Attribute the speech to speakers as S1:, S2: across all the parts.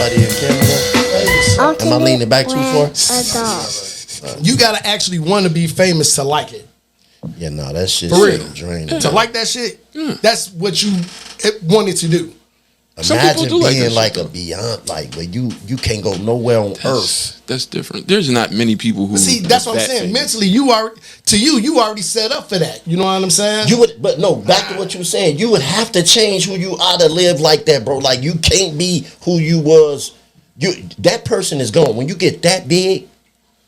S1: somebody in Canada? Am I leaning back too far?
S2: You gotta actually want to be famous to like it.
S1: Yeah, no, that shit
S2: For real.
S1: draining.
S2: To like that shit, that's what you wanted to do.
S1: Imagine being like a beyond, like where you can't go nowhere on earth.
S3: That's different. There's not many people who.
S2: See, that's what I'm saying. Mentally, you already set up for that. You know what I'm saying?
S1: You would, but no. Back to what you were saying. You would have to change who you are to live like that, bro. Like you can't be who you was. That person is gone. When you get that big,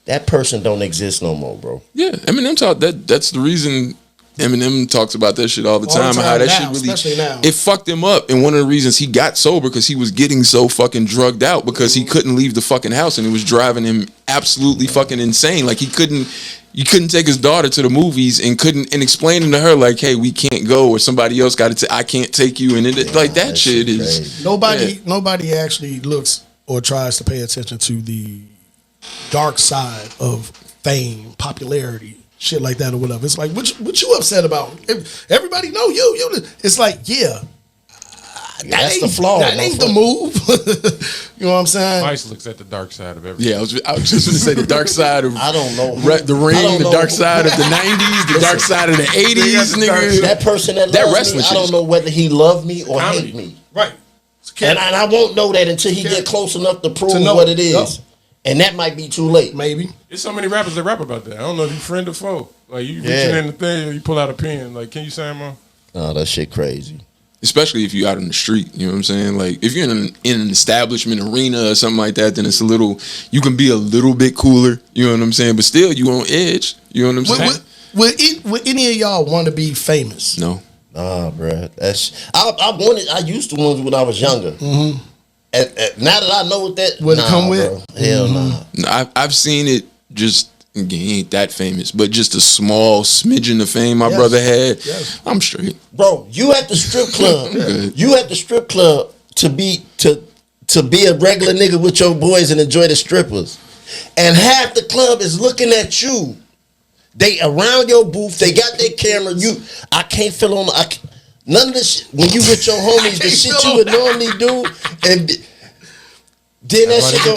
S1: that person don't exist no more, bro.
S3: Yeah, Eminem talk that's the reason. Eminem talks about that shit all the time. How that shit really it fucked him up, and one of the reasons he got sober because he was getting so fucking drugged out because he couldn't leave the fucking house and it was driving him absolutely fucking insane. Like you couldn't take his daughter to the movies and explaining to her like, hey, we can't go or somebody else got to. I can't take you, and like that shit is
S1: crazy.
S2: Nobody actually looks or tries to pay attention to the dark side of fame, popularity. Shit like that or whatever. It's like, what you upset about? Everybody know you. It's like, yeah.
S1: That's the flaw.
S2: That ain't the move. You know what I'm saying?
S4: Vice looks at the dark side of everything.
S3: Yeah, I was just going to say the dark side of
S1: I don't know
S3: the Ring, the dark side of the 90s, the dark side of the 80s, nigga.
S1: That person that loves me, I don't know whether he loved me or hate me.
S2: Right.
S1: And I won't know that until he get close enough to prove what it is. Yep. And that might be too late.
S2: Maybe.
S4: There's so many rappers that rap about that. I don't know if you friend or foe. Like you reaching in the thing, or you pull out a pen. Like, can you sign more?
S1: Oh, that shit crazy.
S3: Especially if you're out in the street, you know what I'm saying? Like if you're in an establishment arena or something like that, then it's you can be a little bit cooler, you know what I'm saying? But still, you on edge, you know what I'm saying?
S2: Would any of y'all want to be famous?
S3: No.
S1: Nah, bro. I used to want when I was younger. Mm-hmm. Now that I know what that
S2: would come with,
S1: bro. Hell
S3: no. I've seen it. Just again, he ain't that famous, but just a small smidgen of fame my brother had. Yes. I'm straight,
S1: bro. You at the strip club. You at the strip club to be a regular nigga with your boys and enjoy the strippers, and half the club is looking at you. They around your booth. They got their camera. I can't feel on. None of this shit, when you with your homies, the shit you would normally do, and then that shit go.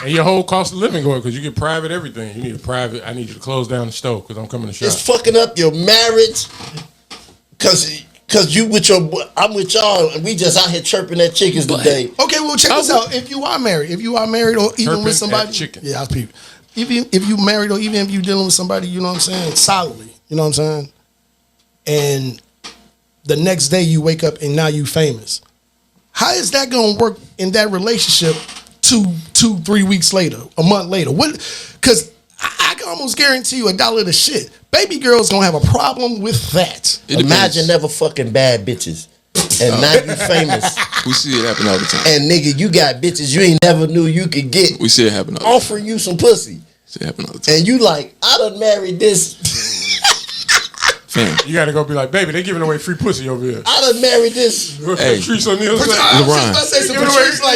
S4: And your whole cost of living going, because you get private everything. You need a private, I need you to close down the stove because I'm coming to shop.
S1: It's fucking up your marriage, because you with I'm with y'all, and we just out here chirping at chickens today.
S2: Okay, well, check this out. If you are married or even with somebody. Yeah, I peep. If you married or even if you dealing with somebody, you know what I'm saying, solidly, you know what I'm saying, and the next day you wake up and now you famous. How is that gonna work in that relationship 2-3 weeks later, a month later? What? Because I can almost guarantee you $1 to shit. Baby girl's gonna have a problem with that.
S1: Imagine never fucking bad bitches. And now you famous.
S3: We see it happen all the time.
S1: And nigga, you got bitches you ain't never knew you could get.
S3: We see it happen all the time.
S1: Offering you some pussy.
S3: See it happen all the time.
S1: And you like, I done married this.
S4: Fam. You gotta go be like, baby, they giving away free pussy over here.
S1: I done married this.
S3: Hey,
S4: Patrice O'Neal
S3: LeBron.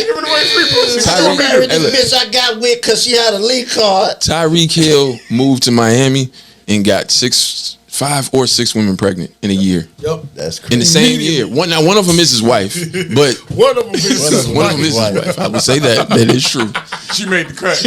S4: giving away free pussy.
S1: I done married this bitch I got with because she had a link card.
S3: Tyreek Hill moved to Miami and got 5 or 6 women pregnant in a year.
S2: Yep,
S3: that's crazy. In the same year. One of them is his wife, but
S4: one of them is his
S3: wife. I would say that is true.
S4: She made the cut.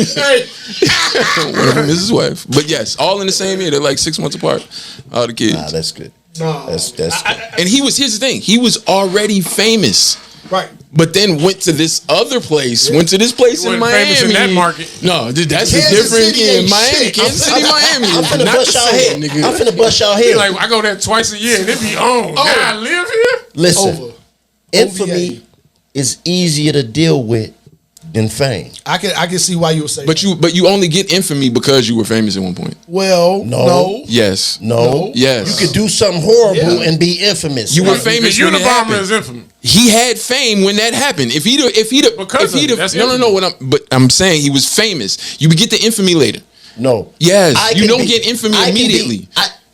S3: One of them is his wife, but yes, all in the same year. They're like 6 months apart. All the kids.
S1: Nah, that's good.
S2: No,
S1: that's good.
S3: And here's the thing. He was already famous.
S2: Right.
S3: But then went to this other place, went to this place in Miami.
S4: Famous in that market.
S3: No, that's a different in Miami. Kansas City, Miami.
S1: I'm finna bust y'all head.
S3: Nigga.
S1: I'm finna bust y'all head.
S4: Like, I go there twice a year and it be on. Now I live here?
S1: Listen, infamy is easier to deal with than fame.
S2: I can see why you would say
S3: but that. But you only get infamy because you were famous at one point.
S2: Well, no.
S3: Yes.
S1: No.
S3: Yes.
S1: You could do something horrible and be infamous.
S3: You were famous.
S4: The Unabomber is infamous.
S3: He had fame when that happened. I'm saying he was famous. You would get the infamy later.
S1: No.
S3: Yes. You don't get infamy immediately.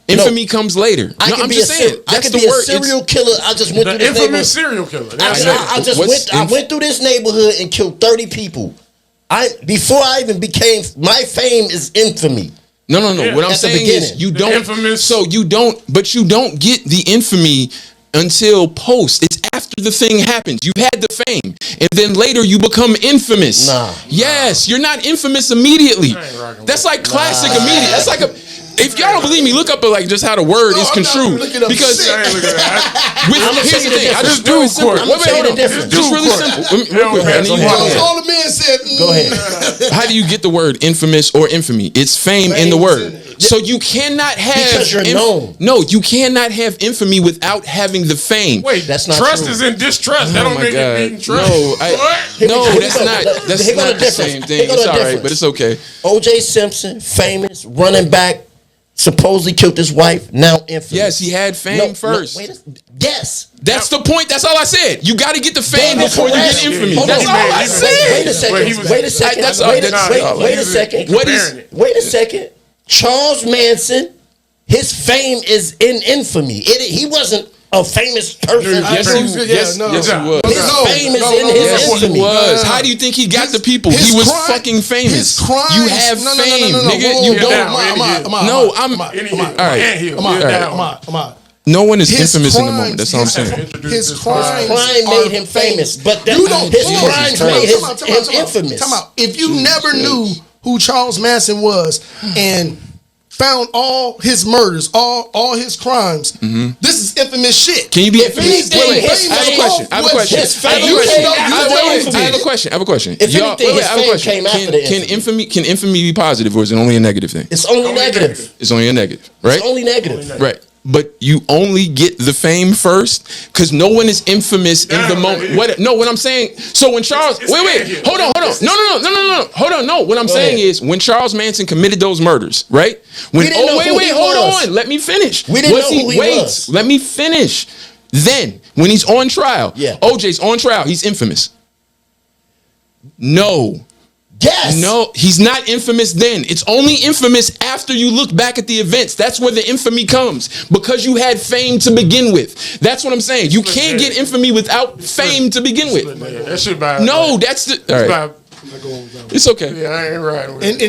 S3: Infamy comes later. I'm just saying. That's the word.
S1: A serial killer. I just went through this neighborhood.
S4: Infamous serial killer.
S1: I went through this neighborhood and killed 30 people. Before I even became, my fame is infamy.
S3: No. What I'm saying is you don't. Infamous. So you don't. But you don't get the infamy until post. It's after the thing happens. You had the fame, and then later you become infamous. Yes, you're not infamous immediately. That's like classic immediate. That's like a. If y'all don't believe me, look up like just how the word is construed. Because here's the thing. I just do it simple. Just really simple.
S2: All the men said.
S1: Go ahead.
S3: How do you get the word infamous or infamy? It's fame in the word. So you cannot have
S1: because you're known.
S3: No, you cannot have infamy without having the fame.
S4: Wait, that's not trust true. Is in distrust. That don't make it beating trust.
S3: That's not the same thing. It's all right, but it's okay.
S1: O.J. Simpson, famous, running back, supposedly killed his wife, now infamous.
S3: Yes, he had fame first.
S1: Yes.
S3: That's the point. That's all I said. You got to get the fame before you get infamy. That's all I said.
S1: Wait a second. Wait a second. Charles Manson, his fame is in infamy. He wasn't a famous person.
S3: Yes, he was.
S1: His fame is in his infamy.
S3: He was. How do you think he got the people? He was fucking famous. You have fame, nigga. You don't. No, I'm. All right. No one is infamous in the moment. That's all I'm saying.
S2: His crime
S1: made him famous, but his crimes made him infamous.
S2: Come out. If you never knew who Charles Manson was and found all his murders, all his crimes, this is infamous shit.
S3: Can you be infamous? Wait. I have a question.
S1: If anything, his fame came after the infamy.
S3: Can infamy be positive, or is it only a negative thing?
S1: It's only negative.
S3: It's only a negative, right?
S1: It's only negative.
S3: Right. But you only get the fame first because no one is infamous in the moment. What I'm saying. So when Charles, wait, hold on. No. Hold on. No, what I'm saying is when Charles Manson committed those murders, right? Hold on. Let me finish.
S1: We didn't know who he was.
S3: Let me finish. Then when he's on trial, OJ's on trial. He's infamous. No.
S1: Yes.
S3: No, he's not infamous then. It's only infamous after you look back at the events. That's where the infamy comes. Because you had fame to begin with. That's what I'm saying. You can't get infamy without fame to begin with. No, that's the... All right. It's okay.
S4: Yeah, I ain't right with it.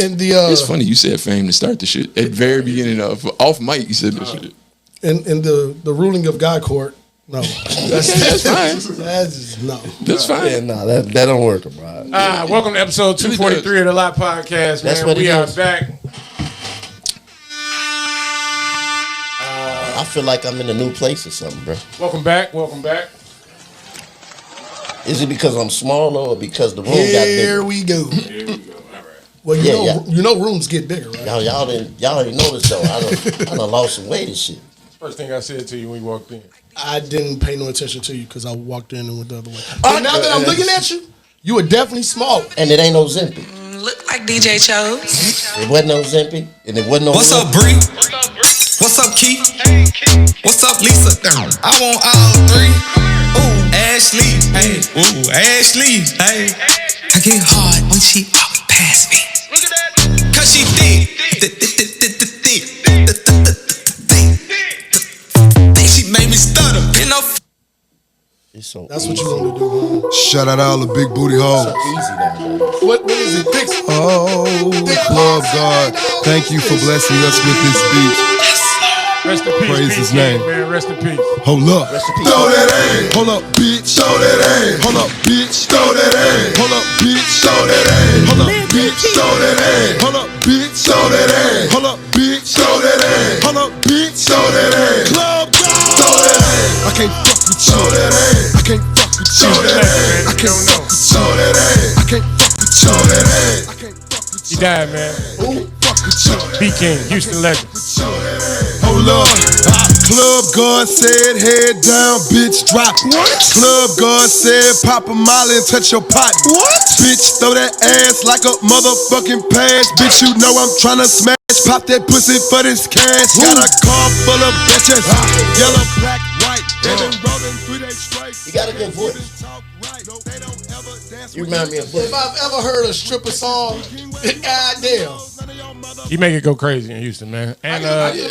S2: And the...
S3: It's funny you said fame to start the shit. At the very beginning of... Off mic, you said this shit.
S2: In the ruling of God court, no.
S3: That's fine.
S2: That's
S3: fine.
S1: Yeah, no, that don't work, bro.
S4: Welcome to episode 243 of the ALOT podcast, man. We are back.
S1: I feel like I'm in a new place or something, bro.
S4: Welcome back.
S1: Is it because I'm smaller or because the room got bigger?
S2: Here we go. All right. Well, you know rooms get bigger, right?
S1: Y'all didn't notice though. I done lost some weight and shit.
S4: First thing I said to you when you walked in.
S2: I didn't pay no attention to you because I walked in and went the other way. But now that I'm looking at you, you were definitely small.
S1: And it ain't no Zimpy.
S5: Look like DJ chose.
S1: It wasn't no Zimpy, and it wasn't no.
S5: What's up, Bree? What's up, Keith? What's up, Lisa? I want all three. Ooh, Ashley. Hey, ooh, Ashley. Hey, I get hard when she walk past me. Cause she thick. She made me stutter.
S2: That's what you want to do, man.
S6: Shout out all the big booty hoes.
S2: What is it?
S6: Club God, thank you for blessing us with this speech.
S4: Rest in peace.
S6: Praise his name.
S4: Man, rest in peace.
S6: Hold up. Throw that ass. Hold up, bitch. Throw that ass. Hold up, bitch. Throw that ass. Hold up, bitch. Throw that ass. Hold up, bitch. Throw that ass. Hold up, bitch. Throw that ass. Hold up, bitch. Throw that ass. Hold up, bitch. Throw that ass. Club God. Throw that ass. I can't fuck with you. Throw that ass. I can't fuck with you. Throw that ass. I can't fuck with you. Throw that ass. I can't fuck with you. Throw that ass. I can't fuck with you.
S4: He died, man.
S6: Ooh, fuck with you.
S4: B-King, Houston legend.
S6: Hold up. Club God said head down, bitch drop. What? Club God said pop a molly and touch your pot. What? Bitch throw that ass like a motherfucking pass. Bitch you know I'm tryna smash. Pop that pussy for this cash. Got a car full of bitches. Yellow, black, white. They been rolling 3 days straight.
S1: You got a good voice. You remind me of Bush.
S2: If I've ever heard a stripper song, goddamn.
S4: He make it go crazy in Houston, man. And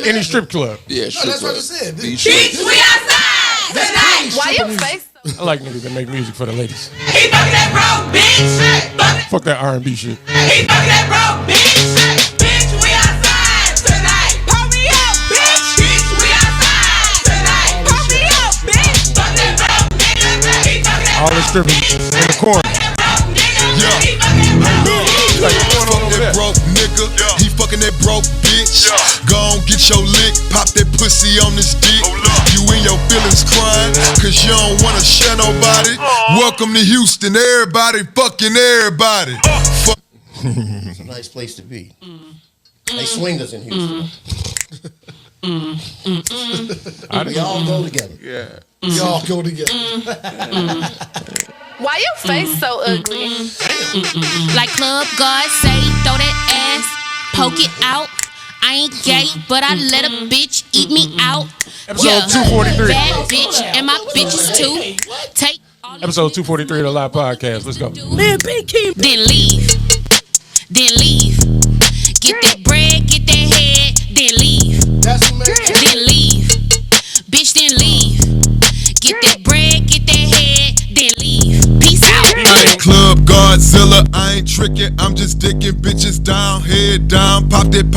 S4: any strip club.
S3: Yeah, strip
S2: that's
S3: club.
S2: what I said.
S5: Bitch, we outside tonight. Why your face?
S4: I like niggas that make music for the ladies.
S5: He fucking that broke bitch.
S4: Fuck that R&B shit.
S5: He fucking that broke bitch. Bitch, we outside tonight. Pull me up, bitch. Bitch, we outside tonight. Pull me
S4: All the strippers in the corner.
S6: Like, fuck that broke nigga. He fucking that broke bitch. Go on, get your lick. Pop that pussy on this dick. You in your feelings crying, cause you don't wanna share nobody. Welcome to Houston, everybody fucking everybody.
S1: It's a nice place to be. They swingers in Houston. We all go together.
S4: Yeah.
S2: We all go together.
S7: Why your face so ugly?
S8: Like Club God say, throw that ass, poke it out. I ain't gay, but I let a bitch eat me out.
S4: Episode 243.
S8: Bad bitch, and my bitches too. Take
S4: Episode 243 of the Live Podcast. Let's go.
S8: Then leave. Then leave. Get that bread, get that head, then leave. Then leave. Bitch, then leave. Get that bread, get that head, then leave. Peace out.
S6: I ain't Club Godzilla, I ain't tricking, I'm just dicking bitches down, head down. Pop that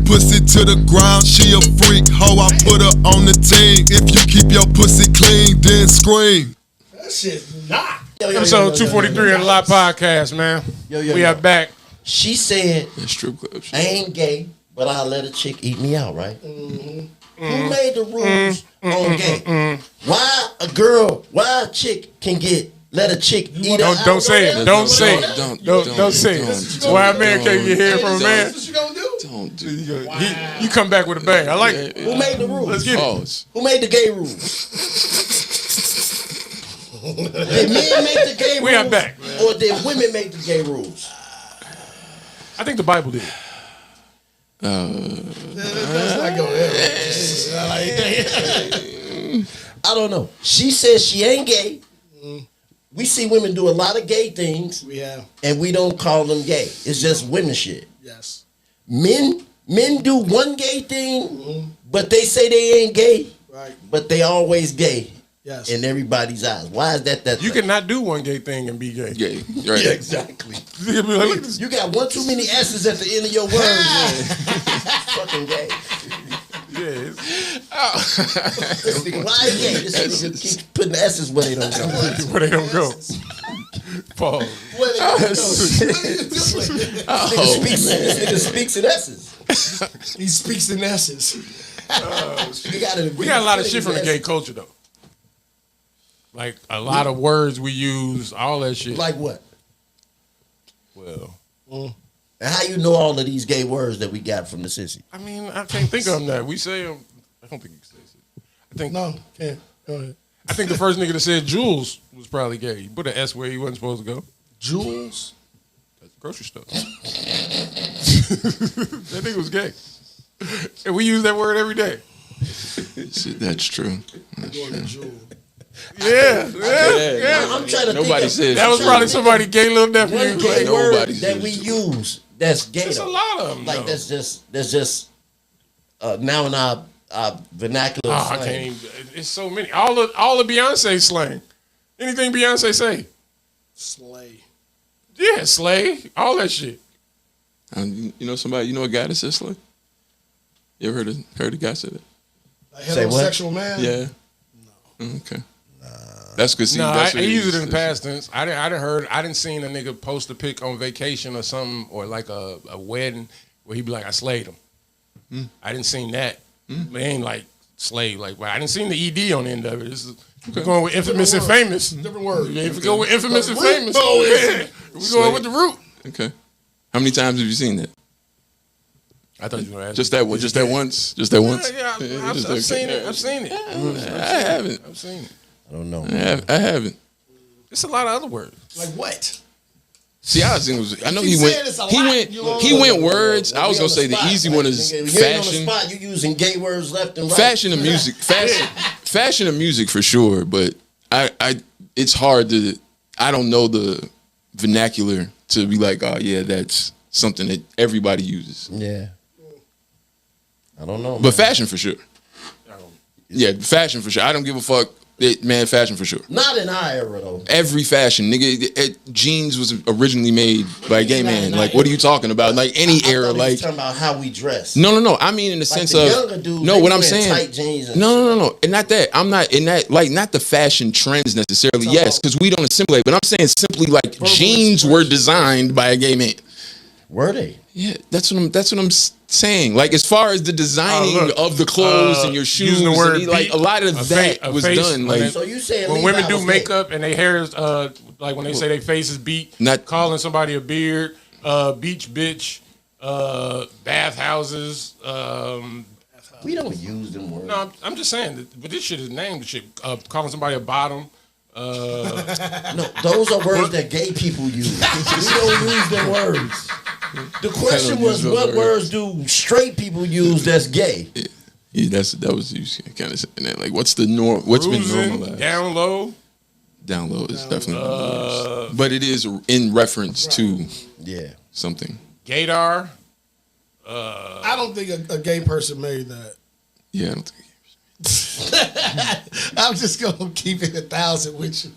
S6: pussy to the ground. She a freak, hoe, I put her on the team. If you keep your pussy clean, then scream.
S2: That shit's not.
S4: Episode 243 of the Live Podcast, man. We are back.
S1: She said,
S3: strip club shit.
S1: I ain't gay, but I'll let a chick eat me out, right? Who made the rules on gay? Why a chick can let a chick eat her out?
S4: Don't say it. Don't say it. Don't say it. Why a man can't get head from a man?
S2: That's what you gonna do?
S3: Don't do that.
S4: You come back with a bang. I like it.
S1: Who made the rules?
S4: Let's get it.
S1: Who made the gay rules? Did men make the gay rules?
S4: We are back.
S1: Or did women make the gay rules?
S4: I think the Bible did.
S2: That's not going
S1: I don't know. She says she ain't gay. We see women do a lot of gay things.
S2: Yeah.
S1: And we don't call them gay. It's just women shit.
S2: Yes.
S1: Men do one gay thing, but they say they ain't gay.
S2: Right.
S1: But they always gay.
S2: Yes.
S1: In everybody's eyes. Why is that?
S4: You cannot do one gay thing and be gay.
S3: Gay. Right.
S1: Yeah, exactly.
S4: Like,
S1: You got one too many S's at the end of your words. Fucking gay.
S4: yeah.
S1: This nigga, why is gay? This nigga keep putting S's where they don't go.
S4: Where they don't go. Pause.
S2: Where they don't go.
S1: This nigga speaks in S's.
S2: He speaks in S's.
S1: We got
S4: a lot of shit from the gay culture though. Like a lot of words we use, all that shit.
S1: Like what?
S4: Well.
S1: And how you know all of these gay words that we got from the sissy?
S4: I mean, I can't think of them that. We say them. I don't think you can say it. I think
S2: No, can't. Go ahead.
S4: I think the first nigga that said Jules was probably gay. He put an S where he wasn't supposed to go.
S2: Jules?
S4: That's the grocery store. That nigga was gay. And we use that word every day.
S3: That's true.
S4: Yeah.
S1: I'm trying to
S3: Nobody
S1: think
S3: says
S4: That was probably somebody gay little nephew.
S1: one gay
S3: Nobody
S1: word that
S3: says
S1: we
S3: so.
S1: use that's gay.
S4: There's a
S1: though.
S4: lot of them.
S1: Like
S4: though.
S1: that's just now in our vernacular.
S4: I
S1: slang.
S4: can't even. It's so many. All the Beyonce slang. Anything Beyonce say?
S2: Slay.
S4: Yeah, slay. All that shit.
S3: You know somebody? You know a guy that says slay? You ever heard a guy say that?
S2: A
S1: Say what?
S2: heterosexual man?
S3: Yeah. No. Okay. That's good.
S4: No, I use it in the past tense. I didn't seen a nigga post a pic on vacation or something, or like a wedding where he be like, I slayed him. I didn't seen that. But it ain't like slay. Like, well, I didn't seen the ED on the end of it. This is we're going with infamous and famous.
S2: Different word.
S4: Yeah, if we go with infamous and
S2: root.
S4: famous, we going with the root.
S3: Okay. How many times have you seen that?
S4: I thought you were asking.
S3: Just that one. Just that once. Just that once.
S4: Yeah, I've seen it. I've seen it.
S3: I haven't.
S4: I've seen it.
S1: I don't know.
S3: I haven't.
S4: It's a lot of other words.
S2: Like what?
S3: See, I know
S2: You
S3: he went.
S2: said it's a
S3: He
S2: lot.
S3: went.
S2: You don't
S3: He
S2: know.
S3: went words. I was
S1: We
S3: gonna
S1: on
S3: say the
S1: spot.
S3: easy
S1: Like,
S3: one
S1: nigga,
S3: is
S1: you ain't
S3: fashion.
S1: on the spot. You using gay words left and right.
S3: Fashion and music. Fashion and music for sure. But it's hard to. I don't know the vernacular to be like, oh yeah, that's something that everybody uses.
S1: Yeah. I don't know.
S3: But fashion for sure. Yeah, fashion for sure. I don't give a fuck Man, fashion for sure.
S1: Not in our era though.
S3: Every fashion, nigga. Jeans was originally made by a gay man. Like, what are you talking about? Like any era, like
S1: talking about how we dress.
S3: No. I mean in the sense of
S1: younger dudes,
S3: no. What I'm saying,
S1: tight jeans and
S3: no, and not that. I'm not in that. Like, not the fashion trends necessarily. Yes, because we don't assimilate. But I'm saying simply like jeans were designed by a gay man.
S1: Were they?
S3: Yeah, that's what I'm saying. Like, as far as the designing of the clothes and your shoes,
S4: the word
S3: and like a lot of that was done. Like,
S1: so you saying
S4: when women do makeup and their hair is like when they say their face is beat,
S3: not
S4: calling somebody a beard, beach bitch, bathhouses.
S1: We don't use them words.
S4: No, I'm just saying. But this shit is named shit. Calling somebody a bottom.
S1: No, those are words that gay people use. We don't use them words. The question was, what words do straight people use that's gay?
S3: Yeah, that was you kind of saying that. Like, what's the norm? What's
S4: Cruising,
S3: been normalized?
S4: Down low.
S3: Down low is definitely, but it is in reference to something.
S4: Gaydar.
S2: I don't think a gay person made that.
S3: Yeah, I don't think.
S2: I'm just gonna keep it 1,000 with you.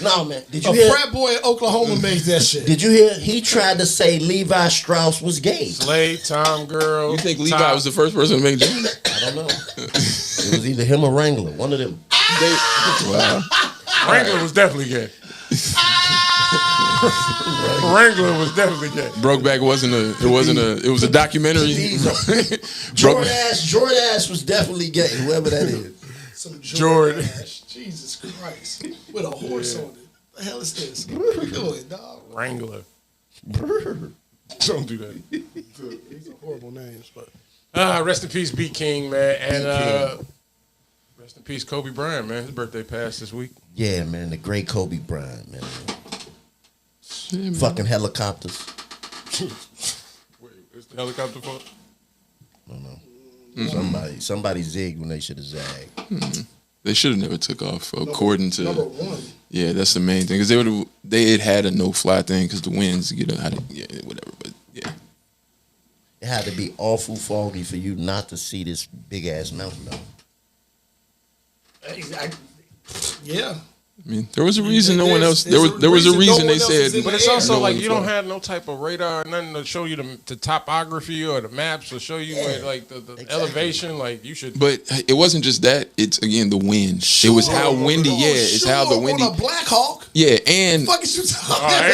S1: No, man. Did you
S2: a
S1: hear?
S2: frat boy in Oklahoma made that shit.
S1: Did you hear? He tried to say Levi Strauss was gay.
S4: Slave time girl.
S3: You think Levi was the first person to make jeans?
S1: I don't know. It was either him or Wrangler. One of them.
S3: Wow.
S4: Wrangler was definitely gay. Wrangler was definitely gay.
S3: Brokeback it was a documentary.
S2: Jordache was definitely gay, whoever that is. Some Jordache. Jesus Christ. With a horse on it. What the hell is this? What are you doing, dog?
S4: Wrangler. Don't do that.
S2: These are horrible names, but
S4: rest in peace, B King, man. And rest in peace, Kobe Bryant, man. His birthday passed this week.
S1: Yeah, man, the great Kobe Bryant, man. Fucking helicopters.
S4: Wait, is the helicopter fault?
S1: I don't know. Somebody zigged when they should have zagged.
S3: They should have never took off, according to.
S2: Number one.
S3: Yeah, that's the main thing because they had a no fly thing because the winds whatever. But yeah,
S1: it had to be awful foggy for you not to see this big ass mountain though.
S2: Yeah.
S3: I mean, there was a reason no one else. There was a reason they said.
S4: But it's also like you don't have no type of radar, nothing to show you the topography or the maps or show you where, like the elevation. Like you should.
S3: But it wasn't just that. It's again the wind. It was how windy. It's how the windy.
S2: On a Black Hawk.
S3: Yeah, and
S2: What the fuck is you talking
S4: I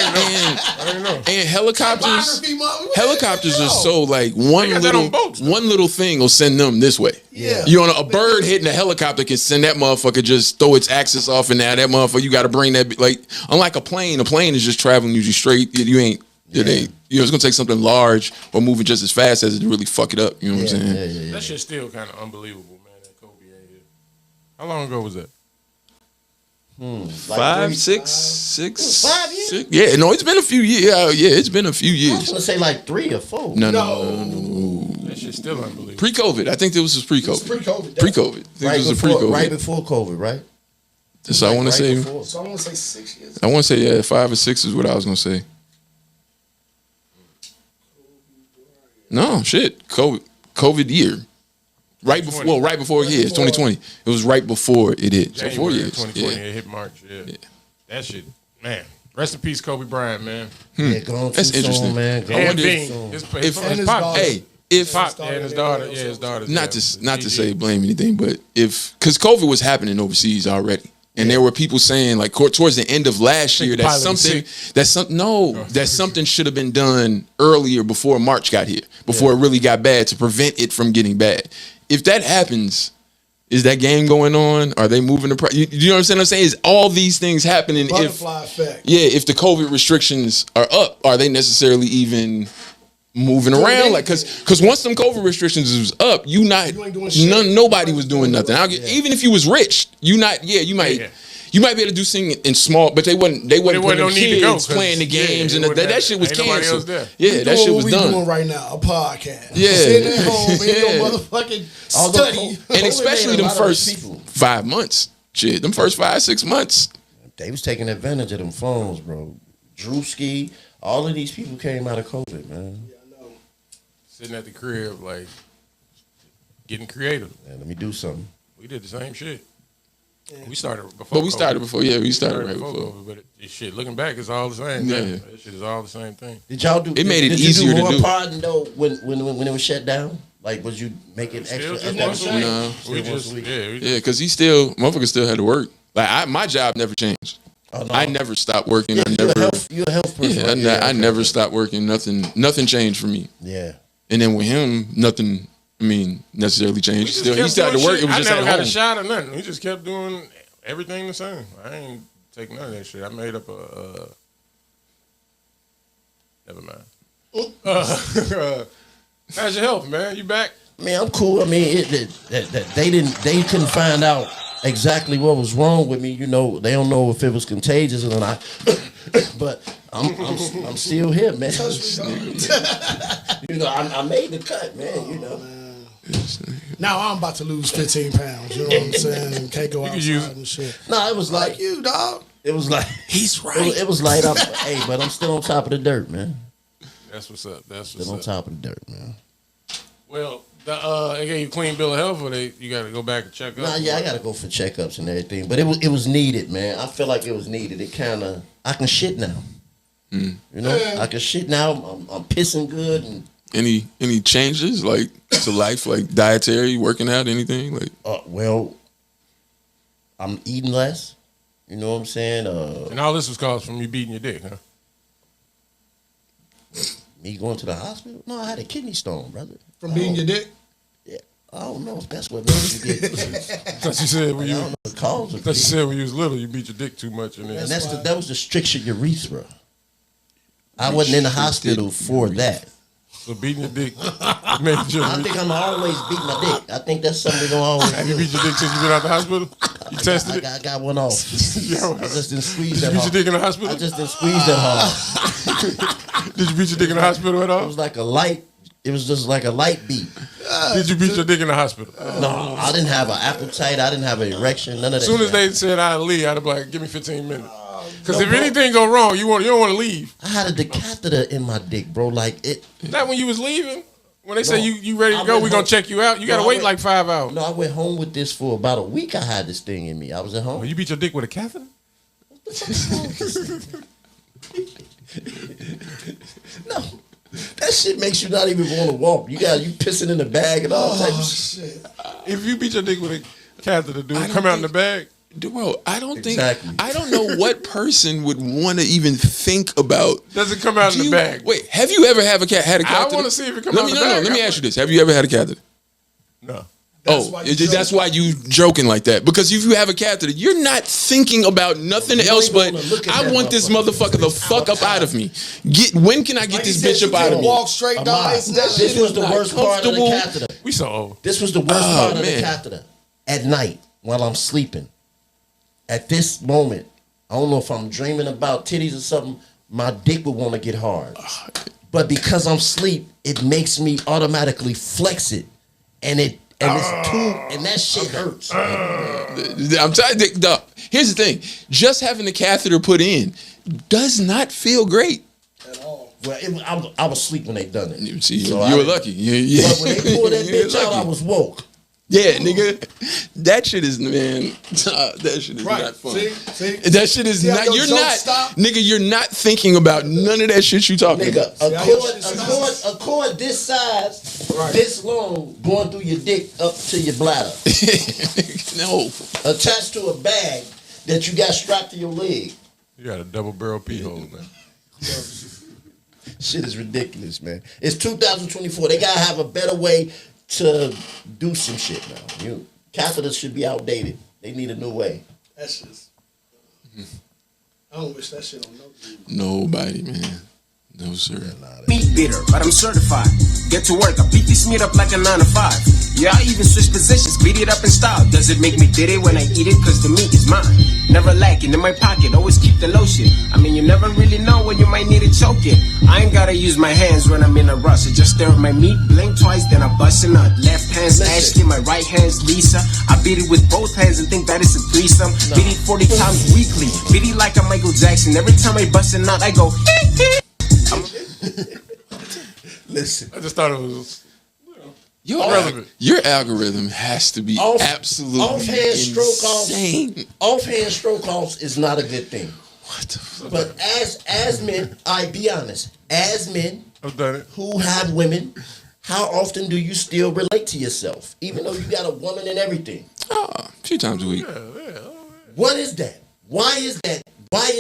S4: ain't know.
S3: And helicopters are so like one little thing will send them this way.
S2: Yeah.
S3: You know, a bird hitting a helicopter can send that motherfucker just throw its axis off, and now that motherfucker you got to bring that like unlike a plane is just traveling usually straight. You ain't. It's gonna take something large or moving just as fast as it to really fuck it up. You know what I'm saying?
S4: That shit's still kind of unbelievable, man. That Kobe ain't here. How long ago was that?
S3: 5, 6.
S1: 5 years?
S3: 6. Yeah, no, it's been a few years. Yeah, it's been a few
S1: I was
S3: years.
S1: gonna say like 3 or 4.
S3: No.
S4: That shit's still unbelievable.
S3: Pre-COVID, I think this was pre-COVID. Pre-COVID. I think this was pre-COVID.
S1: Right before COVID, right?
S3: That's what I want to say.
S2: So I want to say 6 years.
S3: I want to say 5 or 6 is what I was gonna say. No shit, COVID year. Right before it hit. It's 2020. It was right before it hit. So 4 years.
S4: 2020, it hit March. Yeah. That shit, man. Rest in peace, Kobe Bryant, man.
S1: Yeah, gone
S3: That's
S1: too
S3: interesting.
S1: soon, man.
S4: And Bing, his pop.
S3: Hey, if
S4: Pop and his daughter, his daughter.
S3: not to say blame anything, but because COVID was happening overseas already, and there were people saying like towards the end of last year that something should have been done earlier before March got here, before it really got bad to prevent it from getting bad. If that happens, is that game going on? Are they moving the? You know what I'm saying? Is all these things happening?
S2: Butterfly effect.
S3: Yeah, if the COVID restrictions are up, are they necessarily even moving around? Like, because once them COVID restrictions was up, nobody was doing nothing. Even if you was rich, you might be able to do something in small, but they wasn't putting kids playing the games, and that shit was canceled. Yeah, that shit was done.
S2: What we doing right now? A podcast.
S3: Yeah,
S2: sitting at home in your motherfucking study,
S3: and especially them first 5 months. Shit, them first 5-6 months,
S1: they was taking advantage of them phones, bro. Drewski, all of these people came out of COVID, man.
S4: Sitting at the crib, like getting creative.
S1: Man, let me do something.
S4: We did the same shit. We started before.
S3: But we started before. Yeah, we started right before.
S4: COVID, but shit, looking back, it's all the same.
S3: Yeah.
S4: That shit is all the same thing.
S1: Did y'all do?
S3: It made it
S1: did
S3: easier
S1: you do
S3: to
S1: more
S3: do.
S1: Pardon though when it was shut down? Like, was you making extra?
S3: No.
S4: We just
S3: because motherfuckers still had to work. Like my job never changed.
S1: Oh, no.
S3: I never stopped working.
S1: Yeah,
S3: you're
S1: a health person.
S3: Yeah, I never stopped working. Nothing changed for me.
S1: Yeah.
S3: And then with him, nothing. Necessarily changed. He started to work. It was just at home.
S4: I never got a shot or nothing. We just kept doing everything the same. I ain't take none of that shit. I made up a. Never mind. How's your health, man? You back?
S1: Man, I'm cool. I mean, they couldn't find out exactly what was wrong with me. You know, they don't know if it was contagious or not. But I'm still here, man. You know, I made the cut, man. You know.
S2: Now I'm about to lose 15 pounds. You know what I'm saying? Can't go outside and shit.
S1: No, it was like
S2: you, dog.
S1: It was like
S2: he's right.
S1: It was like hey, but I'm still on top of the dirt, man.
S4: That's what's up.
S1: Still on top of the dirt, man.
S4: Well, they gave you a clean bill of health, or you got to go back and check up?
S1: Nah, yeah, I got to go for checkups and everything. But it was needed, man. I feel like it was needed. I can shit now. You know, I can shit now. I'm pissing good. And
S3: any changes like to life, like dietary, working out, anything like?
S1: Well, I'm eating less. You know what I'm saying?
S4: And all this was caused from you beating your dick, huh?
S1: Me going to the hospital? No, I had a kidney stone, brother.
S2: From beating your dick?
S1: Yeah, I don't know if that's what made me get.
S4: That's you said when you.
S1: I don't know the cause of it.
S4: You said when you was little, you beat your dick too much, and
S1: that was the stricture urethra. I wasn't in the hospital for that.
S4: So beating your dick made you.
S1: I think I'm always beat my dick. I think that's something gonna always.
S4: Have you beat your dick since you been out the hospital? You tested it?
S1: I got one off.
S4: Yo,
S1: I just didn't squeeze that
S4: hard. Did you beat your dick in the hospital?
S1: I just didn't squeeze that hard.
S4: Did you beat your dick in the hospital at all?
S1: It was like a light. It was just like a light beat.
S4: Did you beat your dick in the hospital?
S1: No, I didn't have an appetite. I didn't have an erection. None of that.
S4: As soon as they said I'd leave, I'd be like, give me 15 minutes. Because if anything go wrong, you don't want to leave.
S1: I had a decatheter in my dick, bro. Like it.
S4: Not when you was leaving. When they say you ready to go, we gonna check you out. You gotta wait like 5 hours.
S1: No, I went home with this for about a week. I had this thing in me. I was at home.
S4: You beat your dick with a catheter?
S1: No, that shit makes you not even want to walk. You pissing in the bag and all type of shit.
S4: If you beat your dick with a catheter, do it come out in the bag?
S3: Bro, I don't think. I don't know what person would want to even think about.
S4: Does it come out in the bag?
S3: Wait, have you ever had a catheter?
S4: I want to see if it comes out in the bag.
S3: Let me ask you this: have you ever had a catheter?
S4: No.
S3: That's why you joking like that. Because if you have a catheter, you're not thinking about nothing else but I want this motherfucker the fuck up out of me. When can I get this bitch up out of me?
S2: Walk straight, dog.
S1: This was the worst part of the catheter.
S4: We so old.
S1: This was the worst part of the catheter. At night while I'm sleeping. At this moment, I don't know if I'm dreaming about titties or something, my dick would want to get hard. But because I'm asleep, it makes me automatically flex it. And it's and that shit hurts.
S3: I'm telling you, here's the thing. Just having the catheter put in does not feel great.
S1: At all. Well, I was asleep when they done it.
S3: See, so you were lucky. Yeah.
S1: But when they pulled that bitch out, I was woke.
S3: Yeah, nigga, that shit is, man. That shit is not fun.
S2: See?
S3: That shit is not. You're not, nigga. You're not thinking about none of that shit you talking about.
S1: A cord this size, this long, going through your dick up to your bladder.
S3: No,
S1: attached to a bag that you got strapped to your leg.
S4: You got a double barrel pee hole, man.
S1: Shit is ridiculous, man. It's 2024. They gotta have a better way to do some shit now. Catheters should be outdated. They need a new way.
S2: That's just. I don't wish that shit on
S3: nobody, man. No, sir.
S9: Meat bitter, but I'm certified. Get to work, I beat this meat up like a 9 to 5. Yeah, I even switch positions, beat it up in style. Does it make me diddy when I eat it? Cause the meat is mine. Never lacking in my pocket, always keep the lotion. I mean, you never really know when you might need it choking. I ain't gotta use my hands when I'm in a rush. I just stare at my meat, blink twice, then I bust a nut. Left hand's Ashley, my right hand's Lisa. I beat it with both hands and think that it's a threesome. Beat it 40 times weekly, beat it like a Michael Jackson. Every time I bust a nut, I go
S1: Listen,
S4: I just thought it was.
S3: Your algorithm has to be absolutely insane.
S1: Offhand stroke offs is not a good thing.
S3: What the fuck?
S1: But as men, I be honest, as men
S4: I've done it.
S1: who have women, how often do you still relate to yourself, even though you got a woman and everything?
S3: A few times a week.
S1: What is that? Why is that?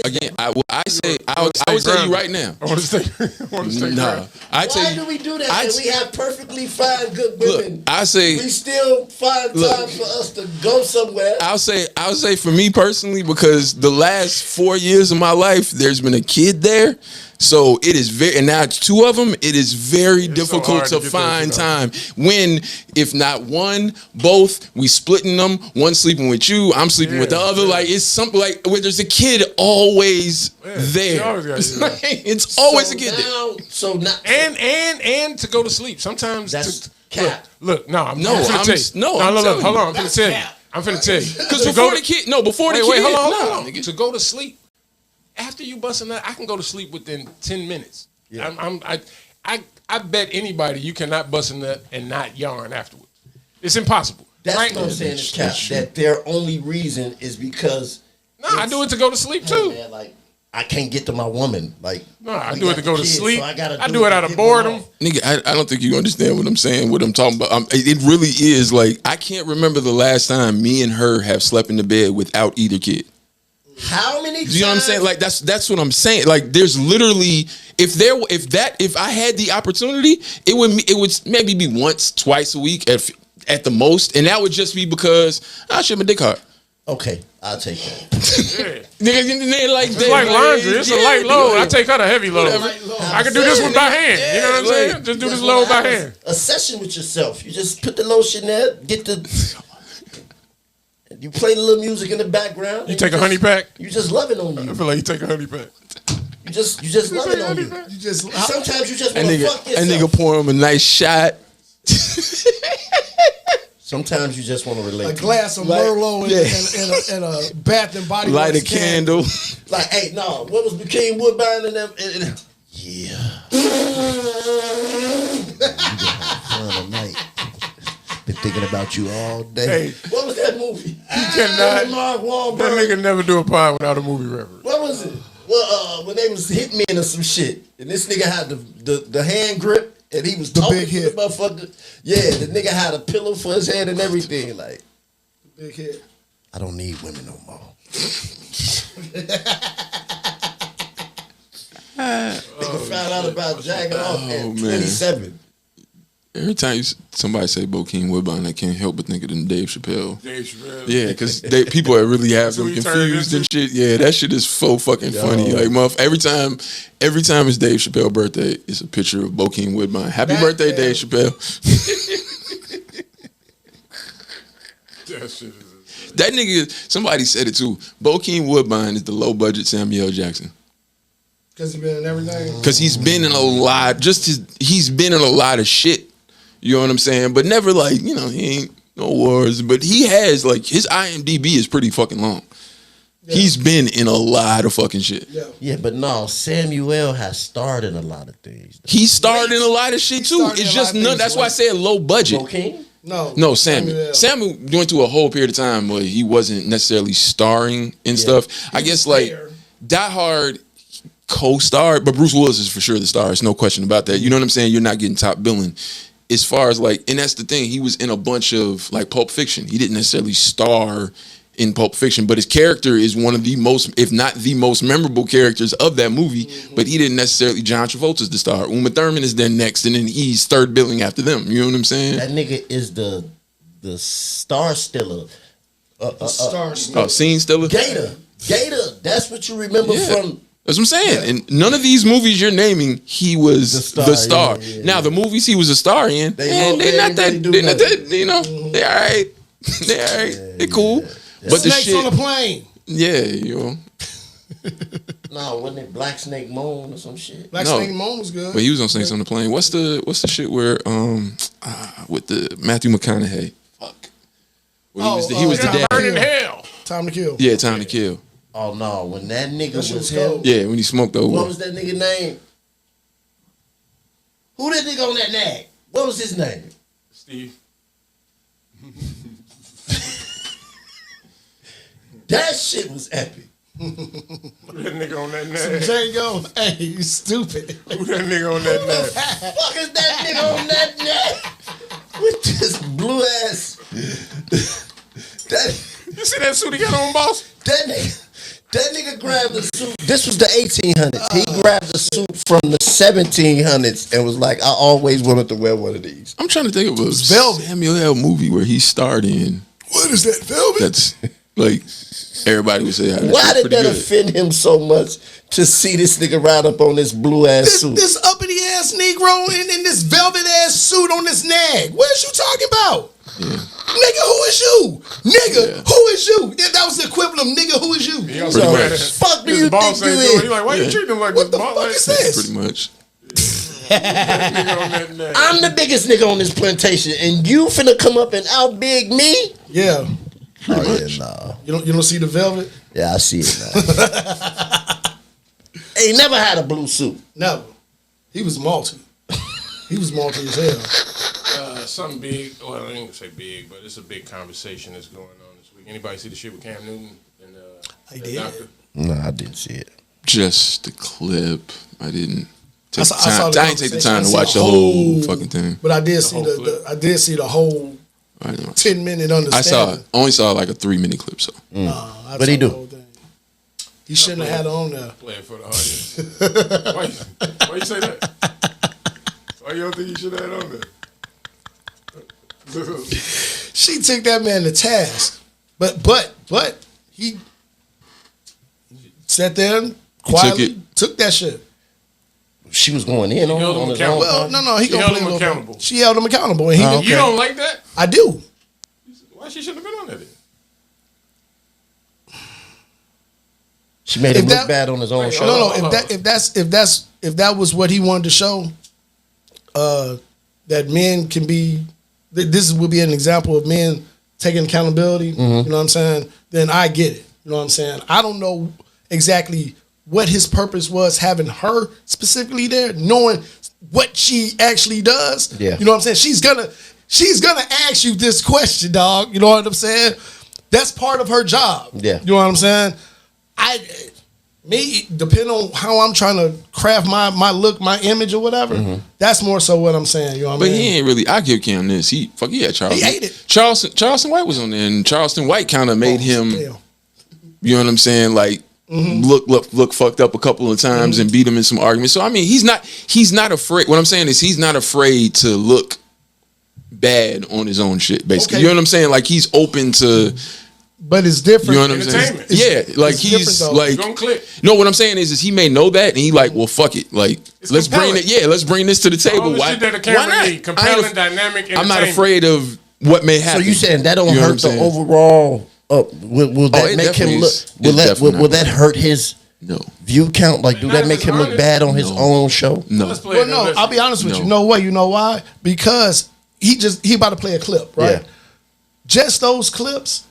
S3: Again, I will tell you right now.
S4: I want to stay.
S3: Nah,
S1: Why do we do that? We have perfectly fine, good women.
S3: Look, we
S1: still find time for us to go somewhere.
S3: I'll say for me personally, because the last 4 years of my life, there's been a kid there. So it is and now it's 2 of them. It is very difficult to find time. When, if not one, both, we splitting them. One sleeping with you, I'm sleeping with the other. Like it's something like when there's a kid always there. It's always a kid there.
S1: So now,
S4: and to go to sleep. Sometimes
S1: that's cap.
S4: Look, no, I'm
S3: hold on.
S4: I'm finna tell you. I'm finna tell you.
S3: Because before the kid, hold on.
S4: To go to sleep. After you busting that, I can go to sleep within 10 minutes. Yeah. I bet anybody you cannot bust a nut and not yarn afterwards. It's impossible.
S1: That's what I'm saying is cap. That their only reason is because
S4: I do it to go to sleep too.
S1: Man, like I can't get to my woman. Like
S4: I do it to go to sleep. So I do it out of boredom.
S3: Nigga, I don't think you understand what I'm saying. What I'm talking about. It really is like I can't remember the last time me and her have slept in the bed without either kid.
S1: How many times?
S3: You know what I'm saying? Like that's what I'm saying. Like there's literally if I had the opportunity, it would maybe be once, twice a week at the most, and that would just be because I shit my dick hard.
S1: Okay, I'll take that.
S3: Nigga, like
S4: it's like laundry. It's a light load. I take out a heavy load. I can do this one by hand. You know what I'm saying? Just do this load by hand.
S1: A session with yourself. You just put the lotion there, you play the little music in the background.
S4: You take a honey pack.
S1: You just love it on you.
S4: I feel like you take a honey pack.
S1: You just love it on you. Sometimes you just want to fuck yourself.
S3: That nigga pour him a nice shot.
S1: Sometimes you just want to relate.
S2: A glass of Merlot and a Bath and Body Works.
S3: Light a candle.
S1: Like, hey, no, what was King Woodbine and them? Yeah. You gonna have fun tonight. Been thinking about you all day. Hey, what was that movie?
S4: He cannot.
S1: Mark Wahlberg.
S4: That nigga never do a pod without a movie reference.
S1: What was it? Well, when they was hitmen or some shit, and this nigga had the hand grip, and he was
S2: the
S1: talking
S2: big
S1: to
S2: hit.
S1: the motherfucker. Yeah, the nigga had a pillow for his head and everything. Like,
S2: big hit.
S1: I don't need women no more. Nigga found out about jacking off at 27.
S3: Every time somebody say Bokeem Woodbine, I can't help but think of them Dave Chappelle. Yeah, because people really have them confused and shit. Yeah, that shit is so fucking funny. Like, every time it's Dave Chappelle's birthday, it's a picture of Bokeem Woodbine. Happy birthday, Dave Chappelle. That nigga, somebody said it too. Bokeem Woodbine is the low budget Samuel Jackson.
S2: Because he's been in everything.
S3: Because he's been in a lot. He's been in a lot of shit. You know what I'm saying? But never like, he ain't no wars. But he has like his IMDb is pretty fucking long. Yeah. He's been in a lot of fucking shit.
S1: Yeah, but no, Samuel has starred in a lot of things.
S3: He starred in a lot of shit too. It's just none. That's why I said low budget.
S1: Okay.
S3: No, Samuel. Samuel went through a whole period of time where he wasn't necessarily starring in stuff. I guess like Die Hard co-starred, but Bruce Willis is for sure the star. There's no question about that. You know what I'm saying? You're not getting top billing. As far as like, and that's the thing, he was in a bunch of like Pulp Fiction. He didn't necessarily star in Pulp Fiction, but his character is one of the most, if not the most memorable characters of that movie. But he didn't necessarily. John Travolta's the star. Uma Thurman is then next, and then he's third billing after them. You know what I'm saying?
S1: That nigga is the star stiller.
S3: Scene stiller.
S1: Gator. That's what you remember from.
S3: That's what I'm saying. Yeah. And none of these movies you're naming, he was the star. Yeah. Now, the movies he was a star in, they're not that, they all right. They all right. They cool.
S2: Yeah. But the Snakes on a Plane.
S3: Yeah,
S1: No, wasn't it Black Snake Moan or some shit?
S2: Snake Moan was good.
S3: But he was on Snakes on the Plane. What's the shit where with the Matthew McConaughey? Fuck. He was the dad.
S4: Burning Hell.
S2: Time to Kill.
S3: Yeah, Time to Kill.
S1: Oh no, when that nigga was him.
S3: Yeah, when he smoked over.
S1: What was that nigga name? Who that nigga on that nag? What was his name?
S4: Steve.
S1: That shit was epic.
S4: Who that nigga on that
S2: Some
S4: nag?
S2: Django. Hey, you stupid.
S4: Who that nigga on that nag?
S1: Fuck is that nigga on that neck with this blue ass?
S4: You see that suit he got on, boss?
S1: That nigga grabbed the suit. This was the 1800s. He grabbed the suit from the 1700s and was like, I always wanted to wear one of these.
S3: I'm trying to think of a
S2: Velvet.
S3: Samuel L. movie where he starred in.
S2: What is that, Velvet?
S3: That's like everybody would say.
S1: Why did that offend him so much to see this nigga ride up on this blue ass suit?
S2: This uppity ass Negro in this velvet ass suit on this nag. What is you talking about?
S3: Yeah.
S2: Nigga, who is you? Nigga, who is you? That was the equivalent of nigga, who is you?
S4: He also mad at
S1: Fuck do
S4: his
S1: you
S4: boss
S1: think you
S4: ain't doing.
S1: is?
S4: He like, why you treating him like
S2: What
S4: this?
S2: the
S4: boss?
S2: fuck
S4: Like,
S2: is this?
S3: Pretty much.
S4: that nigga on that nag.
S1: I'm the biggest nigga on this plantation, and you finna come up and outbig me?
S2: Yeah.
S1: Oh yeah, nah.
S2: You don't see the velvet?
S1: Yeah, I see it now. Ain't never had a blue suit.
S2: Never. He was multi. He was multi as hell.
S4: Something big. Well, I ain't gonna say big, but it's a big conversation that's going on this week. Anybody see the shit with Cam Newton and
S2: I
S4: the
S2: did.
S4: doctor?
S1: No, I didn't see it.
S3: Just the clip. I didn't.
S2: I saw the
S3: I didn't take the time to
S2: conversation.
S3: watch the whole fucking thing.
S2: But I did see
S4: whole clip.
S2: I did see the whole
S3: I know.
S2: 10-minute
S3: I
S2: understanding.
S3: only saw like a 3-minute clip. So
S2: I
S1: What'd he
S2: saw
S1: do?
S2: the whole thing. He shouldn't have had it on there.
S4: Play it for the audience. Why you say that? Why you don't think you should have had it on there?
S2: She took that man to task. But he sat there and quietly took that shit.
S1: She was going in on
S4: held him
S1: his own.
S4: accountable.
S2: Well, no, he gonna
S4: held
S2: play
S4: him
S2: a little
S4: accountable.
S2: bit. She held him accountable. And he
S1: Oh, okay.
S4: You don't like that?
S2: I do.
S4: Why she shouldn't have been on there then?
S1: She made him
S2: If
S1: look
S2: that-
S1: bad on his own
S4: Wait,
S1: show.
S2: No. If that was what he wanted to show, that men can be. This would be an example of men taking accountability. You know what I'm saying? Then I get it. You know what I'm saying? I don't know exactly what his purpose was having her specifically there, knowing what she actually does.
S1: Yeah.
S2: You know what I'm saying? She's gonna ask you this question, dog. You know what I'm saying? That's part of her job.
S1: Yeah.
S2: You know what I'm saying? Depending on how I'm trying to craft my look, my image or whatever, that's more so what I'm saying. You know what
S3: But
S2: I mean?
S3: he ain't really. I give Cam this. He had Charleston.
S2: He ate it.
S3: Charleston White was on there, and Charleston White kind of made him.
S2: Damn.
S3: You know what I'm saying? Like look fucked up a couple of times and beat him in some arguments. So I mean, he's not afraid. What I'm saying is he's not afraid to look bad on his own shit. Basically,
S2: Okay.
S3: you know what I'm saying? Like he's open to.
S2: But it's different.
S3: You know what I'm saying?
S4: Entertainment.
S3: Yeah, like
S2: it's
S3: he's
S2: different, though.
S3: like.
S4: You gonna click.
S3: No, what I'm saying is he may know that, and he like, well, fuck it. Like, let's
S4: compelling.
S3: bring it. Yeah, let's bring this to the table.
S4: All the
S3: Why?
S4: shit that a
S3: Why
S4: camera
S3: not?
S4: need. Compelling, dynamic,
S3: I'm not
S4: entertainment.
S3: afraid of what may
S1: So
S3: happen.
S1: you saying that don't
S3: You know what
S1: hurt
S3: I'm
S1: the
S3: saying?
S1: overall? Will that
S3: it
S1: make him
S3: definitely
S1: look?
S3: is.
S1: Will
S3: It's
S1: that
S3: definitely
S1: will
S3: not.
S1: that hurt his
S3: No,
S1: view count? Like, do
S4: Not
S1: that
S4: if
S1: make
S4: it's
S1: him look
S4: honest.
S1: bad on his
S3: No.
S1: own show?
S3: no.
S4: Let's play
S2: Well,
S4: it.
S2: no,
S4: Listen.
S2: I'll be honest with
S3: No.
S2: you. Know what? You know why? Because he about to play a clip, right?
S1: Yeah.
S2: Just those clips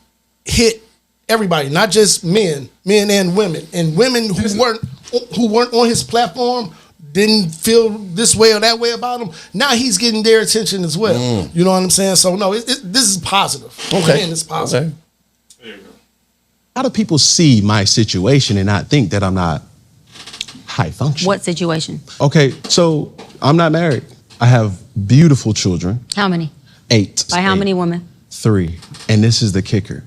S2: hit everybody, not just men and women, and women who weren't on his platform didn't feel this way or that way about him. Now he's getting their attention as well. You know what I'm saying? So no, this is positive.
S1: Okay,
S2: Man, it's positive.
S1: Okay.
S4: There you go.
S10: How do people see my situation and not think that I'm not high functioning?
S8: What situation?
S10: Okay, so I'm not married. I have beautiful children.
S8: How many?
S10: 8.
S8: By how
S10: 8.
S8: many women?
S10: 3. And this is the kicker.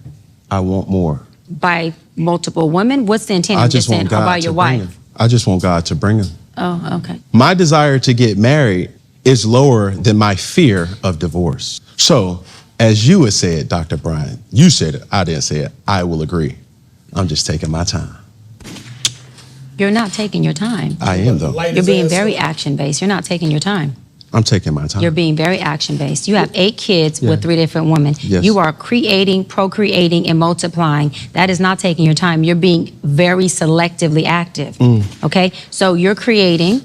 S10: I want more.
S8: By multiple women? What's the intent?
S10: I
S8: I'm
S10: just
S8: saying,
S10: want
S8: or
S10: God
S8: by
S10: to
S8: your
S10: bring
S8: wife?
S10: them. I just want God to bring them.
S8: Oh, okay.
S10: My desire to get married is lower than my fear of divorce. So, as you had said, Dr. Brian, you said it, I didn't say it, I will agree. I'm just taking my time.
S8: You're not taking your time.
S10: I am, though.
S2: Light
S8: You're
S2: his
S8: being
S2: ass
S8: very
S2: up.
S8: action-based. You're not taking your time.
S10: I'm taking my time.
S8: You're being very action-based. You have 8 kids
S10: Yeah.
S8: with 3 different women.
S10: Yes.
S8: You are creating, procreating, and multiplying. That is not taking your time. You're being very selectively active. Okay? So you're creating,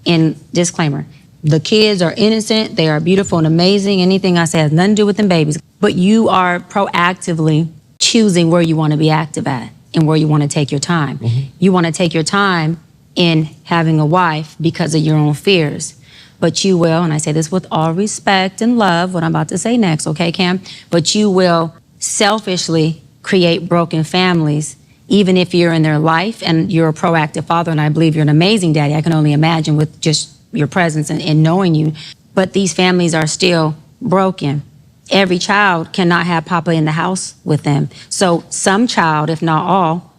S8: and disclaimer, the kids are innocent, they are beautiful and amazing. Anything I say has nothing to do with them babies. But you are proactively choosing where you want to be active at and where you want to take your time. You want to take your time in having a wife because of your own fears. but you will, and I say this with all respect and love, what I'm about to say next, okay, Cam? But you will selfishly create broken families, even if you're in their life and you're a proactive father, and I believe you're an amazing daddy. I can only imagine with just your presence and knowing you. But these families are still broken. Every child cannot have Papa in the house with them. So some child, if not all,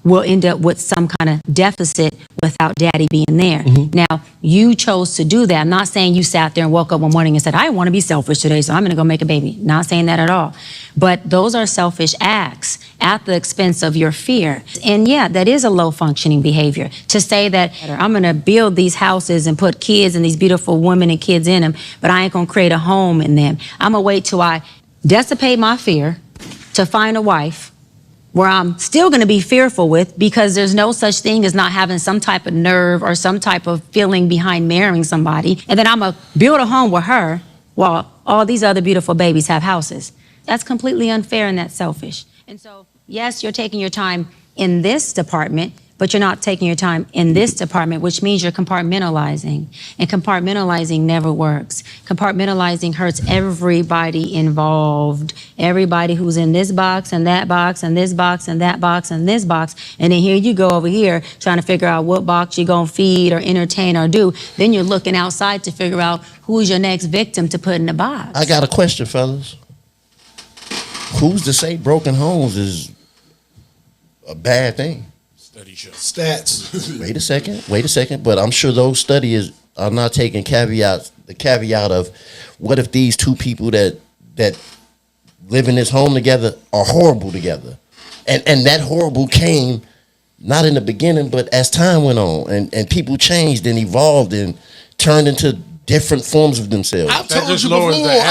S8: will end up with some kind of deficit without daddy being there. Now, you chose to do that. I'm not saying you sat there and woke up one morning and said, I want to be selfish today, so I'm going to go make a baby. Not saying that at all. But those are selfish acts at the expense of your fear. And yeah, that is a low functioning behavior. To say that I'm going to build these houses and put kids and these beautiful women and kids in them, but I ain't going to create a home in them. I'm going to wait till I dissipate my fear to find a wife where I'm still going to be fearful with, because there's no such thing as not having some type of nerve or some type of feeling behind marrying somebody. And then I'm going to build a home with her while all these other beautiful babies have houses. That's completely unfair and that's selfish. And so, yes, you're taking your time in this department, but you're not taking your time in this department, which means you're compartmentalizing. And compartmentalizing never works. Compartmentalizing hurts everybody involved. Everybody who's in this box and that box and this box and that box and this box. And then here you go over here trying to figure out what box you're going to feed or entertain or do. Then you're looking outside to figure out who's your next victim to put in the box.
S1: I got a question, fellas. Who's to say broken homes is a bad thing?
S4: Study show.
S2: Stats.
S1: Wait a second. But I'm sure those studies are not taking the caveat of what if these two people that live in this home together are horrible together. And that horrible came not in the beginning, but as time went on and people changed and evolved and turned into different forms of themselves.
S2: I've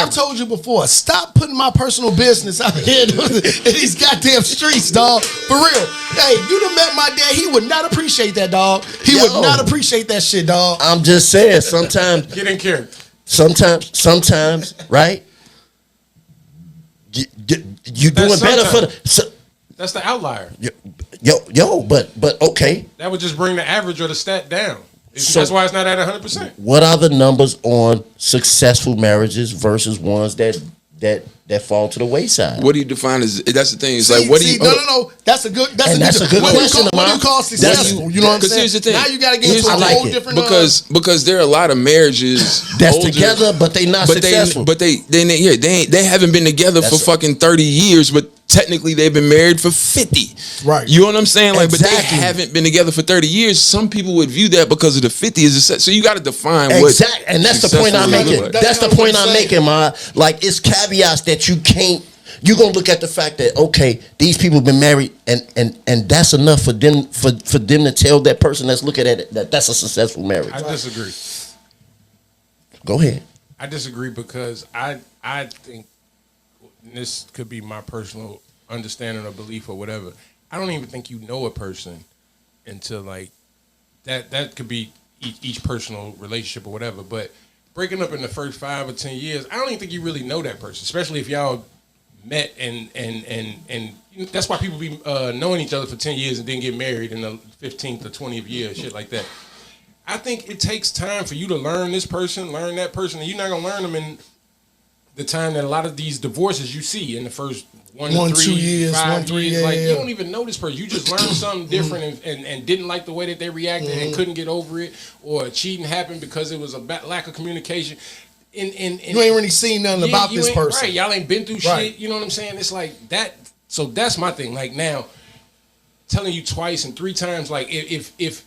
S2: told you before, stop putting my personal business out here in these goddamn streets, dog. For real. Hey, you done met my dad. He would not appreciate that, dog. He would not appreciate that shit, dog.
S1: I'm just saying, sometimes.
S4: Get in character.
S1: Sometimes, right? You doing better for the.
S4: That's the outlier.
S1: But okay.
S4: That would just bring the average or the stat down. So that's why it's not at 100%.
S1: What are the numbers on successful marriages versus ones that fall to the wayside?
S3: What do you define as? That's the thing. It's like, what do you?
S2: No. That's a good question. What do you call successful? You know what I'm saying?
S3: Here's the thing.
S2: Now you got to get into a whole different.
S3: Because there are a lot of marriages
S1: that's together, but they not successful.
S3: But they haven't been together for fucking 30 years, but technically they've been married for 50.
S2: Right.
S3: You know what I'm saying? Like,
S1: exactly.
S3: But they haven't been together for 30 years. Some people would view that because of the 50 as a set. So you got to define what.
S1: Exactly. And that's the point I'm making. That's the point I'm making, Ma. Like, it's caveats that you can't. You're gonna look at the fact that, okay, these people have been married, and that's enough for them to tell that person that's looking at it that that's a successful marriage.
S4: I disagree.
S1: Go ahead.
S4: I disagree because I think this could be my personal understanding or belief or whatever. I don't even think you know a person until like that could be each personal relationship or whatever. But breaking up in the first 5 or 10 years, I don't even think you really know that person, especially if y'all met and that's why people be knowing each other for 10 years and then get married in the 15th or 20th year, shit like that. I think it takes time for you to learn this person, learn that person, and you're not gonna learn them in the time that a lot of these divorces you see in the first 1 to 3 years, 5 years. Like, you don't even know this person. You just learned something different and didn't like the way that they reacted and couldn't get over it, or cheating happened because it was a lack of communication. And
S2: you ain't really seen nothing about this person.
S4: Right, y'all ain't been through shit. You know what I'm saying? It's like that. So that's my thing. Like, now, telling you twice and 3 times, like, if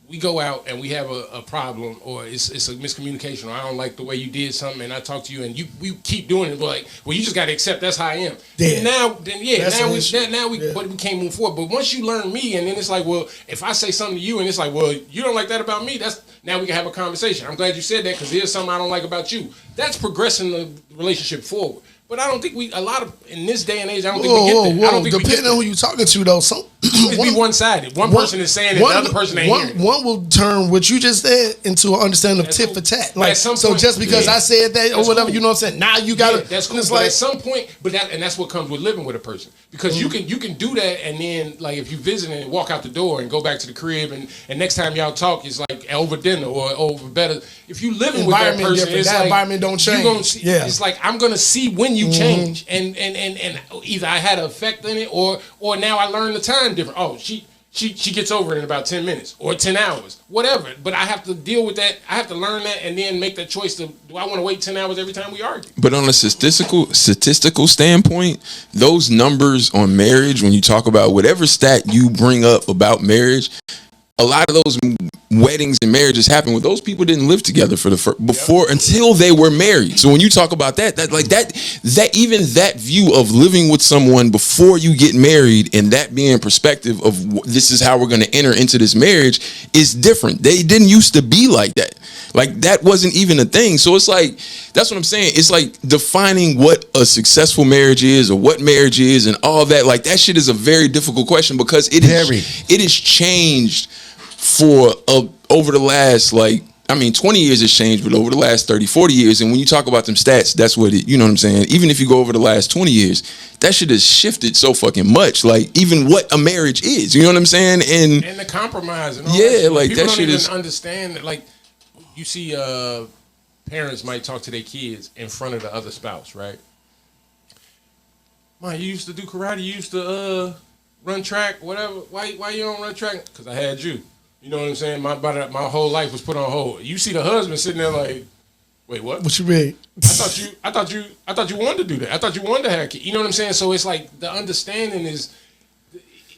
S4: we go out and we have a problem, or it's a miscommunication, or I don't like the way you did something, and I talk to you and we keep doing it, but like, well, you just got to accept that's how I am.
S2: Yeah.
S4: Now we but we can't move forward. But once you learn me, and then it's like, well, if I say something to you and it's like, well, you don't like that about me, now we can have a conversation. I'm glad you said that because here's something I don't like about you. That's progressing the relationship forward. But I don't think in this day and age, I don't think we get that. I don't think
S2: depending on who you talking to, though,
S4: It'd be one-sided. One person is saying it, the other person ain't hearing it.
S2: One will turn what you just said into an understanding of tit for tat. Like, so just because I said that or whatever, you know what I'm saying? Now you got to.
S4: That's cool. But at some point, and that's what comes with living with a person, because you can do that, and then like if you visit and walk out the door and go back to the crib, and next time y'all talk, it's like over dinner or over better. If you living with that person, it's
S2: that
S4: like
S2: environment don't change.
S4: It's like I'm gonna see when you change, and either I had an effect in it, or now I learned the time different. Oh, she gets over it in about 10 minutes or 10 hours, whatever. But I have to deal with that. I have to learn that and then make that choice to, do I want to wait 10 hours every time we argue?
S3: But on a statistical standpoint, those numbers on marriage, when you talk about whatever stat you bring up about marriage, a lot of those weddings and marriages happen when those people didn't live together for the until they were married. So when you talk about that even that view of living with someone before you get married, and that being perspective of this is how we're going to enter into this marriage, is different. They didn't used to be like that. Like that wasn't even a thing. So it's like, that's what I'm saying. It's like defining what a successful marriage is or what marriage is and all that. Like that shit is a very difficult question, because it has changed for over the last 20 years has changed, but over the last 30, 40 years. And when you talk about them stats, that's what you know what I'm saying? Even if you go over the last 20 years, that shit has shifted so fucking much. Like even what a marriage is, you know what I'm saying? And
S4: the compromise and all
S3: that
S4: like
S3: people that shit
S4: don't even understand that. Like you see parents might talk to their kids in front of the other spouse, right? Man, you used to do karate, you used to run track, whatever. Why you don't run track? Because I had you. You know what I'm saying? My whole life was put on hold. You see the husband sitting there like, wait, what?
S2: What you mean?
S4: I thought you wanted to do that. I thought you wanted to have a kid. You know what I'm saying? So it's like the understanding is,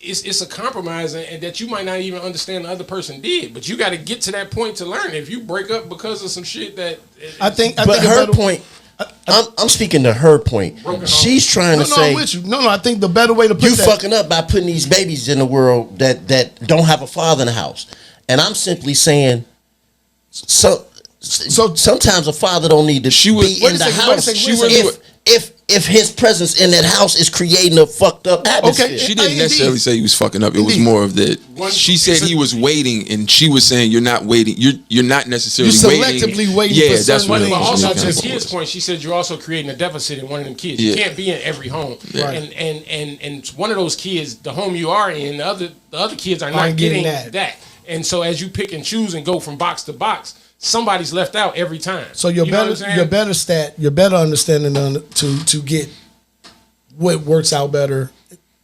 S4: it's a compromise, and that you might not even understand the other person did, but you got to get to that point to learn. If you break up because of some shit that
S1: I think her point. I'm speaking to her point. She's trying to say.
S2: I'm with you. No, I think the better way to put
S1: you fucking up by putting these babies in the world that don't have a father in the house, and I'm simply saying, so sometimes a father don't need to be in the house if his presence in that house is creating a fucked up atmosphere.
S3: Okay, she didn't necessarily say he was fucking up. It was more of that. She said he was waiting, and she was saying you're not waiting. You're not necessarily
S2: selectively waiting.
S3: Yeah, that's what it
S4: was.
S3: Also,
S4: to the kid's point, she said you're also creating a deficit in one of them kids. You can't be in every home, and one of those kids, the home you are in, the other kids are not getting that. And so as you pick and choose and go from box to box, somebody's left out every time.
S2: So your better understanding to get what works out better.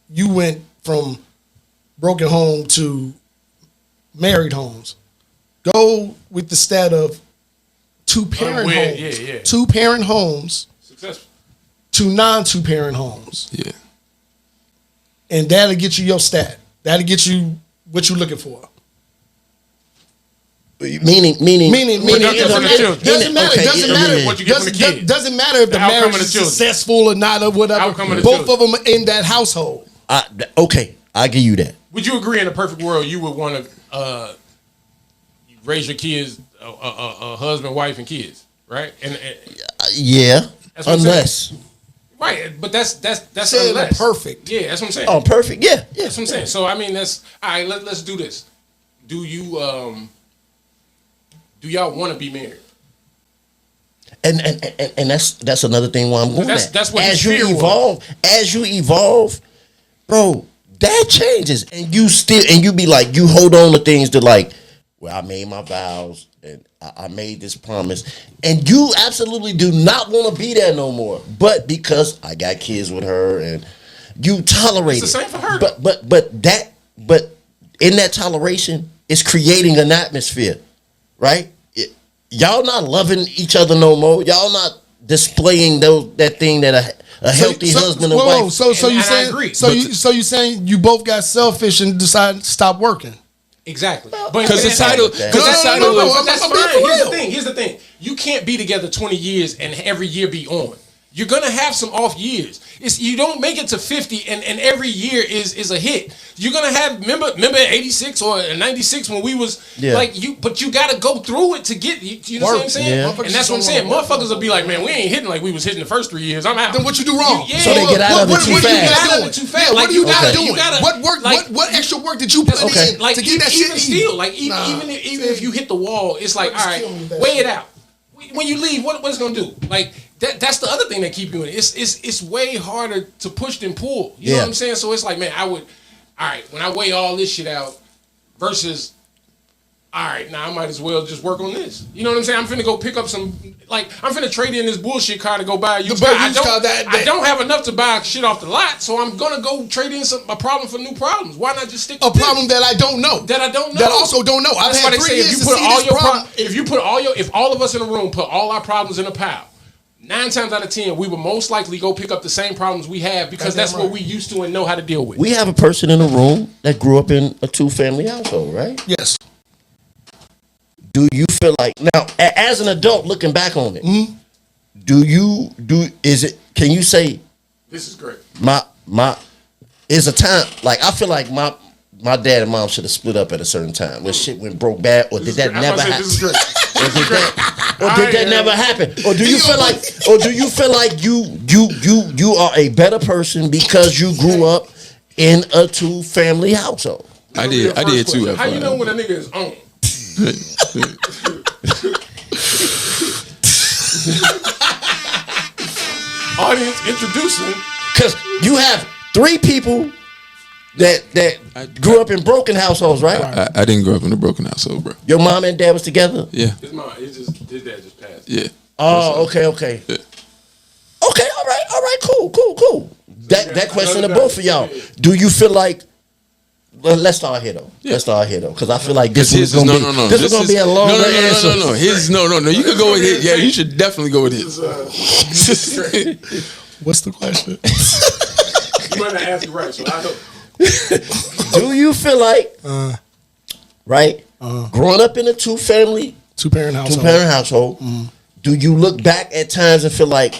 S2: You went from broken home to married homes. Go with the stat of two-parent homes. Two-parent homes.
S4: Successful.
S2: To non-two-parent homes.
S3: Yeah.
S2: And that'll get you your stat. That'll get you what you're looking for.
S1: Meaning
S2: it doesn't matter what you get from the kid. Doesn't matter if the marriage is successful or not or whatever. Both of them are in that household.
S1: Okay, I give you that.
S4: Would you agree in a perfect world you would want to raise your kids a husband, wife, and kids, right? And
S1: yeah, unless.
S4: Right, but that's
S2: unless. Perfect.
S4: Yeah, that's what I'm saying.
S1: Oh, perfect. Yeah.
S4: That's what I'm saying. So I mean, that's all right. Let's do this. Do y'all want to be married?
S1: And that's another thing why I'm going at.
S4: That's what
S1: as you evolve, bro, that changes, and you be like, you hold on to things that like, well, I made my vows and I made this promise, and you absolutely do not want to be there no more. But because I got kids with her, and you tolerate
S4: it's the same for her.
S1: But in that toleration, it's creating an atmosphere, right? Y'all not loving each other no more. Y'all not displaying that thing that a healthy husband and wife.
S2: So you saying you both got selfish and decided to stop working?
S4: Exactly.
S3: Because the title.
S4: That's fine. Here's the thing. You can't be together 20 years and every year be on. You're gonna have some off years. You don't make it to 50 and every year is a hit. You're gonna have remember 86 or 96 when we was but you gotta go through it to get you know what I'm saying?
S1: Yeah.
S4: And that's what I'm saying. Motherfuckers will be like, man, we ain't hitting like we was hitting the first 3 years. I'm out.
S2: Then what you do wrong?
S1: So they get out of it too fast.
S2: What are you not doing? What work? What extra work did you put in to get that shit?
S4: Even still, like even if you hit the wall, it's like, all right, weigh it out. When you leave, what it's gonna do? Like that's the other thing that keep you in it. It's way harder to push than pull. You know what I'm saying? So it's like, man, all right, when I weigh all this shit out versus, all right, now I might as well just work on this. You know what I'm saying? I'm finna go pick up I'm finna trade in this bullshit car to go buy a used car. I don't have enough to buy shit off the lot, so I'm gonna go trade in a problem for new problems. Why not just stick to
S2: problem that I don't know? That I also don't know. I've had 3 years to see this problem.
S4: If all of us in the room put all our problems in a pile, 9 times out of 10, we would most likely go pick up the same problems we have because that's what we used to and know how to deal with.
S1: We have a person in the room that grew up in a 2-family household, right?
S2: Yes.
S1: Do you feel like now, as an adult looking back on it, can you say
S4: this is great?
S1: My is a time like I feel like my dad and mom should have split up at a certain time when shit went broke bad, or did that never happen? Or did that never happen? Or do you feel like you are a better person because you grew up in a 2-family household?
S3: I did too.
S4: How you know when a nigga is on? Audience introducing,
S1: because you have 3 people that grew up in broken households, right?
S3: I didn't grow up in a broken household, bro.
S1: Your mom and dad was together?
S3: Yeah.
S4: His dad just passed.
S3: Yeah.
S1: Oh, okay.
S3: Yeah.
S1: Okay, all right, cool. That question to both of y'all. Do you feel like? Well, let's start here though.
S3: Yeah.
S1: Let's start here though, because I feel like this is gonna be a longer answer.
S3: No. His no. You could go with his. Yeah, you should definitely go with his.
S2: What's the question?
S4: You might not ask it right, so I know.
S1: Do you feel like, growing up in a 2-parent household, do you look back at times and feel like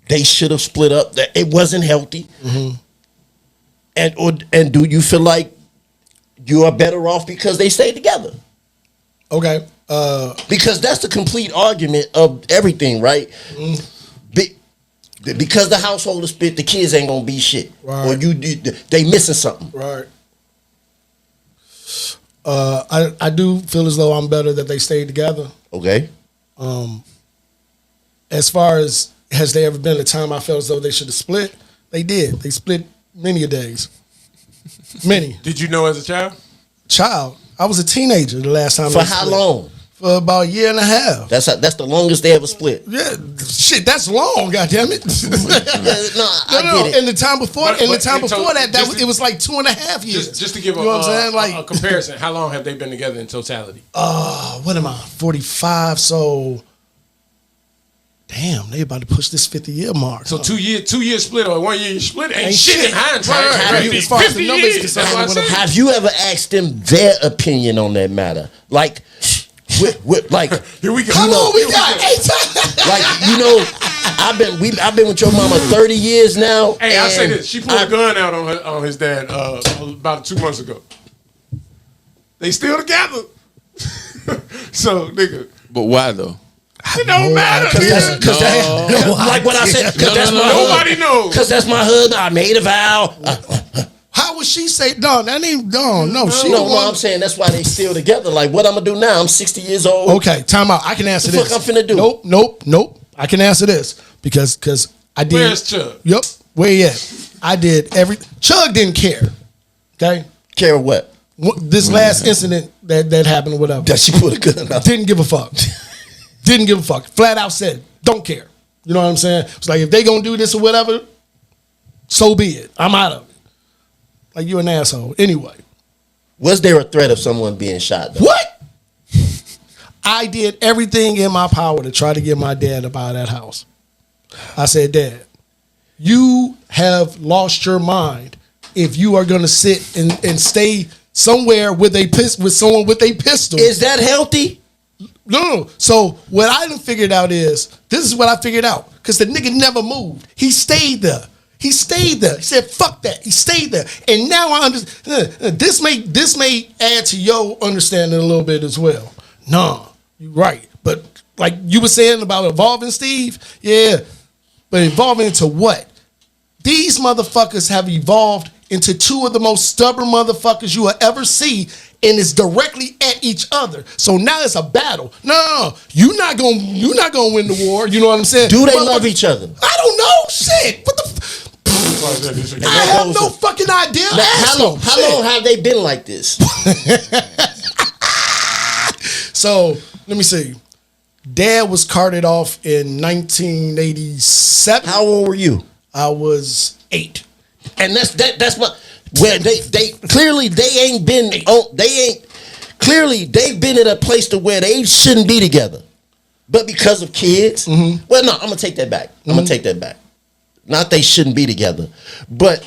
S1: they should have split up, that it wasn't healthy? And do you feel like you are better off because they stayed together?
S2: Okay.
S1: Because that's the complete argument of everything, right? Because the household is split, the kids ain't gonna be shit, right. Or they missing something,
S2: right? I do feel as though I'm better that they stayed together.
S1: Okay.
S2: As far as has there ever been a time I felt as though they should have split? They did. They split many a days. Many.
S4: Did you know as a child?
S2: I was a teenager the last time.
S1: For how long?
S2: For about 1.5 years.
S1: That's the longest they ever split.
S2: Yeah, shit, that's long. Goddamn it.
S1: I get it.
S2: And the time before, that it was like 2.5 years.
S4: Just to give a comparison, how long have they been together in totality?
S2: What am I? 45. So, damn, they about to push this 50-year mark.
S4: So 2 years split or 1 year split ain't shit in hindsight.
S1: Have you ever asked them their opinion on that matter? Like. Like
S4: here we go.
S2: How long we got? 8 times.
S1: Like I've been with your mama 30 years now.
S4: Hey, I'll say this: she pulled a gun out on his dad about 2 months ago. They still together. So nigga.
S3: But why though?
S4: It don't matter.
S1: Like what I said.
S4: Nobody knows.
S1: Because that's my husband. I made a vow.
S2: How would she say, no, that ain't, no. She
S1: no, I'm saying that's why they still together. Like, what I'm going to do now? I'm 60 years old.
S2: Okay, time out. I can answer this.
S1: What the fuck I'm finna do?
S2: Nope. I can answer this because I did.
S4: Where's Chug?
S2: Yep. Where he at? I did Chug didn't care. Okay?
S1: Care what?
S2: This last incident that happened or whatever.
S1: That she put a gun out.
S2: Didn't give a fuck. Didn't give a fuck. Flat out said, don't care. You know what I'm saying? It's like, if they going to do this or whatever, so be it. I'm out of it. Like, you're an asshole. Anyway.
S1: Was there a threat of someone being shot, though?
S2: What? I did everything in my power to try to get my dad up out of that house. I said, Dad, you have lost your mind if you are going to sit and stay somewhere with someone with a pistol.
S1: Is that healthy?
S2: No. So what I done figured out is, this is what I figured out. Because the nigga never moved. He stayed there. He said, fuck that. He stayed there. And now I understand. This may add to your understanding a little bit as well. No, you're right. But like you were saying about evolving, Steve, yeah. But evolving into what? These motherfuckers have evolved into two of the most stubborn motherfuckers you will ever see, and it's directly at each other. So now it's a battle. No, you're not gonna win the war. You know what I'm saying?
S1: Do they love each other?
S2: I don't know. Shit. What the? I have no fucking idea.
S1: How long have they been like this?
S2: So let me see. Dad was carted off in 1987.
S1: How old were you?
S2: I was 8.
S1: And that's my where they clearly they've been at a place to where they shouldn't be together. But because of kids, well, no, I'm gonna take that back. Not they shouldn't be together, but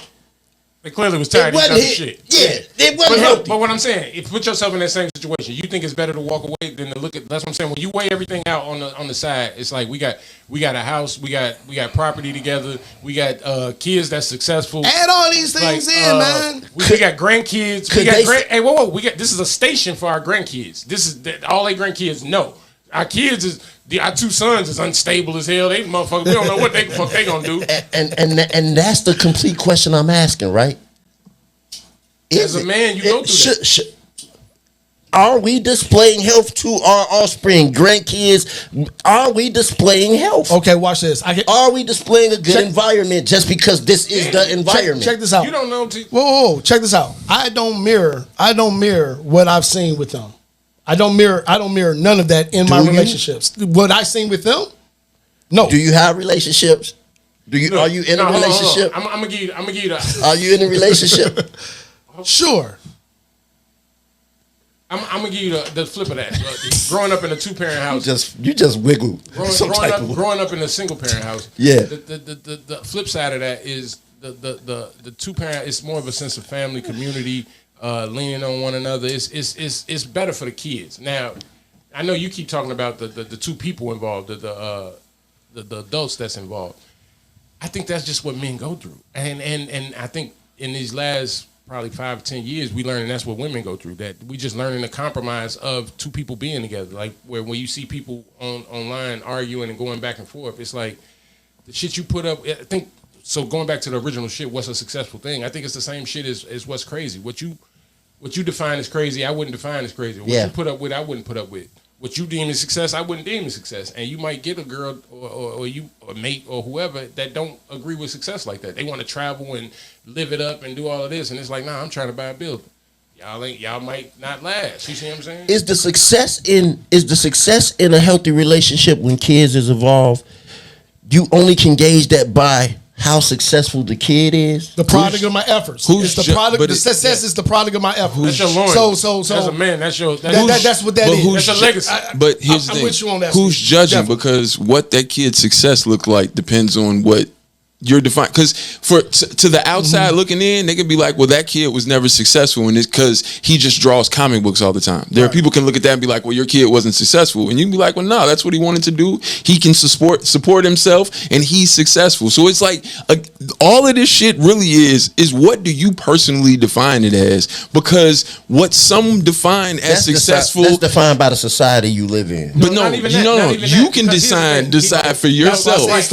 S4: they clearly was tired of each other's shit.
S1: Yeah, it wasn't healthy.
S4: But what I'm saying, if you put yourself in that same situation, you think it's better to walk away than to look at. That's what I'm saying. When you weigh everything out on the side, it's like we got a house, we got property together, we got kids that's successful.
S2: Add all these things in, man.
S4: We got grandkids. Hey, whoa, this is a station for our grandkids. This is all they grandkids know. Our kids is. Our 2 sons is unstable as hell. They motherfuckers, we don't know what they gonna do.
S1: And that's the complete question I'm asking, right?
S4: As a man, you go through that.
S1: Are we displaying health to our offspring, grandkids? Are we displaying health?
S2: Okay, watch this.
S1: Are we displaying a good environment just because this is the environment?
S2: Check this out.
S4: You don't know.
S2: Whoa, check this out. I don't mirror what I've seen with them. I don't mirror none of that in my relationships. What I seen with them? No.
S1: Do you have relationships? Are you in a relationship?
S4: I'm gonna give you that.
S1: Are you in a relationship?
S2: Sure.
S4: I'm gonna give you the flip of that. Growing up in a 2-parent house,
S1: you just wiggle.
S4: Growing up in a single parent house.
S1: Yeah.
S4: The flip side of that is the 2-parent. It's more of a sense of family, community. Leaning on one another, it's better for the kids. Now, I know you keep talking about the 2 people involved, the adults that's involved. I think that's just what men go through, and I think in these last probably 5 or 10 years, we learning that's what women go through. That we just learning the compromise of 2 people being together. Like where when you see people online arguing and going back and forth, it's like the shit you put up. I think so. Going back to the original shit, what's a successful thing? I think it's the same shit as what's crazy. What you define as crazy, I wouldn't define as crazy. What you put up with, I wouldn't put up with. What you deem as success, I wouldn't deem as success. And you might get a girl or you a mate or whoever that don't agree with success like that. They want to travel and live it up and do all of this, and it's like, nah, I'm trying to buy a building. Y'all might not last. You see what I'm saying?
S1: Is the success in a healthy relationship when kids is involved? You only can gauge that by how successful the kid is.
S2: The product of my efforts. The success is the product of my efforts.
S4: That's your loyalty. So
S2: as
S4: a man, that's what that
S3: is.
S4: That's your legacy.
S3: But here's the thing. Who's judging? Definitely. Because what that kid's success look like depends on what you're defined. Because to the outside looking in, they could be like, well, that kid was never successful, and it's because he just draws comic books all the time. There are people can look at that and be like, well, your kid wasn't successful, and you can be like, well, no, that's what he wanted to do. He can support himself, and he's successful. So it's like all of this shit really is what do you personally define it as? Because what some define as successful,
S1: that's defined by the society you live in.
S3: But you can decide for yourself.
S2: It's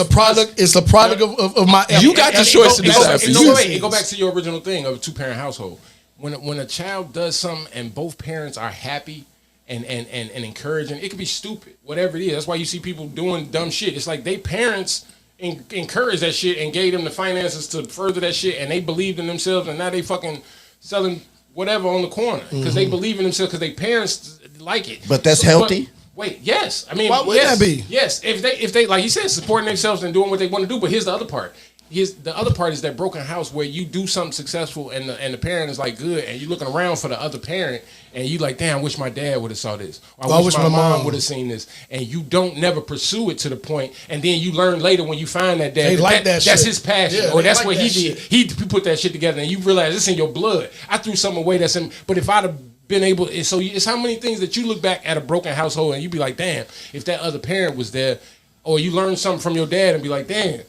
S2: the product of my effort.
S3: You got the choice to decide for you.
S4: Go back to your original thing of a 2-parent household. When a child does something and both parents are happy and encouraging, it could be stupid, whatever it is. That's why you see people doing dumb shit. It's like they parents encouraged that shit and gave them the finances to further that shit, and they believed in themselves, and now they fucking selling whatever on the corner because they believe in themselves because their parents like it.
S1: But that's healthy.
S4: Wait, yes. I mean,
S2: why would that be?
S4: Yes, if they like you said, supporting themselves and doing what they want to do. But here's the other part. The other part is that broken house where you do something successful and the parent is like good, and you're looking around for the other parent, and you like, damn, I wish my dad would have saw this. Or I wish my mom would have seen this. And you don't never pursue it to the point, and then you learn later when you find that dad that's his passion, or that's what he did. He put that shit together, and you realize it's in your blood. I threw something away that's in. But if I'd have been able. So it's how many things that you look back at a broken household and you be like, damn, if that other parent was there, or you learn something from your dad and be like, damn,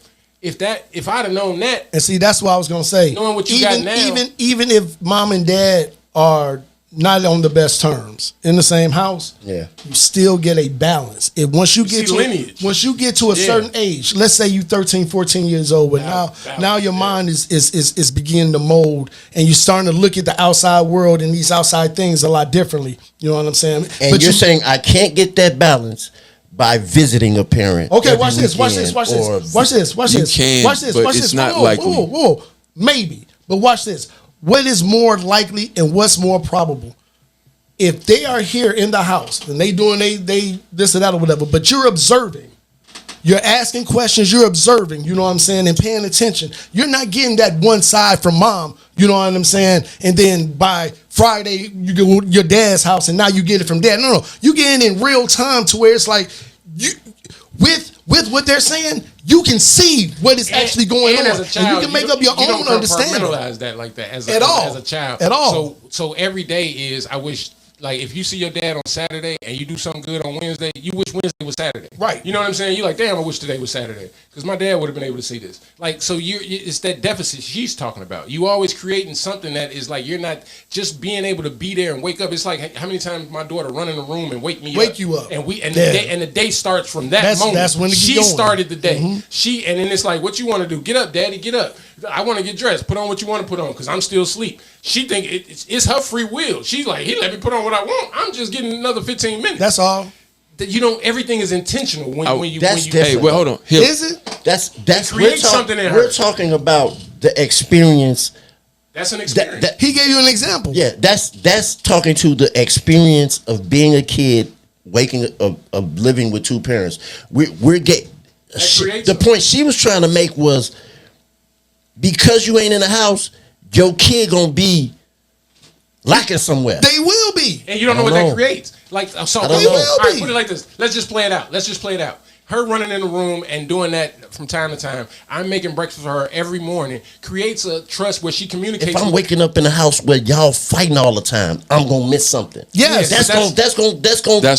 S4: if I'd have known that.
S2: And see, that's what I was gonna say.
S4: Knowing what you got now,
S2: even if mom and dad are not on the best terms in the same house, you still get a balance. If once you get to a certain age, let's say you 13, 14 years old, but now your mind is beginning to mold, and you're starting to look at the outside world and these outside things a lot differently. You know what I'm saying?
S1: And but you're saying I can't get that balance by visiting a parent.
S2: Okay, watch this. Watch this.
S3: It's not likely.
S2: Whoa. Maybe, but watch this. What is more likely and what's more probable? If they are here in the house and they doing they this or that or whatever, but you're observing, you're asking questions, you're observing, you know what I'm saying, and paying attention. You're not getting that one side from mom, you know what I'm saying, and then by Friday you go to your dad's house and now you get it from dad. No, you get it in real time to where it's like you with what they're saying, you can see what is actually going on,
S4: as a child,
S2: and you can make up your own understanding.
S4: Compartmentalize that like that as a child
S2: at all.
S4: So every day is I wish. Like, if you see your dad on Saturday and you do something good on Wednesday, you wish Wednesday was Saturday.
S2: Right.
S4: You know what I'm saying? You're like, damn, I wish today was Saturday. Because my dad would have been able to see this. Like, so it's that deficit she's talking about. You always creating something that is like, you're not just being able to be there and wake up. It's like, how many times my daughter run in the room and wake you up. And the day starts from that moment. That's when she started the day. Mm-hmm. And then it's like, what you want to do? Get up, daddy, get up. I want to get dressed. Put on what you want to put on because I'm still asleep. She think it's her free will. She's like, he let me put on what I want. I'm just getting another 15 minutes.
S2: That's all.
S4: Everything is intentional when you.
S3: Hey, well, hold on.
S2: Is it?
S1: That's
S4: create something in her.
S1: We're talking about the experience.
S4: That's an experience.
S2: He gave you an example.
S1: Yeah, that's talking to the experience of being a kid, of living with two parents. We're getting. The point she was trying to make was, because you ain't in the house, your kid gonna be lacking somewhere.
S2: They will be,
S4: and you don't know what that creates. Like, so
S1: they will
S4: all right, put it like this. Let's just play it out. Her running in the room and doing that from time to time. I'm making breakfast for her every morning. Creates a trust where she communicates.
S1: If I'm waking up in a house where y'all fighting all the time, I'm gonna miss something.
S2: Yes,
S1: that's gonna.
S3: That's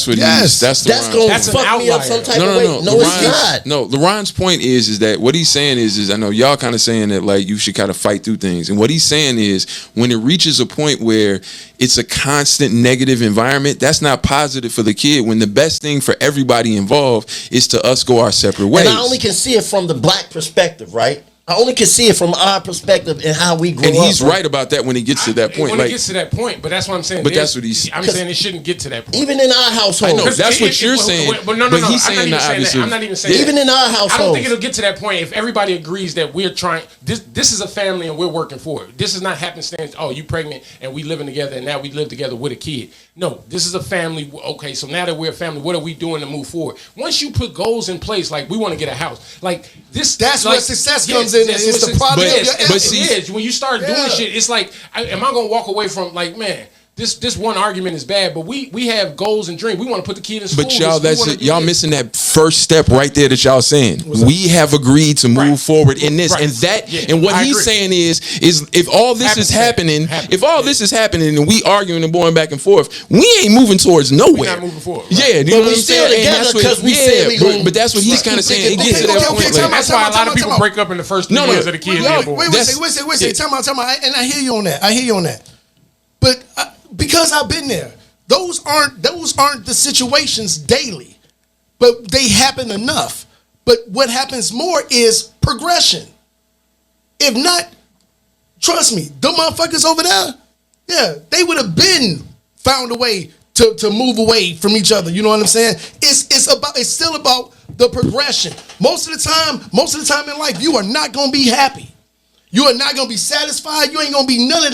S3: what
S1: yes, that's gonna fuck me up some type of way. No, it's not.
S3: No, LeRon's point is that what he's saying is I know y'all kind of saying that like you should kind of fight through things, and what he's saying is when it reaches a point where it's a constant negative environment, that's not positive for the kid. When the best thing for everybody involved is to us go our separate ways.
S1: And I only can see it from the black perspective, right? I only can see it from our perspective and how we grow up.
S3: And he's right about that when he gets to that point.
S4: When it gets to that point, but that's what I'm saying.
S3: But that's what he's.
S4: I'm saying it shouldn't get to that point.
S1: Even in our household,
S3: I know that's what you're saying.
S4: But no.
S3: He's saying the opposite.
S4: I'm not even saying
S1: even in our household.
S4: I don't think it'll get to that point if everybody agrees that we're trying. This is a family and we're working for it. This is not happenstance. Oh, you pregnant and we living together and now we live together with a kid. No, this is a family. Okay, so now that we're a family, what are we doing to move forward? Once you put goals in place, like we want to get a house, like this.
S2: That's where success comes in. It's the product.
S4: When you start doing shit, it's like, am I gonna walk away from like, man, this one argument is bad, but we have goals and dreams. We want to put the kid in school.
S3: But y'all, y'all missing that first step right there that y'all saying. We have agreed to move forward in this, and what he's saying is if all this is happening, and we arguing and going back and forth, we ain't moving towards nowhere.
S4: We're not moving forward.
S3: Yeah, you know what I'm saying? But that's what he's kind of saying. It gets to that point.
S4: That's why a lot of people break up in the first 2 years of the kid.
S2: Wait. Time out. And I hear you on that. But because I've been there, those aren't the situations daily, but they happen enough. But what happens more is progression. If not, trust me, the motherfuckers over there, they would have been found a way to move away from each other. You know what I'm saying? It's still about the progression. Most of the time in life, you are not gonna be happy. You are not gonna be satisfied. You ain't gonna be none of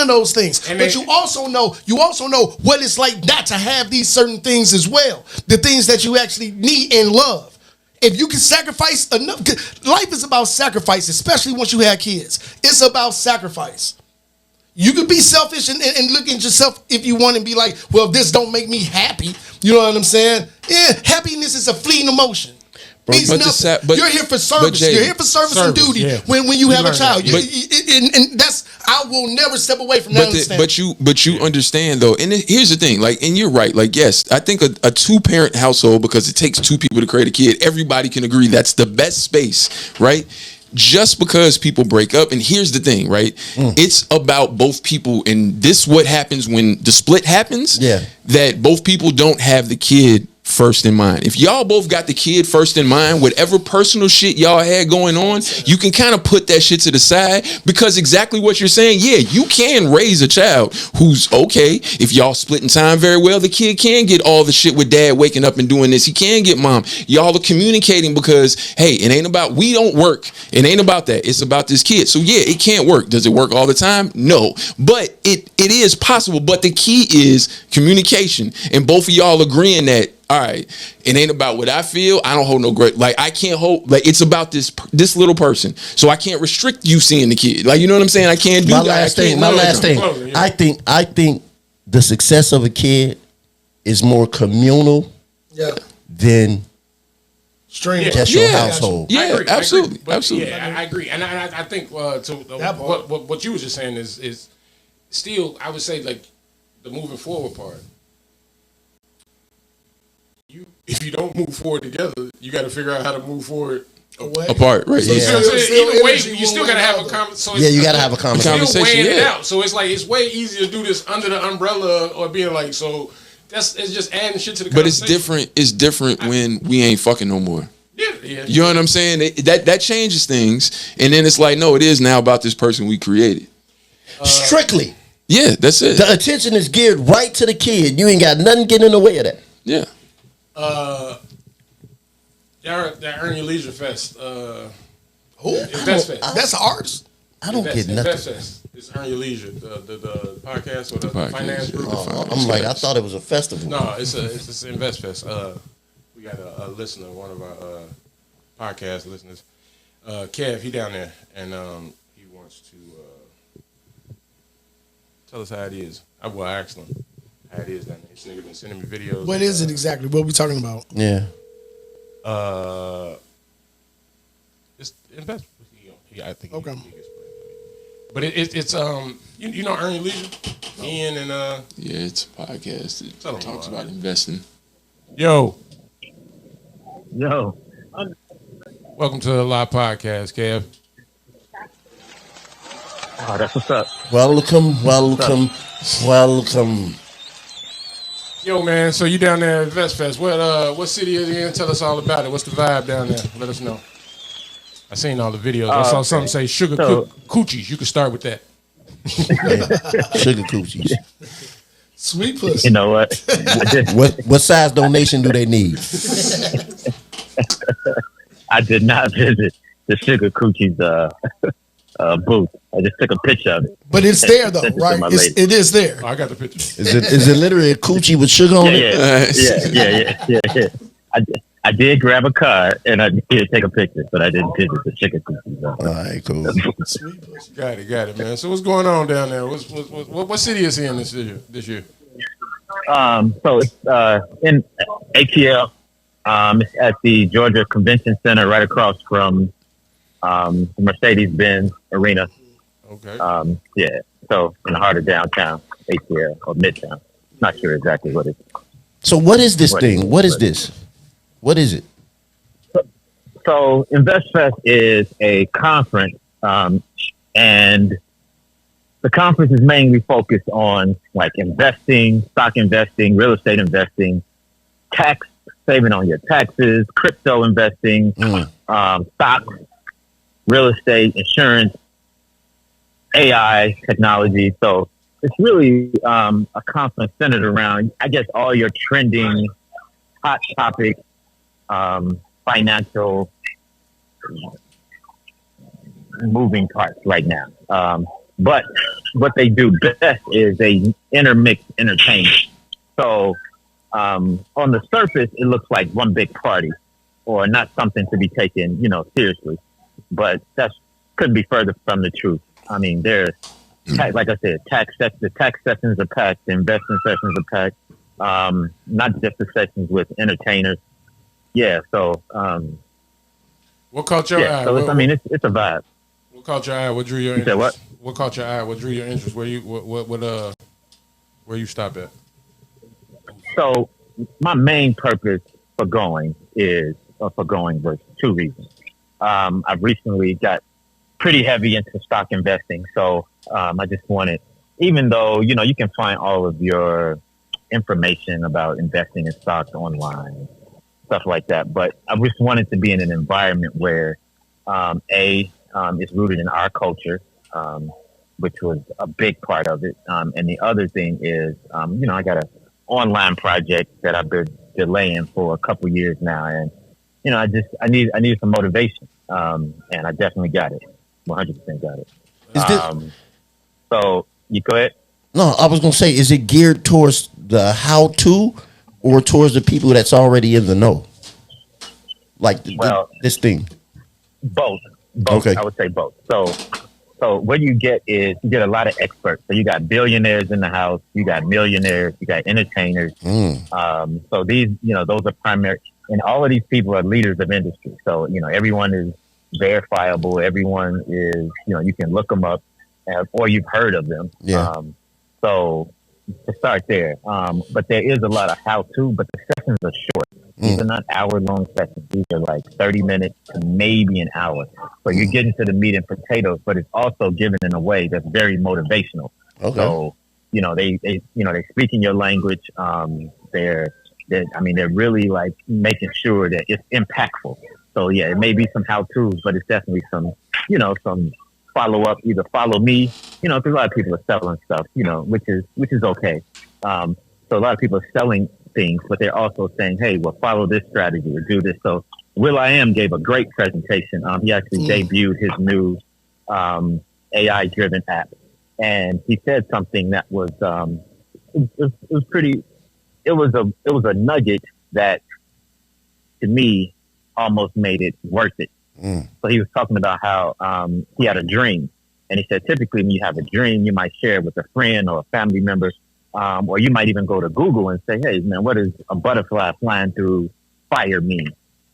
S2: those things. But you also know what it's like not to have these certain things as well. The things that you actually need and love. If you can sacrifice enough, life is about sacrifice, especially once you have kids. It's about sacrifice. You could be selfish and look at yourself if you want and be like, well, this don't make me happy. You know what I'm saying? Yeah, happiness is a fleeting emotion. means nothing. You're here for service. You're here for service and duty. Yeah. When you have a child, and that's I will never step away from that.
S3: But you understand though, and here's the thing, like, and you're right. Like, yes, I think a 2-parent household, because it takes 2 people to create a kid. Everybody can agree that's the best space, right? Just because people break up, and here's the thing, right? It's about both people, and this what happens when the split happens. Yeah, that both people don't have the kid first in mind. If y'all both got the kid first in mind, whatever personal shit y'all had going on, you can kind of put that shit to the side, because exactly what you're saying, yeah, you can raise a child who's okay. If y'all splitting time very well, the kid can get all the shit with dad waking up and doing this. He can get mom. Y'all are communicating because, hey, it ain't about, we don't work. It ain't about that. It's about this kid. So yeah, it can't work. Does it work all the time? No. But it is possible. But the key is communication, and both of y'all agreeing that, all right, it ain't about what I feel. I don't hold no great, like, I can't hold, like, it's about this little person. So I can't restrict you seeing the kid. Like, you know what I'm saying? I can't do that.
S1: My last thing. I think the success of a kid is more communal than just your household.
S3: Yeah, absolutely.
S4: Yeah, I agree. And I think what you were just saying is still, I would say, like, the moving forward part. If you don't move forward together, you got to figure out how to move forward
S3: apart, right?
S4: So either way, you still got to have a conversation.
S1: Yeah, you got to have a conversation.
S4: Still weighing it out. So it's like, it's way easier to do this under the umbrella, or being like, so it's just adding shit to the conversation.
S3: But it's different when we ain't fucking no more. Yeah. You know what I'm saying? That changes things, and then it's like, no, it is now about this person we created.
S1: Strictly.
S3: Yeah, that's it.
S1: The attention is geared right to the kid. You ain't got nothing getting in the way of that.
S3: Yeah.
S4: That Earn Your Leisure Fest.
S2: Invest Fest. That's an artist.
S1: I don't get nothing.
S4: Invest Fest. It's Earn Your Leisure, the podcast or the finance group.
S1: I'm like, I thought it was a festival.
S4: No, it's an Invest Fest. We got a listener, one of our podcast listeners, Kev. He down there, and he wants to tell us how it is. I asked him how it is down there. This nigga been sending me videos.
S2: What is it exactly? What are we talking about?
S1: Yeah.
S4: It's Invest. I think. Okay. But it's you know Earn Your Leisure, Ian and
S3: yeah, it's a podcast that talks about investing.
S4: Yo.
S5: Welcome
S4: to the ALOT podcast, Kev.
S5: Oh, that's what's up.
S1: Welcome.
S4: Yo, man, so you down there at Invest Fest. What city is it in? Tell us all about it. What's the vibe down there? Let us know. I seen all the videos. I saw something say sugar coochies. You can start with that.
S1: Sugar coochies.
S2: Sweet pussy.
S5: You know what?
S1: What size donation do they need?
S5: I did not visit the Sugar Coochies booth. I just took a picture of it.
S2: But it's there though, right? It is there.
S4: Oh, I got the picture.
S1: Is it literally a coochie with sugar on it?
S5: Yeah. I did grab a card and I did take a picture, but I didn't visit the Sugar Coochies.
S1: All right, cool.
S4: Got it, man. So what's going on down there? What city is he in this year?
S5: So it's in ATL. It's at the Georgia Convention Center, right across from the Mercedes-Benz Arena.
S4: Okay.
S5: So in the heart of downtown ATL or Midtown. Not sure exactly what it is.
S1: So what is this thing? What is this? What is it?
S5: So InvestFest is a conference, and the conference is mainly focused on like investing, stock investing, real estate investing, tax saving on your taxes, crypto investing, stocks, real estate, insurance, AI, technology. So it's really a conference centered around, I guess, all your trending, hot topic, financial moving parts right now. But what they do best is they intermix entertainment. So on the surface, it looks like one big party or not something to be taken, seriously. But that couldn't be further from the truth. I mean, there's, like I said, the tax sessions are packed, the investment sessions are packed, not just the sessions with entertainers. Yeah, so
S4: What caught your eye?
S11: So it's a vibe.
S4: What caught your eye? What drew your interest?
S11: You said what?
S4: What caught your eye? What drew your interest? Where you stop at?
S11: So my main purpose for going was two reasons. I've recently got pretty heavy into stock investing, so I just wanted, even though you can find all of your information about investing in stocks online, stuff like that, but I just wanted to be in an environment where it's rooted in our culture, which was a big part of it, and the other thing is I got an online project that I've been delaying for a couple years now, and I need some motivation, and I definitely got it. 100% got it. So you go ahead.
S1: No, I was gonna say, is it geared towards the how-to or towards the people that's already in the know? Like this thing.
S11: Both.
S1: Okay.
S11: I would say both. So what you get is you get a lot of experts. So you got billionaires in the house, you got millionaires, you got entertainers. So these, those are primary, and all of these people are leaders of industry. So everyone is verifiable. Everyone is, you can look them up, or you've heard of them.
S1: Yeah.
S11: So to start there, but there is a lot of how-to, but the sessions are short. These are not hour-long sessions. These are like 30 minutes to maybe an hour. So you're getting to the meat and potatoes, but it's also given in a way that's very motivational.
S1: Okay.
S11: So they speak in your language. They're really like making sure that it's impactful. So yeah, it may be some how-tos, but it's definitely some follow-up. Either follow me, because a lot of people are selling stuff, which is okay. So a lot of people are selling things, but they're also saying, hey, well, follow this strategy or do this. So will.i.am gave a great presentation. He actually debuted his new AI driven app, and he said something that was it was pretty. It was a nugget that to me almost made it worth it. So he was talking about how he had a dream, and he said typically when you have a dream, you might share it with a friend or a family member. Or you might even go to Google and say, hey, man, what does a butterfly flying through fire mean?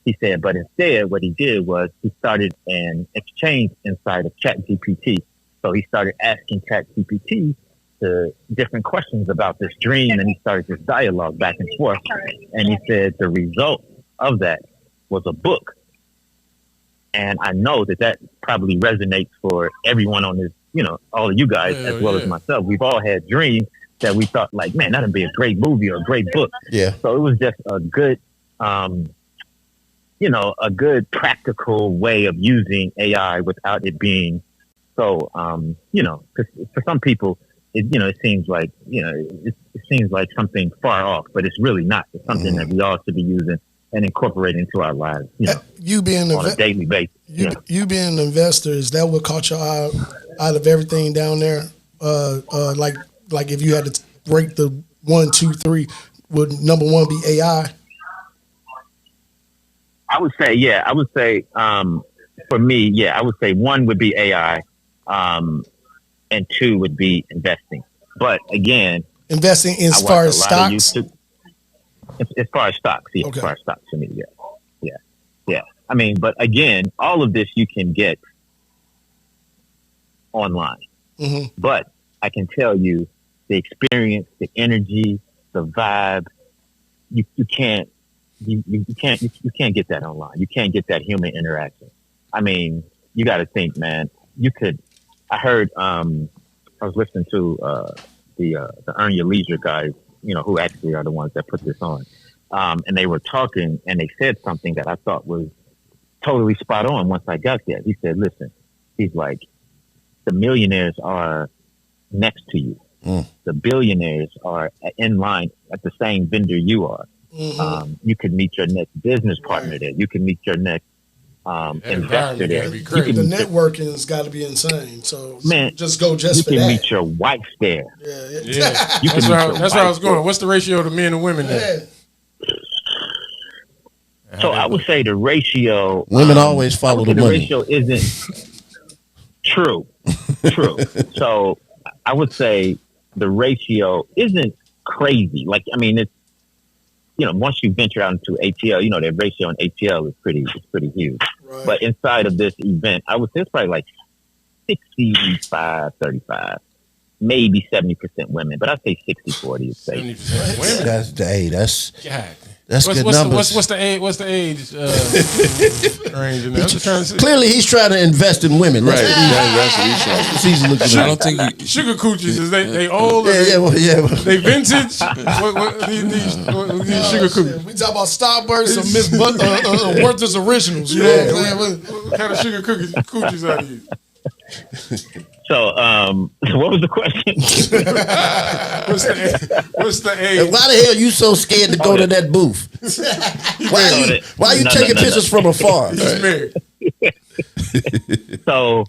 S11: He said, but instead what he did was he started an exchange inside of ChatGPT. So he started asking ChatGPT to different questions about this dream, and he started this dialogue back and forth. And he said the result of that was a book. And I know that probably resonates for everyone on this, all of you guys, as well as myself. We've all had dreams that we thought like, man, that'd be a great movie or a great book.
S1: Yeah.
S11: So it was just a good, a good practical way of using AI without it being so, because for some people, it seems like, it seems like something far off, but it's really not. It's something that we all should be using and incorporating into our lives,
S2: you being
S11: on a daily basis.
S2: You being an investor, is that what caught your eye out of everything down there? Like if you had to rank the 1, 2, 3, would number one be AI?
S11: I would say, for me, I would say 1 would be AI, and 2 would be investing. But again,
S2: investing as far as stocks?
S11: As far as stocks, yeah. Okay. As far as stocks for me, yeah. I mean, but again, all of this you can get online. Mm-hmm. But I can tell you, the experience, the energy, the vibe, you can't get that online. You can't get that human interaction. I mean, you got to think, man. I heard. I was listening to the Earn Your Leisure guys, who actually are the ones that put this on, and they were talking, and they said something that I thought was totally spot on. Once I got there, he said, "Listen," he's like, "the millionaires are next to you. The billionaires are in line at the same vendor you are. Mm-hmm. You could meet your next business partner there. You can meet your next investor there.
S2: The networking has got to be insane. So
S11: man,
S2: just go
S11: you
S2: for
S11: can
S2: that.
S11: meet your wife there.
S4: Yeah. That's where I was going. What's the ratio to men and women there?
S11: So I would say the ratio.
S1: Women always follow the money.
S11: The ratio isn't true. So I would say the ratio isn't crazy. Like, I mean, once you venture out into ATL, their ratio in ATL is pretty huge. Right. But inside of this event, I would say it's probably like 65-35. Maybe 70% women, but I'd say 60-40 is safe.
S4: 70% women.
S1: That's
S4: God.
S1: That's good numbers.
S4: What's the age range in there?
S1: Clearly, he's trying to invest in women.
S3: Right. That's what he's trying.
S1: He's looking.
S3: I don't think
S4: sugar coochies is they old? They vintage. These sugar coochies.
S2: We talk about Starburst or Miss Werther's Originals. You know what I'm saying?
S4: What kind of sugar coochies are these?
S11: So what was the question?
S4: What's the age?
S1: And why the hell you so scared to go to that booth? Why are you taking pictures from afar?
S4: He's married.
S11: So,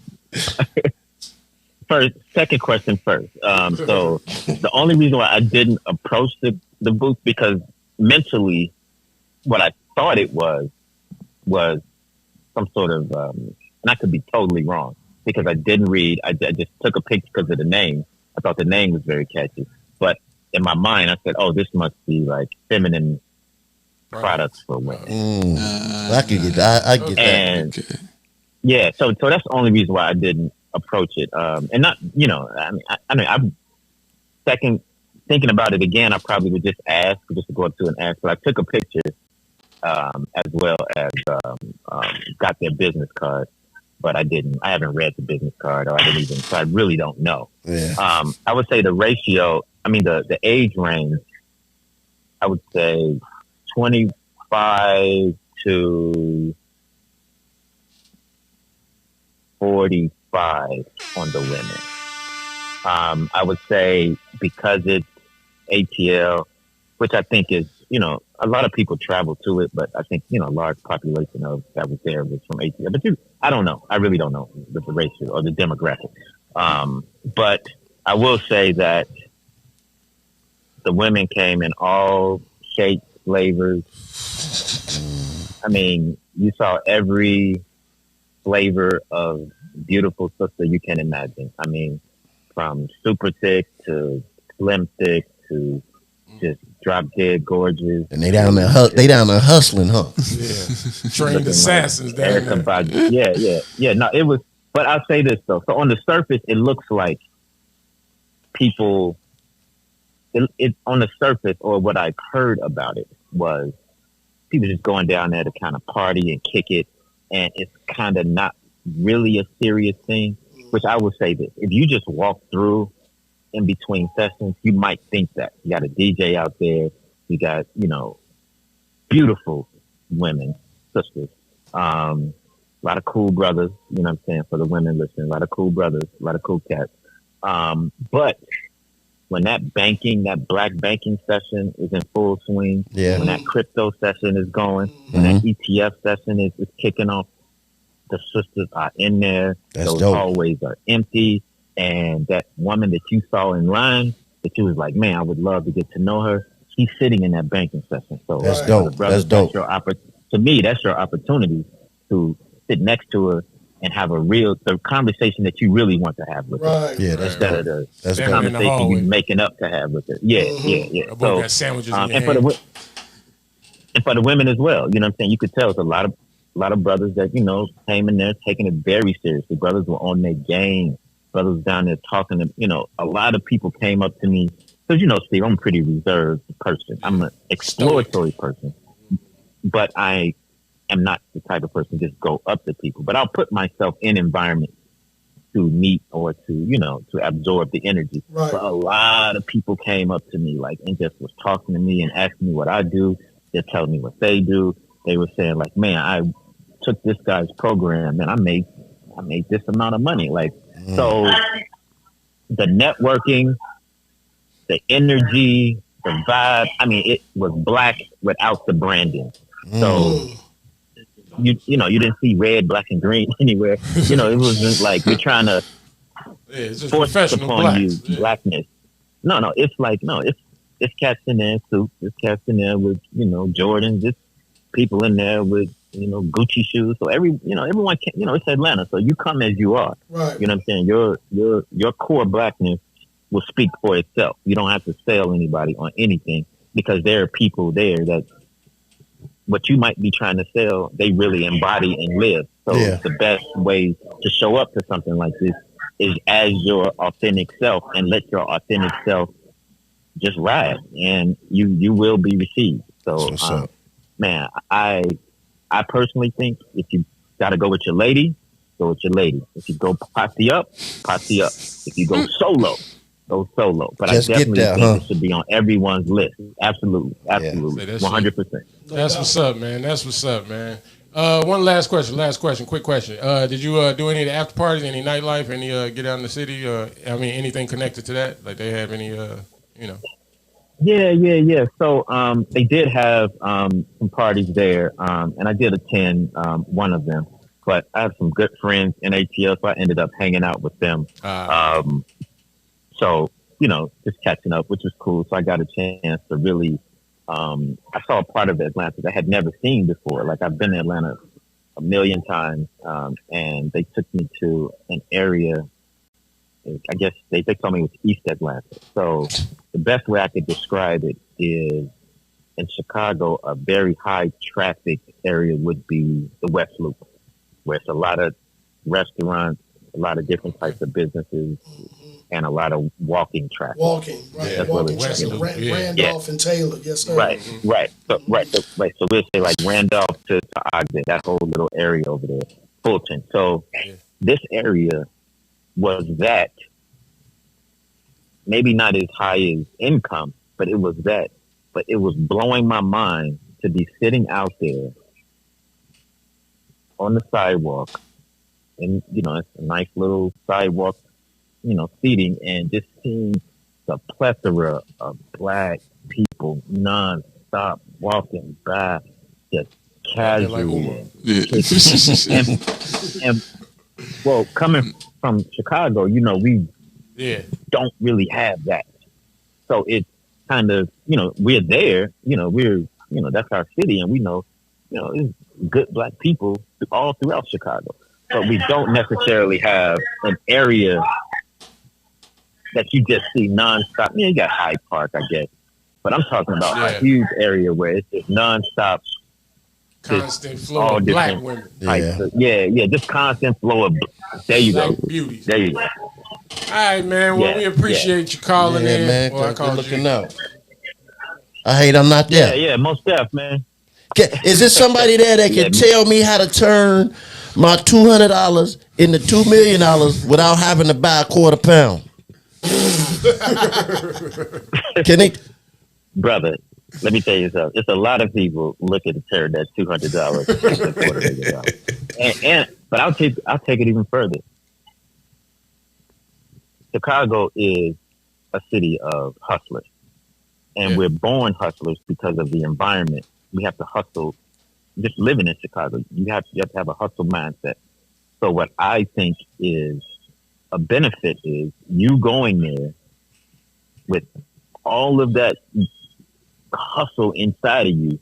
S11: second question first. So the only reason why I didn't approach the booth, because mentally, what I thought it was some sort of, and I could be totally wrong, because I didn't read. I just took a picture because of the name. I thought the name was very catchy. But in my mind, I said, oh, this must be like feminine products for women.
S1: I can get that. I get
S11: and,
S1: that. Okay.
S11: Yeah, so that's the only reason why I didn't approach it. And not, I'm second thinking about it again. I probably would just ask, just to go up to and ask. But I took a picture as well as got their business card. But I haven't read the business card, or so I really don't know.
S1: Yeah.
S11: I would say the ratio, the age range, I would say 25 to 45 on the women. I would say because it's ATL, which I think is, a lot of people travel to it, but I think, a large population of that was there was from ATL. But I don't know. I really don't know the ratio or the demographic. But I will say that the women came in all shapes, flavors. You saw every flavor of beautiful sister you can imagine. From super thick to slim thick to just drop dead gorgeous.
S1: And they down there hustling, huh?
S4: Yeah. Trained assassins down there.
S11: Yeah. No, it was, but I'll say this though. So on the surface, it looks like people, it on the surface, or what I've heard about it, was people just going down there to kind of party and kick it. And it's kind of not really a serious thing, which I will say this. If you just walk through in between sessions, you might think that. You got a DJ out there. You got, beautiful women, sisters. A lot of cool brothers, you know what I'm saying, for the women listening. A lot of cool brothers, a lot of cool cats. But when that black banking session is in full swing, when that crypto session is going, when that ETF session is kicking off, the sisters are in there. Those hallways are empty. And that woman that you saw in line, that you was like, man, I would love to get to know her, she's sitting in that banking session. So
S1: that's dope. That's dope.
S11: To me, that's your opportunity to sit next to her and have the conversation that you really want to have with her.
S1: Yeah, that's
S11: instead
S1: dope.
S11: of the conversation you're making up to have with her. Yeah. So,
S4: sandwiches
S11: and for the women as well, you know what I'm saying? You could tell it's a lot of brothers that, came in there taking it very seriously. Brothers were on their game. Brothers down there talking to, a lot of people came up to me. Because, Steve, I'm a pretty reserved person. I'm an exploratory person. But I am not the type of person to just go up to people. But I'll put myself in environments to meet or to, to absorb the energy. Right. But a lot of people came up to me, and just was talking to me and asking me what I do. They're telling me what they do. They were saying, man, I took this guy's program and I made this amount of money. So the networking, the energy, the vibe, it was black without the branding. So you didn't see red, black, and green anywhere. It wasn't like we're trying to force upon you blackness. No, it's it's cats in there too. It's cats in there with, Jordans. It's people in there with, Gucci shoes. So everyone can, it's Atlanta. So you come as you are.
S2: Right.
S11: You know what I'm saying? Your core blackness will speak for itself. You don't have to sell anybody on anything. because there are people there that what you might be trying to sell, they really embody and live. So the best way to show up to something like this is as your authentic self, and let your authentic self just ride, and you will be received. So, man, I personally think if you got to go with your lady, go with your lady. If you go posse up, posse up. If you go solo, go solo. But just I definitely think it should be on everyone's list. Absolutely. 100%.
S4: That's what's up, man. That's what's up, man. One last question, quick question. Did you do any of the after parties, any nightlife, any get out in the city? Anything connected to that? Like they have any,
S11: Yeah. So they did have some parties there, and I did attend one of them. But I have some good friends in ATL, so I ended up hanging out with them. So, just catching up, which was cool. So I got a chance to really, I saw a part of Atlanta that I had never seen before. Like, I've been to Atlanta a million times, and they took me to an area, I guess they told me it was East Atlanta. So the best way I could describe it is, in Chicago, a very high traffic area would be the West Loop, where it's a lot of restaurants, a lot of different types of businesses, and a lot of walking traffic.
S2: Walking traffic. Randolph and Taylor, yes, sir.
S11: Right. So we'll say like Randolph to Ogden, that whole little area over there, Fulton. So this area was that, maybe not as high as income, but it was that. But it was blowing my mind to be sitting out there on the sidewalk, and it's a nice little sidewalk, seating, and just seeing the plethora of black people non-stop walking by, just casually. And well, coming from Chicago, we don't really have that. So it's kind of, we're there, that's our city, and we know, there's good black people all throughout Chicago. But we don't necessarily have an area that you just see nonstop. You got Hyde Park, I guess. But I'm talking about a huge area where it's just nonstop.
S4: Constant flow of black women.
S11: Just constant flow of. There you go.
S4: Beauties.
S11: There you go.
S4: All right, man. Well, we appreciate you calling in.
S1: Man. Good looking out. I hate I'm not there.
S11: Yeah, most def, man.
S1: Is there somebody there that can tell me how to turn my $200 into $2 million without having to buy a quarter pound? Can they?
S11: Brother, let me tell you something. It's a lot of people looking to turn that $200 into $250,000. And but I'll take it even further. Chicago is a city of hustlers, and we're born hustlers because of the environment. We have to hustle. Just living in Chicago, you have to have a hustle mindset. So what I think is a benefit is you going there with all of that hustle inside of you,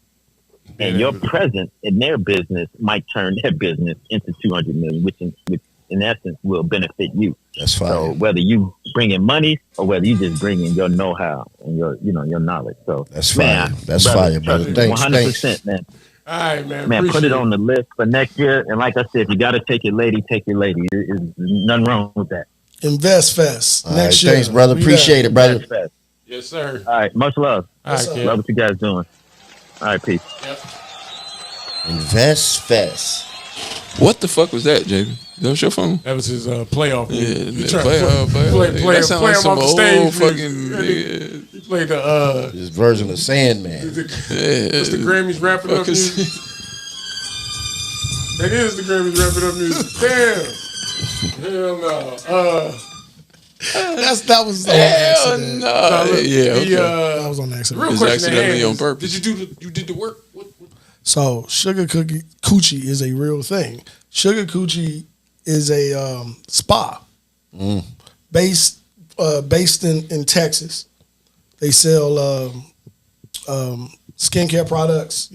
S11: and your presence in their business might turn their business into $200 million, which in essence will benefit you.
S1: That's fine.
S11: So whether you bring in money or whether you just bring in your know-how and your knowledge. So
S1: that's fine. That's fine, brother. Thanks.
S11: 100%, man.
S4: All right, man.
S11: Man, put it on the list for next year. And like I said, if you got to take your lady, take your lady. There's nothing wrong with that.
S2: Invest Fest next year.
S1: Thanks, brother. Appreciate it, brother.
S4: Yes, sir.
S11: All right. Much love.
S4: All right, kid.
S11: Love what you guys doing. All right, peace.
S4: Yep.
S1: Invest Fest.
S3: What the fuck was that, JB? That was your phone?
S4: That was his playoff.
S3: Yeah,
S4: play
S3: that sound like some old
S4: stage,
S3: fucking.
S4: He played the
S1: his version of Sandman.
S4: What's the Grammys wrapping up music? That is the Grammys wrapping up music. Damn. Hell no.
S2: That was on accident.
S3: No. Yeah, okay.
S2: That was on accident.
S4: Real
S3: It's
S4: question
S3: accidentally on purpose.
S4: Did you did the work? What?
S2: So Sugar Coochie is a real thing. Sugar Coochie is a spa based in Texas. They sell skincare products,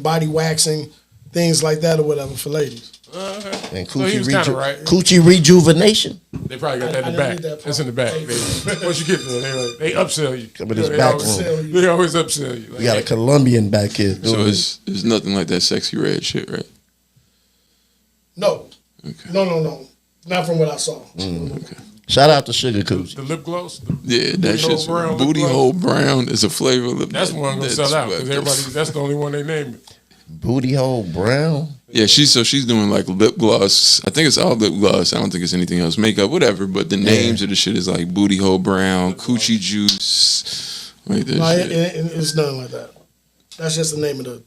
S2: body waxing, things like that or whatever for ladies.
S1: And
S4: So he was kinda right.
S1: Coochie rejuvenation.
S4: They probably got that in the back. That's in the back. Once you get there, they upsell you.
S1: Come in this back room.
S4: They always upsell you.
S1: You got a Colombian back here.
S3: So it's nothing like that sexy red shit, right?
S2: No.
S3: Okay.
S2: No. Not from what I saw.
S3: Okay.
S1: Shout out to Sugar Coochie.
S4: The lip gloss.
S3: That shit's booty hole brown is a flavor of lip.
S4: That's the one gonna sell out because everybody. That's the only one they named it.
S1: Booty hole brown.
S3: Yeah, she's doing like lip gloss. I think it's all lip gloss. I don't think it's anything else. Makeup, whatever. But the names of the shit is like booty hole brown, coochie juice. Like this.
S2: No, it's nothing like that. That's just the name of the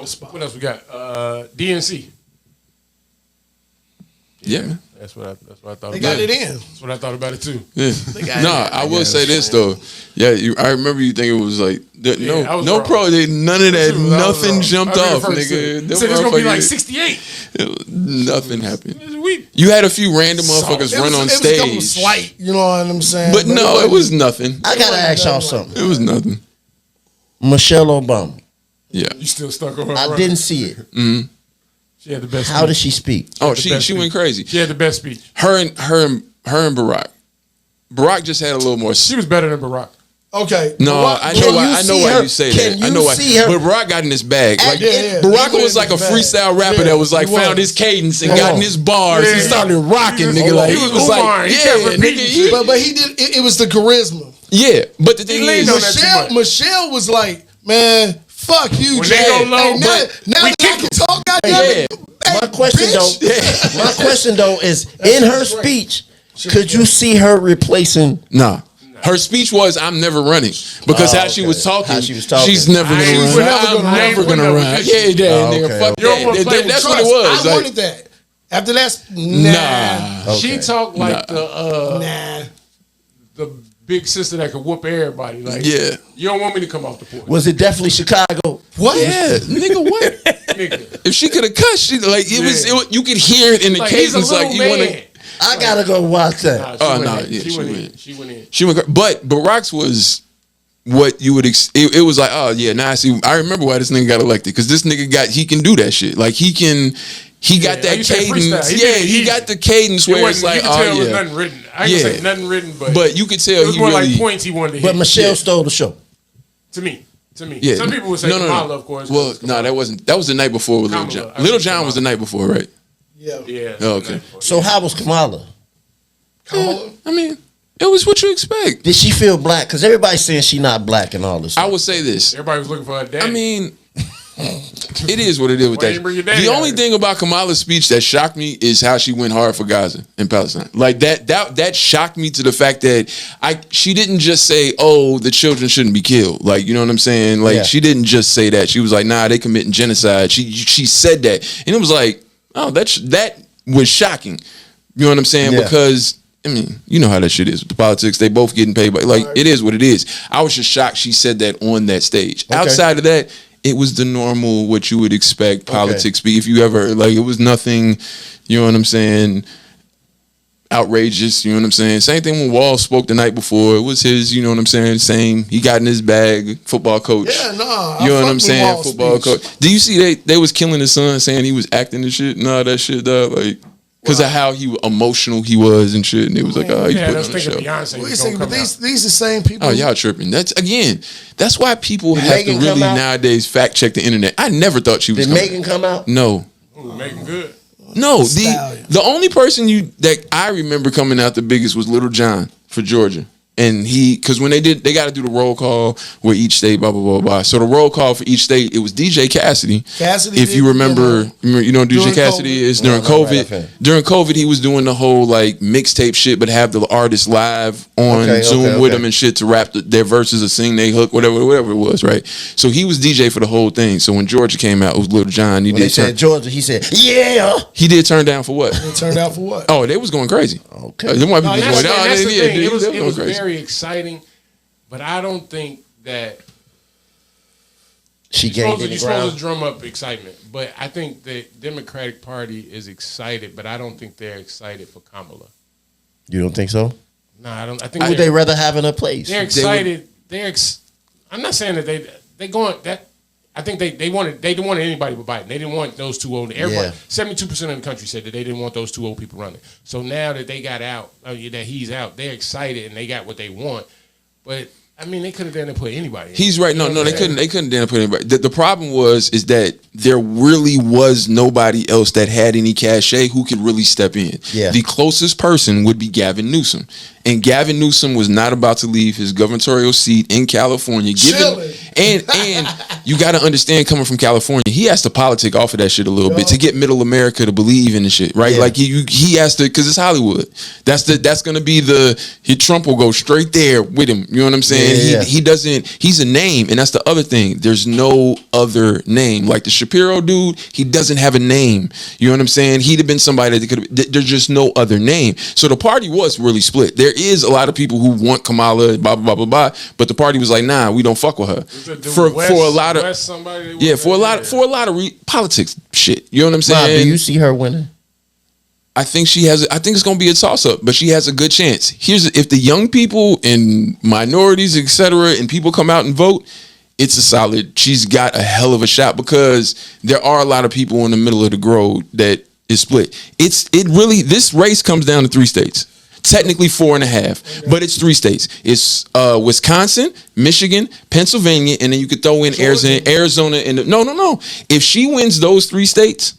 S2: spot.
S4: What else we got? DNC.
S3: Yeah, man.
S4: That's what I thought.
S2: They
S4: about
S2: got it in.
S4: That's what I thought about it too.
S3: Yeah. I will say this though. Yeah, I remember you thinking it was like none of that. Nothing jumped off, nigga.
S4: They said it's gonna be like 68.
S3: Nothing happened. You had a few random motherfuckers run on stage.
S2: It was slight, you know what I'm saying?
S3: But no, it was nothing.
S1: I gotta ask y'all something.
S3: It was nothing.
S1: Michelle Obama.
S3: Yeah.
S4: You still stuck on her?
S1: I didn't see it.
S3: Mm-hmm.
S4: She had the best.
S1: How did she speak?
S3: Oh, she went crazy.
S4: She had the best speech.
S3: Her and Barack. Barack just had a little more.
S4: She was better than Barack.
S2: Okay.
S3: No, I know why you say that. I know why. But Barack got in his bag. Like Barack was like a freestyle rapper that was like found his cadence and got in his bars. He started rocking, nigga. Like
S4: he was like,
S3: nigga.
S2: But he did. It was the charisma.
S3: Yeah, but the thing is,
S2: Michelle was like, man. Fuck you,
S4: when
S2: Jay.
S4: they go low,
S2: now that I can talk, goddamn it.
S1: My question though is in her speech, could you see her replacing?
S3: Nah. Her speech was, "I'm never running," because how she was talking, she's never gonna run. I'm never gonna run. Yeah, nigga, fuck that. That's what it was.
S2: I wanted that. After that, nah.
S4: She talked like the big sister that could whoop everybody. Like, you don't want me to come off the porch.
S1: Was it definitely Chicago?
S3: What? Yeah, nigga, what? Nigga. If she could have cut, she like it was. You could hear it in the cadence. Like you want to.
S1: I gotta go watch that.
S4: She went in.
S3: She went. But Barack's was what you would. It was like, oh yeah, now I see. I remember why this nigga got elected because this nigga he can do that shit. Like he can. He got that cadence. He got the cadence where it's like,
S4: it was nothing written. I ain't gonna say nothing written, but
S3: you could tell
S4: it was more like points he wanted to hit.
S1: But Michelle stole the show.
S4: To me.
S3: Yeah.
S4: Some people would say Kamala, of course.
S3: Well, no, that wasn't. That was the night before with Lil Jon. Lil Jon was the night before, right?
S2: Yeah.
S3: Oh, okay.
S1: So how was Kamala?
S3: I mean, it was what you expect.
S1: Did she feel black? Because everybody's saying she not black and all this stuff.
S3: I would say this.
S4: Everybody was looking for her daddy.
S3: I mean, it is what it is with that. The only thing about Kamala's speech that shocked me is how she went hard for Gaza and Palestine. Like that shocked me to the fact that she didn't just say, "Oh, the children shouldn't be killed." Like, you know what I'm saying? Like she didn't just say that. She was like, "Nah, they committing genocide." She said that, and it was like, "Oh, that was shocking." You know what I'm saying?
S1: Yeah.
S3: Because I mean, you know how that shit is with the politics. They both getting paid, but like it is what it is. I was just shocked she said that on that stage. Okay. Outside of that, it was the normal what you would expect politics be. If you ever like, it was nothing. You know what I'm saying? Outrageous. You know what I'm saying? Same thing when Wall spoke the night before. It was his. You know what I'm saying? Same. He got in his bag. Football coach.
S2: Yeah, nah.
S3: You know what I'm saying? Football coach. Do you see they was killing his son, saying he was acting and shit? Nah, that shit, dog. Like. Because of how emotional he was and shit, and it was like, oh, he's putting on the show.
S2: Beyonce but these the same people.
S3: Oh, y'all tripping. That's why people have to really nowadays fact check the internet. I never thought she was.
S1: Did Megan come out?
S3: No.
S4: Ooh, Megan good.
S3: No, the only person that I remember coming out the biggest was Lil Jon for Georgia. And because when they got to do the roll call where each state, blah, blah, blah, blah. So the roll call for each state, it was DJ Cassidy. If you remember, you know DJ Cassidy is during COVID. During COVID, he was doing the whole like mixtape shit, but have the artists live on Zoom with him and shit to rap their verses or sing their hook, whatever it was, right? So he was DJ for the whole thing. So when Georgia came out, it was Lil Jon.
S1: When they said Georgia, he said, yeah.
S3: He did turn down for what?
S2: He turned out for what?
S3: Oh, they was going crazy.
S1: Okay.
S3: There might be
S4: people
S3: going down.
S4: It was very exciting, but I don't think that
S1: you're
S4: supposed to drum up excitement. But I think the Democratic Party is excited, but I don't think they're excited for Kamala.
S1: You don't think so?
S4: No, I don't. I think
S1: would they rather have in a place?
S4: They're excited. I'm not saying that they going that. I think they didn't want anybody but Biden. They didn't want those two old. Everybody, 72% of the country said that they didn't want those two old people running. So now that they got out, that he's out, they're excited and they got what they want. But I mean, they could have done put anybody.
S3: He's right. No, they couldn't. They couldn't put anybody. The problem is that there really was nobody else that had any cachet who could really step in.
S1: Yeah.
S3: The closest person would be Gavin Newsom, and Gavin Newsom was not about to leave his gubernatorial seat in California. And you got to understand, coming from California, he has to politic off of that shit a little bit to get Middle America to believe in the shit, right? Yeah. Like he has to, because it's Hollywood. That's gonna be Trump will go straight there with him. You know what I'm saying? He doesn't. He's a name, and that's the other thing. There's no other name. Like the Shapiro dude, he doesn't have a name. You know what I'm saying? He'd have been somebody that could. There's just no other name. So the party was really split. There is a lot of people who want Kamala, blah blah blah blah blah, but the party was like, nah, we don't fuck with her. For a lot of politics shit. You know what I'm saying?
S1: Bob, do you see her winning?
S3: I think it's gonna be a toss up, but she has a good chance. If the young people and minorities, etc., and people come out and vote, it's a solid. She's got a hell of a shot because there are a lot of people in the middle of the road that is split. This race comes down to 3 states. Technically 4.5, but it's 3 states. It's Wisconsin, Michigan, Pennsylvania, and then you could throw in Arizona. And no. If she wins those 3 states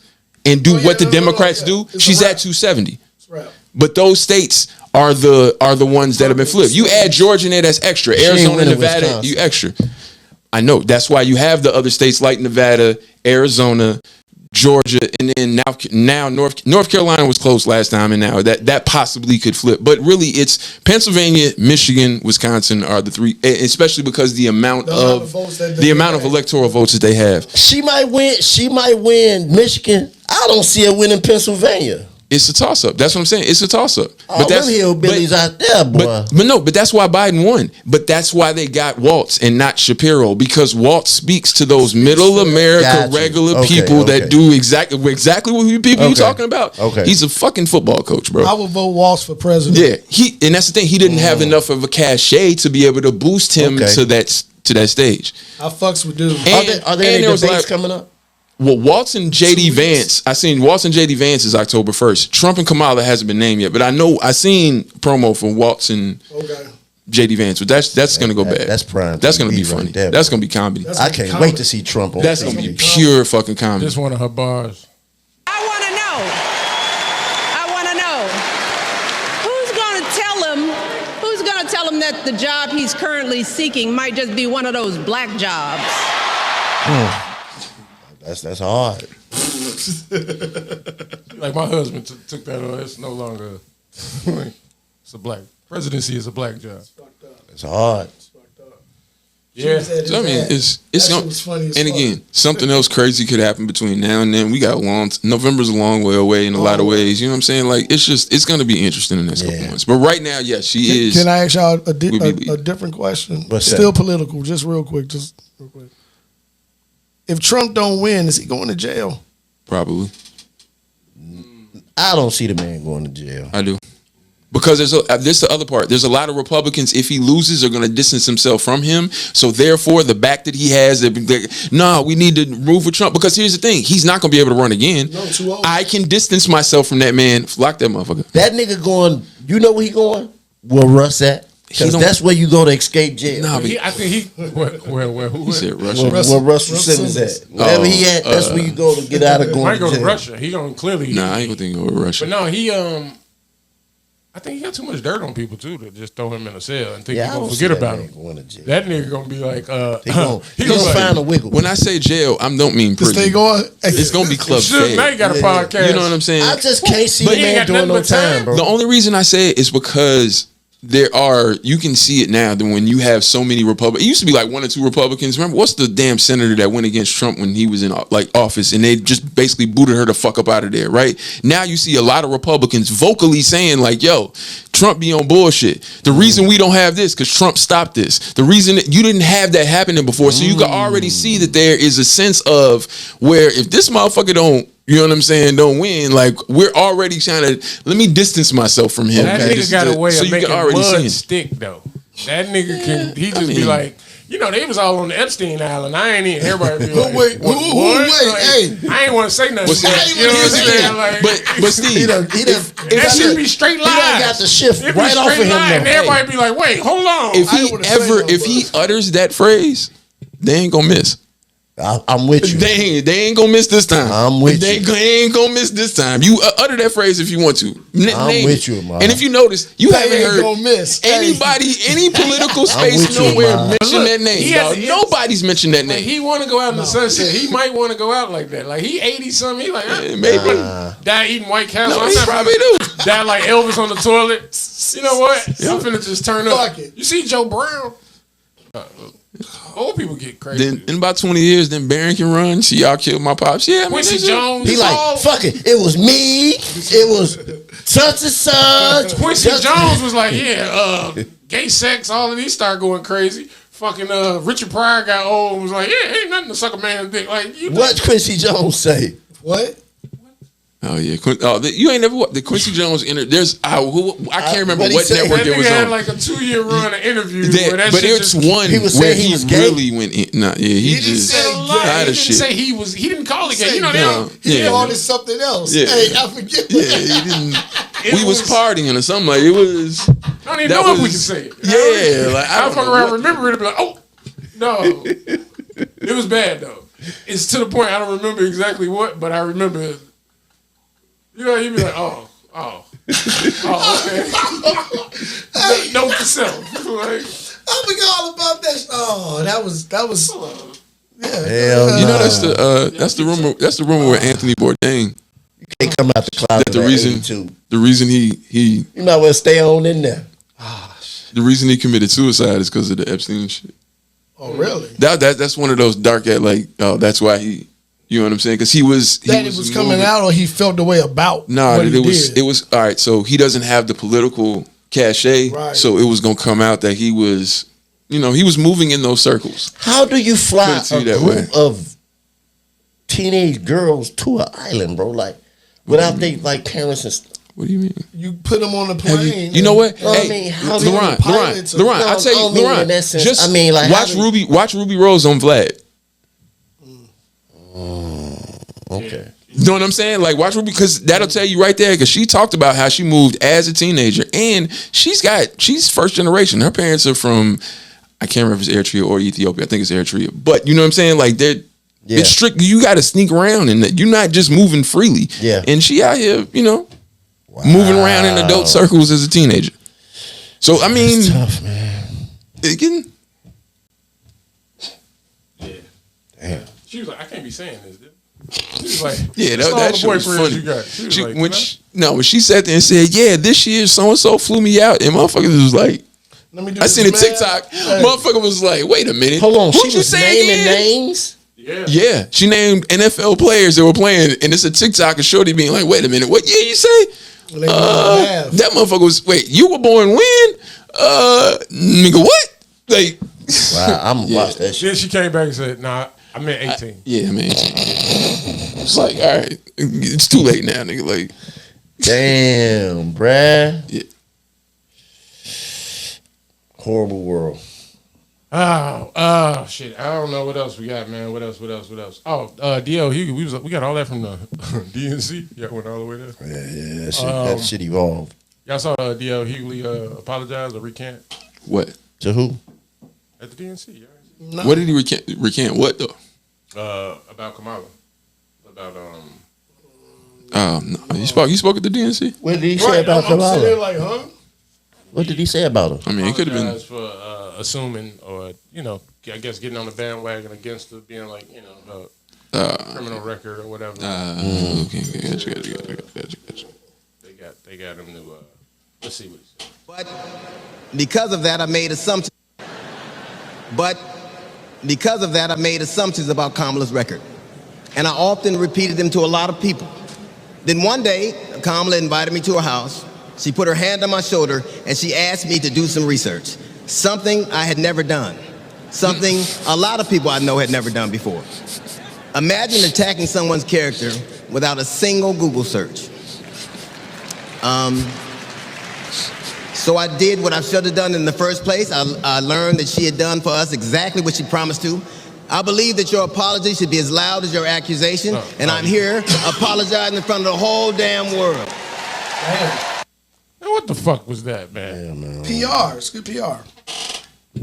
S3: and do what the Democrats do, she's at 270. But those states are the ones that have been flipped. You add Georgia in there, that's extra. Arizona, Nevada, you extra. I know. That's why you have the other states like Nevada, Arizona, Georgia, and then now North Carolina was close last time, and now that possibly could flip. But really, it's Pennsylvania, Michigan, Wisconsin are the 3, especially because the amount of electoral votes that they have.
S1: She might win Michigan. I don't see her winning Pennsylvania.
S3: It's a toss up. That's what I'm saying. It's a toss up.
S1: But them hillbillies out there, boy.
S3: But that's why Biden won. But that's why they got Waltz and not Shapiro, because Waltz speaks to those middle America regular people that do exactly what people you talking about. Okay. He's a fucking football coach, bro.
S2: I would vote Waltz for president.
S3: Yeah, and that's the thing. He didn't have enough of a cachet to be able to boost him to that stage.
S2: I fucks with dude.
S1: Are there any debates coming up?
S3: Well, Waltz and JD Vance. I seen Waltz and JD Vance is October 1st. Trump and Kamala hasn't been named yet, but I seen promo for Waltz and JD Vance. But that's gonna go bad.
S1: That's prime.
S3: That's gonna be funny. That's gonna be comedy.
S1: I can't wait to see Trump on.
S3: That's gonna be pure fucking comedy.
S4: Just one of her bars.
S12: I want to know who's gonna tell him that the job he's currently seeking might just be one of those black jobs.
S1: That's hard.
S4: Like my husband took that on. It's no longer. It's a black presidency. Is a black job.
S1: It's hard.
S4: Yeah,
S3: so, I mean, it's going. And again, something else crazy could happen between now and then. We got November's a long way away in a lot of ways. You know what I'm saying? Like it's going to be interesting in the next couple months. But right now, yes, she is.
S2: Can I ask y'all a different question? Still political, just real quick. If Trump don't win, is he going to jail?
S3: Probably.
S1: I don't see the man going to jail.
S3: I do. Because this is the other part. There's a lot of Republicans, if he loses, are going to distance himself from him. So therefore, the back that he has, we need to move with Trump. Because here's the thing. He's not going to be able to run again.
S2: No, too old.
S3: I can distance myself from that man. Lock that motherfucker.
S1: That nigga going, you know where he going? Where Russ at? Because that's where you go to escape jail.
S4: Nah, but I think
S3: he said Russia.
S1: Where Russell Simmons at. Wherever he at, that's where you go to get out of going
S4: might
S1: to jail.
S4: Go to Russia. He gonna clearly.
S3: Nah, I ain't gonna think go to Russia.
S4: But no, he I think he got too much dirt on people too to just throw him in a cell and think he's gonna forget about him. That nigga gonna be like,
S1: he gonna find a wiggle.
S3: When I say jail, I don't mean prison.
S2: Stay going.
S3: It's gonna be club fed.
S4: Now you got a podcast.
S3: You know what I'm saying?
S1: I just can't see the man doing no time, bro.
S3: The only reason I say it is because you can see it now that when you have so many Republicans, it used to be like 1 or 2 Republicans. Remember, what's the damn senator that went against Trump when he was in office and they just basically booted her the fuck up out of there, right? Now you see a lot of Republicans vocally saying like, yo, Trump be on bullshit. The reason we don't have this because Trump stopped this. The reason that you didn't have that happening before. So you can already see that there is a sense of where if this motherfucker don't, you know what I'm saying, don't win, like we're already trying to let me distance myself from him.
S4: That nigga got a way of making mud stick though. That nigga can be like, You know, they was all on the Epstein Island. I ain't even everybody be like,
S2: wait, hey.
S4: I ain't want to say nothing.
S3: But see,
S4: you know what I'm saying? Like,
S3: but Steve,
S4: that should be straight lies.
S1: He done got the shift right off of him.
S4: And everybody be like, wait, hold on.
S3: If he utters that phrase, they ain't gonna miss.
S1: I'm with you.
S3: They ain't gonna miss this time.
S1: I'm with
S3: they
S1: you.
S3: They ain't gonna miss this time. You utter that phrase if you want to.
S1: I'm with you, man.
S3: And if you notice, you haven't heard
S2: gonna miss.
S3: anybody, any political space nowhere mention that name. Nobody's mentioned that name.
S4: He want to go out in the sunset. He might want to go out like that. Like he 80 something. He like
S3: maybe
S4: die eating White Castle.
S3: No, he probably do.
S4: Die like Elvis on the toilet. You know what? I'm finna just turn up. You see Joe Brown? Old people get crazy.
S3: Then in about 20 years, then Barron can run. See, y'all killed my pops. Yeah, I mean,
S4: Quincy Jones.
S1: He like, fuck it. It was me. It was such and such.
S4: Quincy Jones was like, gay sex. All of these start going crazy. Fucking Richard Pryor got old and was like, ain't nothing to suck a man's dick. Like,
S1: what Quincy Jones say?
S2: What?
S3: Oh yeah, you ain't never watched the Quincy Jones interview. There's I can't remember what network it was on.
S4: Had like a 2-year run of interviews.
S3: But it's one
S1: he was
S3: where
S1: saying
S3: he
S1: was gay.
S3: really went in. Nah, yeah, he just
S4: said a lot. He didn't say he was. He didn't call it gay. You know,
S2: he called it something else.
S3: Yeah.
S2: Hey, I forget.
S3: Yeah, he didn't. We was partying or something like it was.
S4: I don't even know if we can say it.
S3: Yeah, like
S4: I fuck around, remember it, and be like, oh no, it was bad though. It's to the point I don't remember exactly what, but I remember. You know, you'd be like, okay. Note to self. Like,
S2: I forgot all about that. Oh, that was. Yeah.
S1: Hell
S3: you know that's the rumor. That's the rumor with Anthony Bourdain.
S1: You can't come out the closet.
S3: That the reason he
S1: you might well stay on in there.
S3: The reason he committed suicide is because of the Epstein shit.
S2: Oh, really?
S3: That's one of those dark that's why he. You know what I'm saying? Because he was
S2: coming out, or he felt the way about.
S3: Nah, it was all right. So he doesn't have the political cachet,
S2: right.
S3: So it was gonna come out that he was, he was moving in those circles.
S1: How do you fly a group of teenage girls to an island, bro? Like without they like parents and stuff.
S3: What do you mean?
S2: You put them on the plane.
S3: You know what?
S1: Hey,
S3: I mean, Laurent, I'll tell you, Laurent. Just watch Ruby Rose on Vlad.
S1: Okay.
S3: You know what I'm saying? Like watch her because that'll tell you right there because she talked about how she moved as a teenager and she's first generation. Her parents are from I can't remember if it's Eritrea or Ethiopia. I think it's Eritrea. But you know what I'm saying? Like it's strict. You got to sneak around and you're not just moving freely.
S1: Yeah.
S3: And she out here, moving around in adult circles as a teenager. So I mean,
S1: that's tough, man.
S4: Damn. She was like, I can't be saying this, dude. She was like,
S3: yeah, that shit was funny.
S4: You got. She was
S3: when she sat there and said, yeah, this year so-and-so flew me out, and motherfuckers was like, I seen a TikTok. Hey. Motherfucker was like, wait a minute.
S1: Hold on, she was naming names?
S3: Yeah. She named NFL players that were playing, and it's a TikTok of Shorty being like, wait a minute, what year you say? That motherfucker was, wait, you were born when? Nigga, what? Like,
S1: wow, I'm gonna watch that shit.
S4: Then she came back and said, nah, I meant 18.
S3: I mean 18. It's like, all right, it's too late now, nigga. Like,
S1: damn, bruh.
S3: Yeah.
S1: Horrible world.
S4: Oh, shit. I don't know what else we got, man. What else? Oh, D.L. Hughley, we got all that from the DNC. Y'all went all the way there.
S1: Yeah, that shit evolved.
S4: Y'all saw D.L. Hughley apologize or recant?
S3: What?
S1: To who?
S4: At the DNC, yeah.
S3: No. What did he recant? What though?
S4: About Kamala. About
S3: no. He spoke at the DNC.
S1: What did he say about Kamala?
S2: I'm sitting there like, huh?
S1: What did he say about her?
S3: I mean, it could have been
S4: for assuming or I guess getting on the bandwagon against her being like criminal record or whatever.
S3: Okay, gotcha.
S4: They got him to let's see what he said.
S13: But because of that, I made assumptions about Kamala's record. And I often repeated them to a lot of people. Then one day, Kamala invited me to her house. She put her hand on my shoulder and she asked me to do some research. Something I had never done. Something a lot of people I know had never done before. Imagine attacking someone's character without a single Google search. So I did what I should have done in the first place. I learned that she had done for us exactly what she promised to. I believe that your apology should be as loud as your accusation, and I'm here apologizing in front of the whole damn world.
S4: Man, what the fuck was that, man?
S1: Yeah, man.
S2: PR. It's good PR.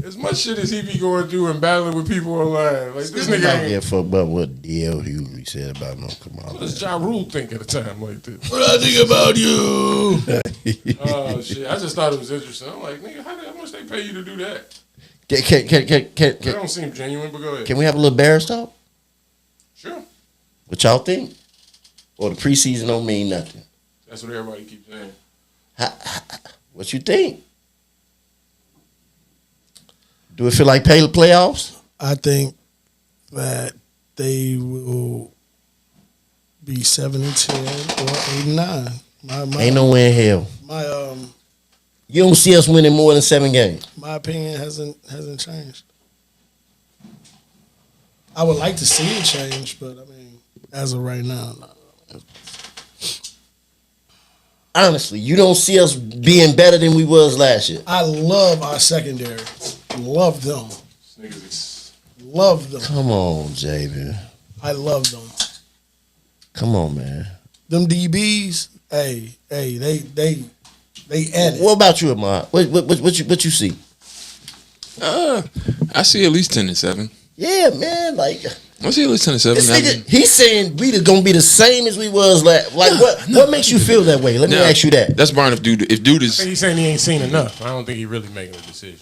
S4: As much shit as he be going through and battling with people online. Like, this nigga ain't...
S1: Yeah, fuck about what D.L. Hughley said about no Kamala.
S4: What does Ja Rule think at a time like this?
S2: What I think about you?
S4: Oh, shit. I just thought it was interesting. I'm like, nigga, how much they pay you to do that?
S1: That
S4: don't seem genuine, but go ahead.
S1: Can we have a little Bears talk?
S4: Sure.
S1: What y'all think? Or the preseason don't mean nothing?
S4: That's what everybody keeps saying.
S1: What you think? Do it feel like playoffs?
S2: I think that they will be 7-10 or 8-9.
S1: Ain't no way in hell. You don't see us winning more than 7 games.
S2: My opinion hasn't changed. I would like to see it change, but I mean, as of right now, no.
S1: Honestly, you don't see us being better than we was last year.
S2: I love our secondary. Love them. Love them.
S1: Come on, Javen.
S2: I love them.
S1: Come on, man.
S2: Them DBs, hey, they added.
S1: What about you, Ahmad? What you see?
S3: I see at least 10-7.
S1: Yeah, man. Like
S3: I see at least 10-7.
S1: This nigga, he's saying we gonna be the same as we was last. Like what makes you feel that way? Let me ask you that.
S3: That's Brian. If dude is,
S4: I think he's saying he ain't seen enough. I don't think he really making a decision.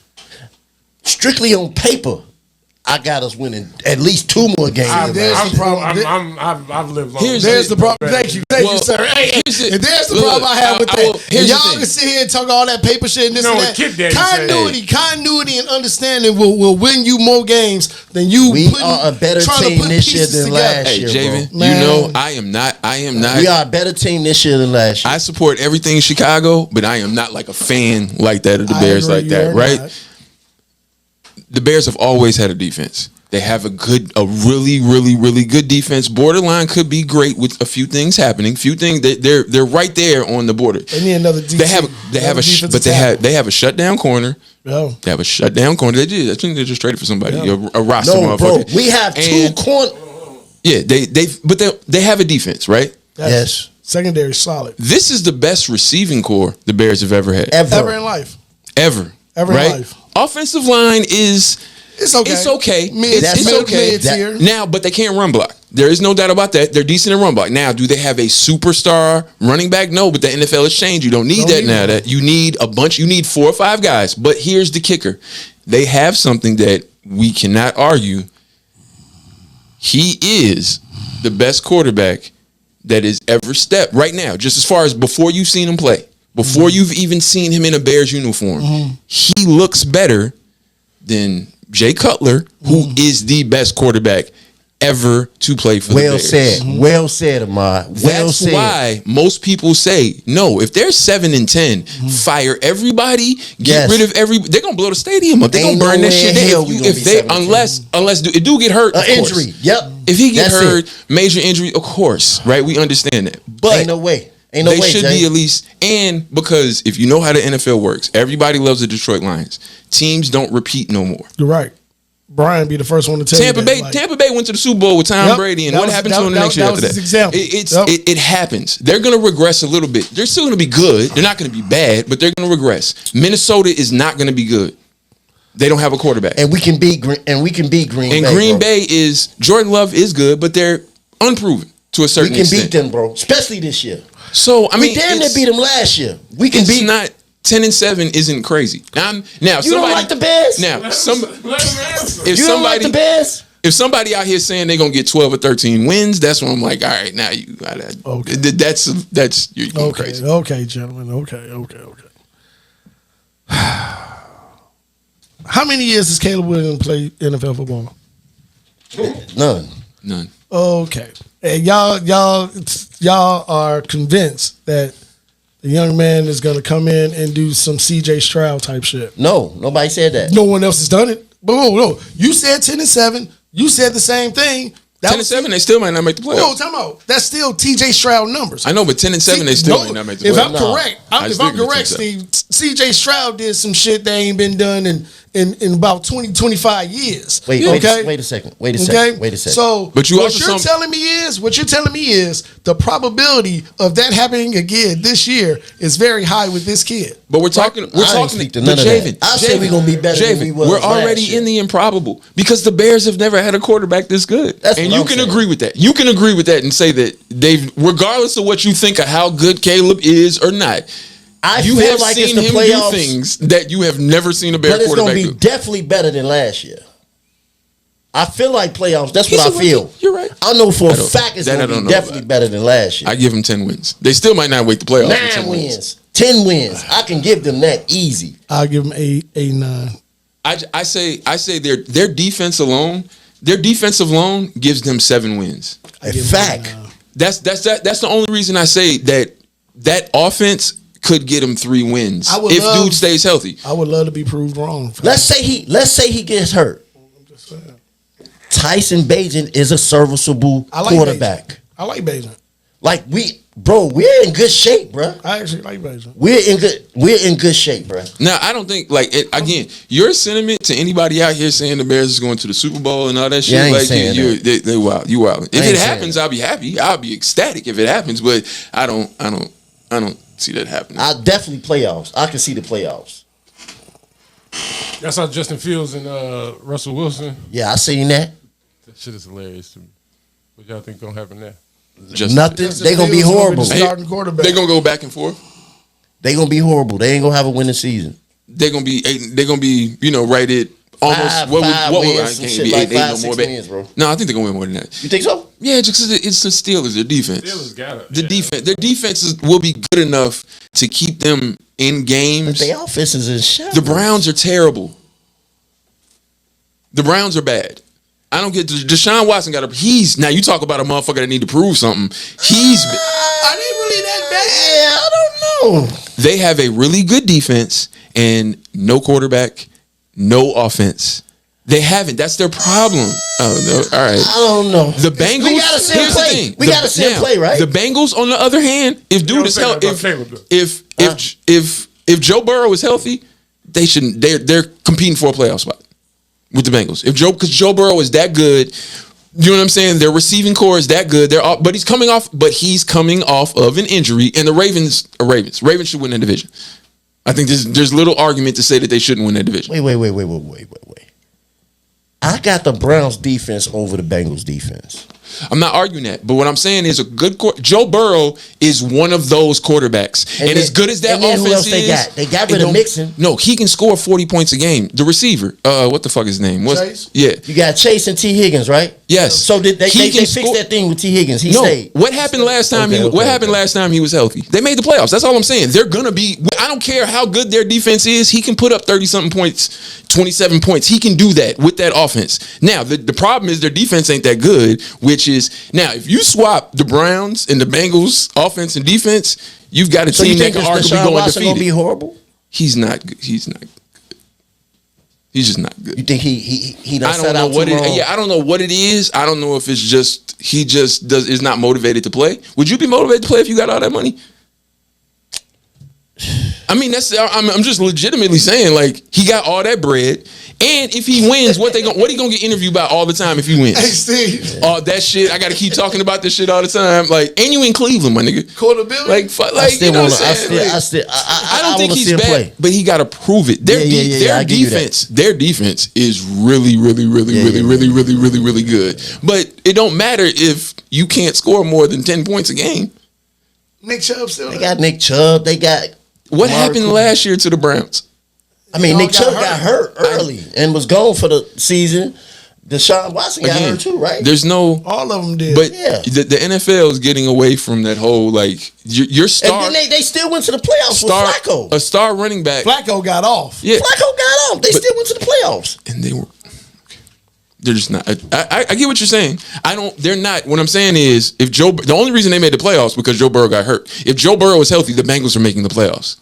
S1: Strictly on paper, I got us winning at least 2 more games.
S4: I've lived long.
S2: There's the problem. Thank you, sir. Hey, there's the problem I have with that. Y'all can sit here and talk all that paper shit and this and that. Continuity and understanding will win you more games than you.
S1: We are a better team this year than last year,
S3: Javen,
S1: bro.
S3: you know I am not.
S1: We are a better team this year than last year.
S3: I support everything in Chicago, but I am not like a fan like that of the Bears like that, right? The Bears have always had a defense. They have a really, really, really good defense. Borderline could be great with a few things happening. They're right there on the border.
S2: They need another defense.
S3: They have a shutdown corner.
S2: No.
S3: They have a shutdown corner. I think they just traded for somebody.
S1: Yeah.
S3: A roster motherfucker.
S1: We have 2 corners.
S3: Yeah, they have a defense, right?
S1: Yes.
S2: Secondary solid.
S3: This is the best receiving core the Bears have ever had.
S2: Ever in life.
S3: Ever
S2: in life.
S3: Offensive line is
S2: it's okay.
S3: It's okay.
S2: It's okay.
S3: Now, but they can't run block. There is no doubt about that. They're decent in run block. Now, do they have a superstar running back? No, but the NFL has changed. You don't need that now. That you need a bunch. You need 4 or 5 guys. But here's the kicker: they have something that we cannot argue. He is the best quarterback that has ever stepped right now. Just as far as before you've seen him play. Before you've even seen him in a Bears uniform, he looks better than Jay Cutler, who is the best quarterback ever to play for the Bears.
S1: Well said, Ahmad.
S3: That's why most people say, no, if they're 7-10, fire everybody, get rid of they're gonna blow the stadium up. They're gonna burn that shit down. Unless it do get hurt.
S1: Injury. Yep.
S3: If he get hurt, major injury, of course, right? We understand that. But
S1: ain't no way.
S3: They should be at least, and because if you know how the NFL works, everybody loves the Detroit Lions. Teams don't repeat no more.
S2: You're right. Brian be the first one to tell
S3: Tampa Bay. Tampa Bay went to the Super Bowl with Tom Brady, and what happened to him the next year after that?
S2: Example.
S3: It happens. They're going to regress a little bit. They're still going to be good. They're not going to be bad, but they're going to regress. Minnesota is not going to be good. They don't have a quarterback,
S1: and we can beat Green Bay.
S3: And Green Bay is Jordan Love is good, but they're unproven to a certain extent.
S1: We can beat them, bro, especially this year.
S3: So I mean,
S1: we damn near beat them last year. We can beat.
S3: Not 10-7 isn't crazy. Now
S1: you don't like the Bears.
S3: Now
S1: if you don't like the Bears.
S3: If somebody out here saying they're gonna get 12 or 13 wins, that's when I'm like, all right, now you got that. Okay. That's you're going crazy.
S2: Okay, gentlemen. Okay. How many years has Caleb Williams played NFL football?
S3: None.
S2: Okay. And y'all are convinced that the young man is going to come in and do some CJ Stroud type shit.
S1: No, nobody said that.
S2: No one else has done it. But no. You said 10-7. You said the same thing.
S3: 10-7, they still might not make the playoffs.
S2: Whoa, time out. That's still TJ Stroud numbers.
S3: I know, but 10-7, they still might not make the playoffs.
S2: If I'm correct, Steve, CJ Stroud did some shit that ain't been done in about 25 years.
S1: Wait a second.
S2: So
S3: but what you're
S2: telling me is the probability of that happening again this year is very high with this kid.
S3: But we're talking to Javen.
S1: I say we're gonna be better than we was.
S3: We're already in the improbable because the Bears have never had a quarterback this good. And you can agree with that. You can agree with that and say that they've, regardless of what you think of how good Caleb is or not, you have seen him do things that you have never seen a Bear quarterback do.
S1: But it's going to be definitely better than last year. I feel like playoffs. That's what I feel.
S3: You're right.
S1: I know for a fact it's going to be definitely better than last year.
S3: I give them 10 wins. They still might not make the playoffs.
S1: 9 wins. 10 wins. I can give them that easy.
S2: I'll give them 9.
S3: I say their defense alone. Their defensive loan gives them 7 wins.
S1: A fact.
S3: That's the only reason I say that offense could get him 3 wins if dude stays healthy.
S2: I would love to be proved wrong.
S1: Let's say he gets hurt. Tyson Bagent is a serviceable quarterback.
S2: Bagent. I like Bagent.
S1: Like we're in good shape, bro.
S2: I actually like Bagent.
S1: We're in good shape, bro.
S3: Now I don't think again your sentiment to anybody out here saying the Bears is going to the Super Bowl and all that shit.
S1: Yeah, I ain't saying that.
S3: They wild. You wild. If it happens, I'll be happy. I'll be ecstatic if it happens. But I don't see that happening.
S1: I definitely playoffs. I can see the playoffs.
S4: Y'all saw Justin Fields and Russell Wilson.
S1: Yeah, I seen that.
S4: That shit is hilarious to me. What y'all think gonna happen there?
S1: Nothing. They gonna be horrible.
S2: Starting quarterback.
S3: They gonna go back and forth.
S1: They gonna be horrible. They ain't gonna have a winning season.
S3: They're gonna be right at almost what wins, can't be 8 no more. Wins, bro. No, I think they're gonna win more than that.
S1: You think so?
S3: Yeah, just because it's the Steelers. Their defense.
S4: Steelers got it.
S3: Their defense will be good enough to keep them in games.
S1: But their offense is in shambles.
S3: The Browns are terrible. The Browns are bad. I don't get Deshaun Watson now you talk about a motherfucker that need to prove something.
S2: Are they really that bad?
S1: Yeah, I don't know.
S3: They have a really good defense and no quarterback, no offense. They haven't. That's their problem. Oh no! All right.
S1: I don't know.
S3: The Bengals.
S1: We gotta see him play. We gotta see him play, right?
S3: The Bengals, on the other hand, if dude is healthy, if Joe Burrow is healthy, they shouldn't. They're competing for a playoff spot with the Bengals. Because Joe Burrow is that good, you know what I'm saying? Their receiving core is that good. But he's coming off of an injury, and the Ravens are Ravens. Ravens should win that division. I think there's little argument to say that they shouldn't win that division.
S1: Wait. I got the Browns defense over the Bengals defense.
S3: I'm not arguing that, but what I'm saying is Joe Burrow is one of those quarterbacks, and as good as that offense
S1: who else is, they got rid of Mixon.
S3: No, he can score 40 points a game. The receiver, what the fuck is his name?
S2: Chase?
S3: Yeah,
S1: you got Chase and T. Higgins, right?
S3: Yes.
S1: So did they fix that thing with T. Higgins? He stayed.
S3: What happened last time? Last time he was healthy? They made the playoffs. That's all I'm saying. They're gonna be. I don't care how good their defense is. He can put up 30-something points, 27 points. He can do that with that offense. Now the problem is their defense ain't that good. Which is now if you swap the Browns and the Bengals offense and defense, you've got a team that can arguably go undefeated.
S1: Gonna be horrible?
S3: He's not good. He's just not good.
S1: You think he
S3: I don't know what I don't know what it is. I don't know if it's just he just is not motivated to play. Would you be motivated to play if you got all that money? I mean, I'm just legitimately saying, like, he got all that bread, and if he wins, what he gonna get interviewed about all the time if he wins?
S2: Hey, Steve.
S3: That shit, I gotta keep talking about this shit all the time. Like, and you in Cleveland, my nigga.
S2: Quarterbillion?
S3: I don't think he's bad, but he gotta prove it. Their defense is really good. But it don't matter if you can't score more than 10 points a game.
S2: Nick Chubb still
S1: They got Nick Chubb. They got
S3: what happened last year to the Browns?
S1: I mean, Nick Chubb got hurt early and was gone for the season. Deshaun Watson got hurt too, right?
S3: There's no
S2: all of them did,
S3: but the NFL is getting away from that whole like your star.
S1: And then they still went to the playoffs with Flacco.
S3: A star running back.
S2: Flacco got off.
S3: Yeah,
S1: Flacco got off. They still went to the playoffs,
S3: and they were. They're just not. I get what you're saying. They're not. What I'm saying is, the only reason they made the playoffs because Joe Burrow got hurt. If Joe Burrow was healthy, the Bengals are making the playoffs.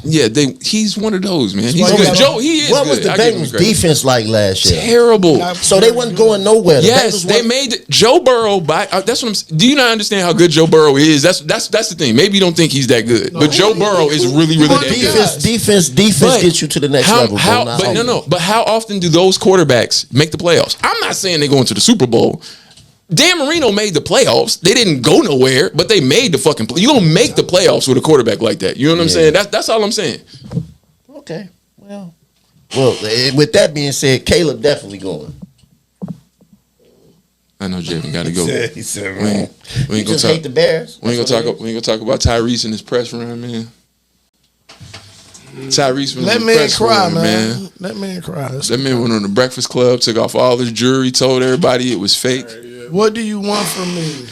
S3: Yeah, he's one of those, man. He's good. Joe, he is
S1: what
S3: good.
S1: Was the Bengals defense like last year?
S3: Terrible.
S1: So they wasn't going nowhere.
S3: Yes, they made Joe Burrow by. That's what I'm. Do you not understand how good Joe Burrow is? That's the thing. Maybe you don't think he's that good, but Joe Burrow is really that good.
S1: Defense gets you to the next level.
S3: But how often do those quarterbacks make the playoffs? I'm not saying they go into the Super Bowl. Dan Marino made the playoffs. They didn't go nowhere, but they made the fucking play. You don't make the playoffs with a quarterback like that. You know what I'm saying? That's all I'm saying.
S1: Okay. Well, with that being said, Caleb definitely going.
S3: I know Javen got to go.
S1: He said,
S3: we ain't gonna
S1: hate the Bears.
S3: We ain't gonna talk about Tyrese in his press run, man. Tyrese went
S2: Let
S3: on the
S2: man
S3: press
S2: cry,
S3: run, man.
S2: Let man cry.
S3: That man went on the Breakfast Club, took off all his jewelry, told everybody it was fake.
S2: What do you want from me?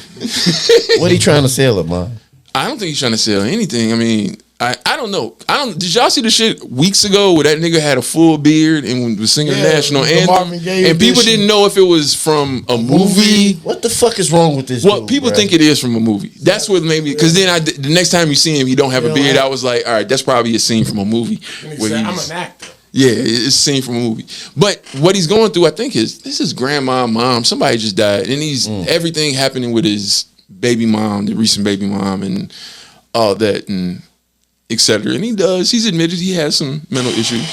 S1: What he trying to sell it, man?
S3: I don't think he's trying to sell anything. I mean, I don't know. Did y'all see the shit weeks ago where that nigga had a full beard and was singing the national anthem? And people didn't know if it was from a movie.
S1: What the fuck is wrong with this?
S3: Well, people think it is from a movie. That's what made me. Because then the next time you see him, he don't have a beard. I was like, all right, that's probably a scene from a movie.
S4: I'm an actor.
S3: Yeah, it's a scene from a movie. But what he's going through, I think, this is grandma, mom. Somebody just died, and he's everything happening with his baby mom, the recent baby mom, and all that, and etc. And he's admitted he has some mental issues.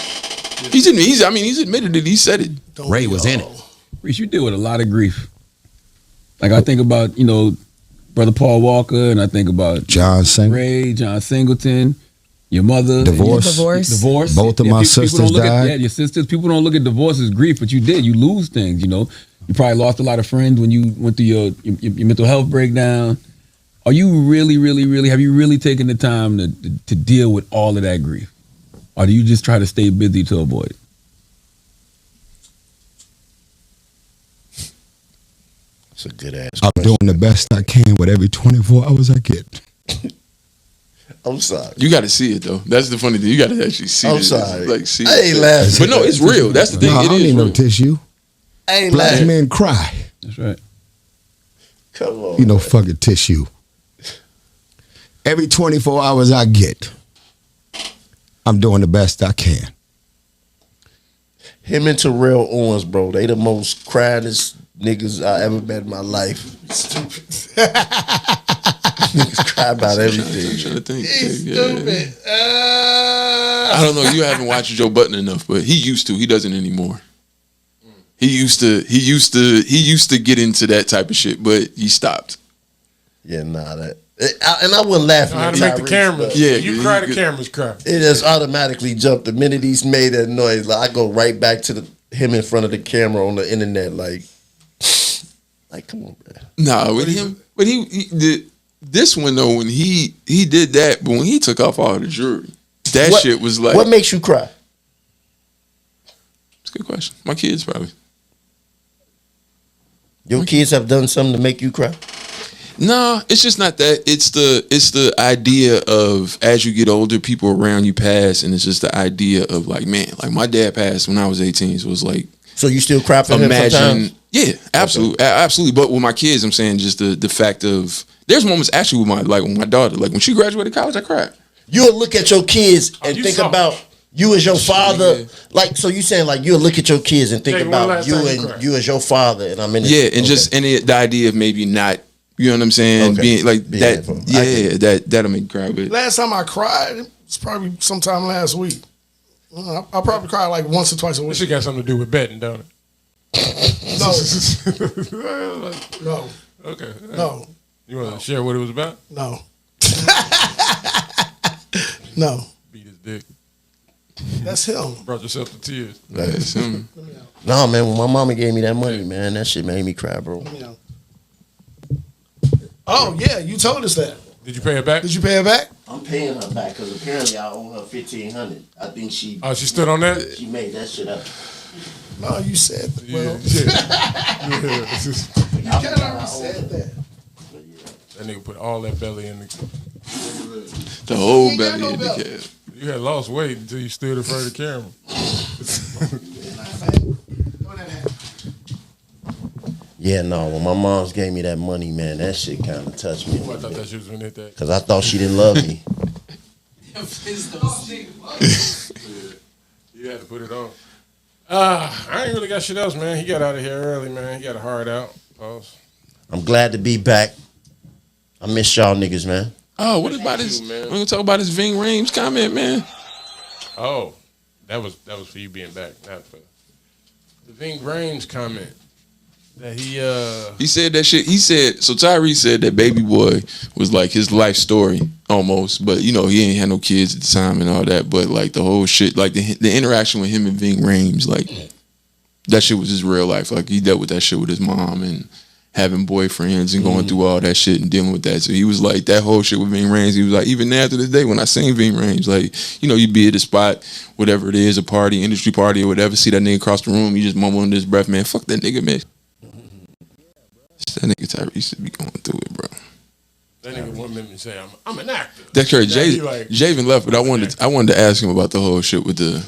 S3: He's admitted it. He said it.
S14: Ray was in it. Reese, you deal with a lot of grief. Like I think about, Brother Paul Walker, and I think about John Singleton, your mother,
S15: divorce.
S14: Both
S15: of my sisters died.
S14: Your sisters. People don't look at divorce as grief, but you did. You lose things. You probably lost a lot of friends when you went through your mental health breakdown. Are you really, really, really? Have you really taken the time to deal with all of that grief, or do you just try to stay busy to avoid it?
S1: It's a good ass.
S6: I'm doing the best I can with every 24 hours I get.
S1: I'm sorry.
S3: You got to see it though. That's the funny thing. You got to actually see it.
S1: I'm sorry.
S3: Like see
S1: I ain't
S3: it.
S1: laughing.
S3: But no, it's real. That's the thing.
S6: No, I don't need no tissue.
S1: I ain't
S6: Black
S1: laughing.
S6: men cry.
S14: That's right.
S1: Come on.
S6: You know, fucking tissue. Every 24 hours I get, I'm doing the best I can.
S1: Him and Terrell Owens, bro, they the most cryingest niggas I ever met in my life. Stupid. Niggas cry about everything.
S3: I'm trying to think.
S2: He's stupid.
S3: I don't know. You haven't watched Joe Budden enough, but he used to. He doesn't anymore. He used to get into that type of shit, but he stopped.
S1: Yeah, and I wasn't laughing.
S4: How to make the cameras?
S3: Yeah,
S4: you cry, the cameras cry.
S1: It just automatically jumped the minute he's made that noise. Like I go right back to him in front of the camera on the internet. Like come on, man.
S3: Nah, with him, but he did this one though. When he did that, but when he took off all the jewelry, shit was like.
S1: What makes you cry?
S3: It's a good question. My kids probably.
S1: Your kids have done something to make you cry?
S3: No, it's just not that. It's the idea of as you get older, people around you pass, and it's just the idea of like, man, like my dad passed when I was 18, so it was like.
S1: So you still cry for him sometimes?
S3: Yeah, absolutely, okay. Absolutely. But with my kids, I'm saying just the fact of there's moments actually with my daughter, like when she graduated college, I cried.
S1: You'll look at your kids and think about you as your father. Like, so you saying like you'll look at your kids and think about you as your father, and I'm in this.
S3: Yeah, and just the idea of maybe not. You know what I'm saying?
S1: Okay.
S3: Being like that. That'll make me cry. But
S2: last time I cried, it's probably sometime last week. I probably cried like once or twice a week.
S4: This shit got something to do with betting, don't it?
S2: No.
S4: Okay.
S2: No.
S4: You want to share what it was about?
S2: No. No.
S4: Beat his dick.
S2: That's him.
S4: Brought yourself to tears.
S3: That's him.
S1: No, man. When my mama gave me that money, man, that shit made me cry, bro.
S2: Oh yeah, you told us that.
S4: Did you pay her back?
S1: I'm paying her back because apparently I owe her $1,500. I think she.
S4: Oh, she stood on that.
S1: She made that shit up.
S2: No, you said. Well,
S4: You
S2: kind of said that.
S4: That nigga put all that belly in the
S3: whole belly in the cab.
S4: You had lost weight until you stood in front of the camera.
S1: Yeah, no. When my mom's gave me that money, man, that shit kind of touched me.
S4: I thought that she was gonna hit that.
S1: Because I thought she didn't love me.
S4: You had to put it on. I ain't really got shit else, man. He got out of here early, man. He got a hard out. Pause.
S1: I'm glad to be back. I miss y'all niggas, man.
S3: Oh, what about his? We're gonna talk about his Ving Rhames comment, man.
S4: Oh, that was for you being back, not for the Ving Rhames comment. That he
S3: said that shit. He said so. Tyrese said that Baby Boy was like his life story almost, but you know he ain't had no kids at the time and all that. But like the whole shit, like the interaction with him and Ving Rhames, like that shit was his real life. Like he dealt with that shit with his mom and having boyfriends and going through all that shit and dealing with that. So he was like that whole shit with Ving Rhames. He was like, even now to this day when I seen Ving Rhames, like, you know, you be at a spot, whatever it is, a party, industry party or whatever, see that nigga across the room, you just mumble under his breath, man, fuck that nigga, man. That nigga Tyrese should be going through it, bro.
S4: That nigga wanted me to say I'm an actor.
S3: That's crazy. Javen left, but I wanted to ask him about the whole shit with the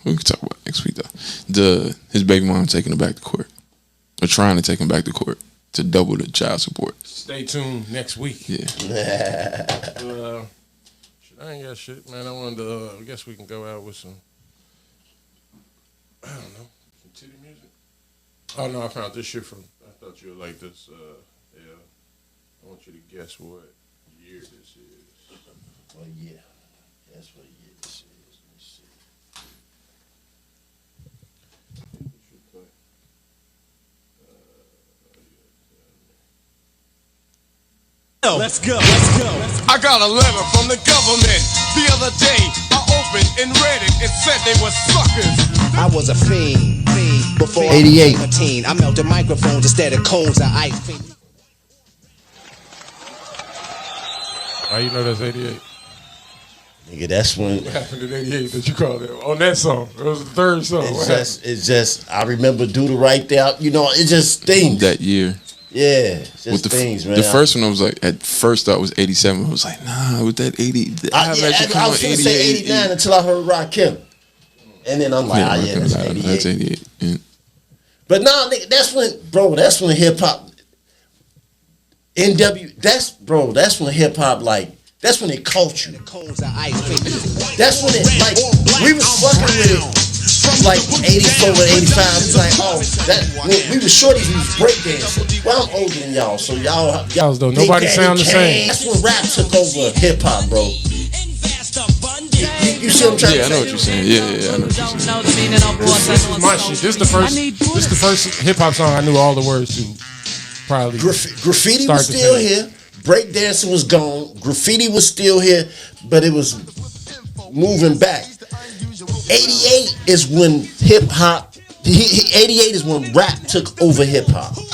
S3: we can talk about it next week though. His baby mom taking him back to court. Or trying to take him back to court to double the child support.
S4: Stay tuned next week.
S3: Yeah.
S4: I ain't got shit, man. I wanted to I guess we can go out with some I don't know, some titty music. Oh no, I found this shit from I thought you would like this. Yeah. I want you to guess what year this is.
S1: What year? Guess what year this is. Let me see.
S16: Let's go. I got a letter from the government the other day. I opened and read it. It said they were suckers.
S17: I was a fiend before
S1: 88.
S17: I was a teen. I melted microphones instead of cones of ice.
S4: How you know that's 88?
S1: Nigga, that's when.
S4: What happened in 88 that you called it? On that song. It was the third song.
S1: It's just, I remember Do the Right There. You know, it just stings.
S3: That year.
S1: Yeah, it's just things, man.
S3: The first one I was like, at first thought it was 87. I was like, nah, with that 80.
S1: I was going to say 89 until I heard Rakim. And then I'm like, that's 88.
S3: That's 88. Yeah.
S1: But nah, nigga, that's when hip hop, that's when hip hop, like, that's when it caught you. That's when it, like, we was fucking with it. Like 84 and 85, it's like, we was shorties, we was breakdancing. Well, I'm older than y'all, so y'all
S4: though nobody sound the same.
S1: That's when rap took over hip hop, bro. You see what I'm trying to say?
S3: Yeah, I know what you're saying. Yeah, I know what you're saying.
S4: This is my shit. This is the first hip hop song I knew all the words to. Probably.
S1: Graffiti was still here. Breakdancing was gone. Graffiti was still here, but it was moving back. 88 is when hip hop. 88 is when rap took over hip hop.
S4: There's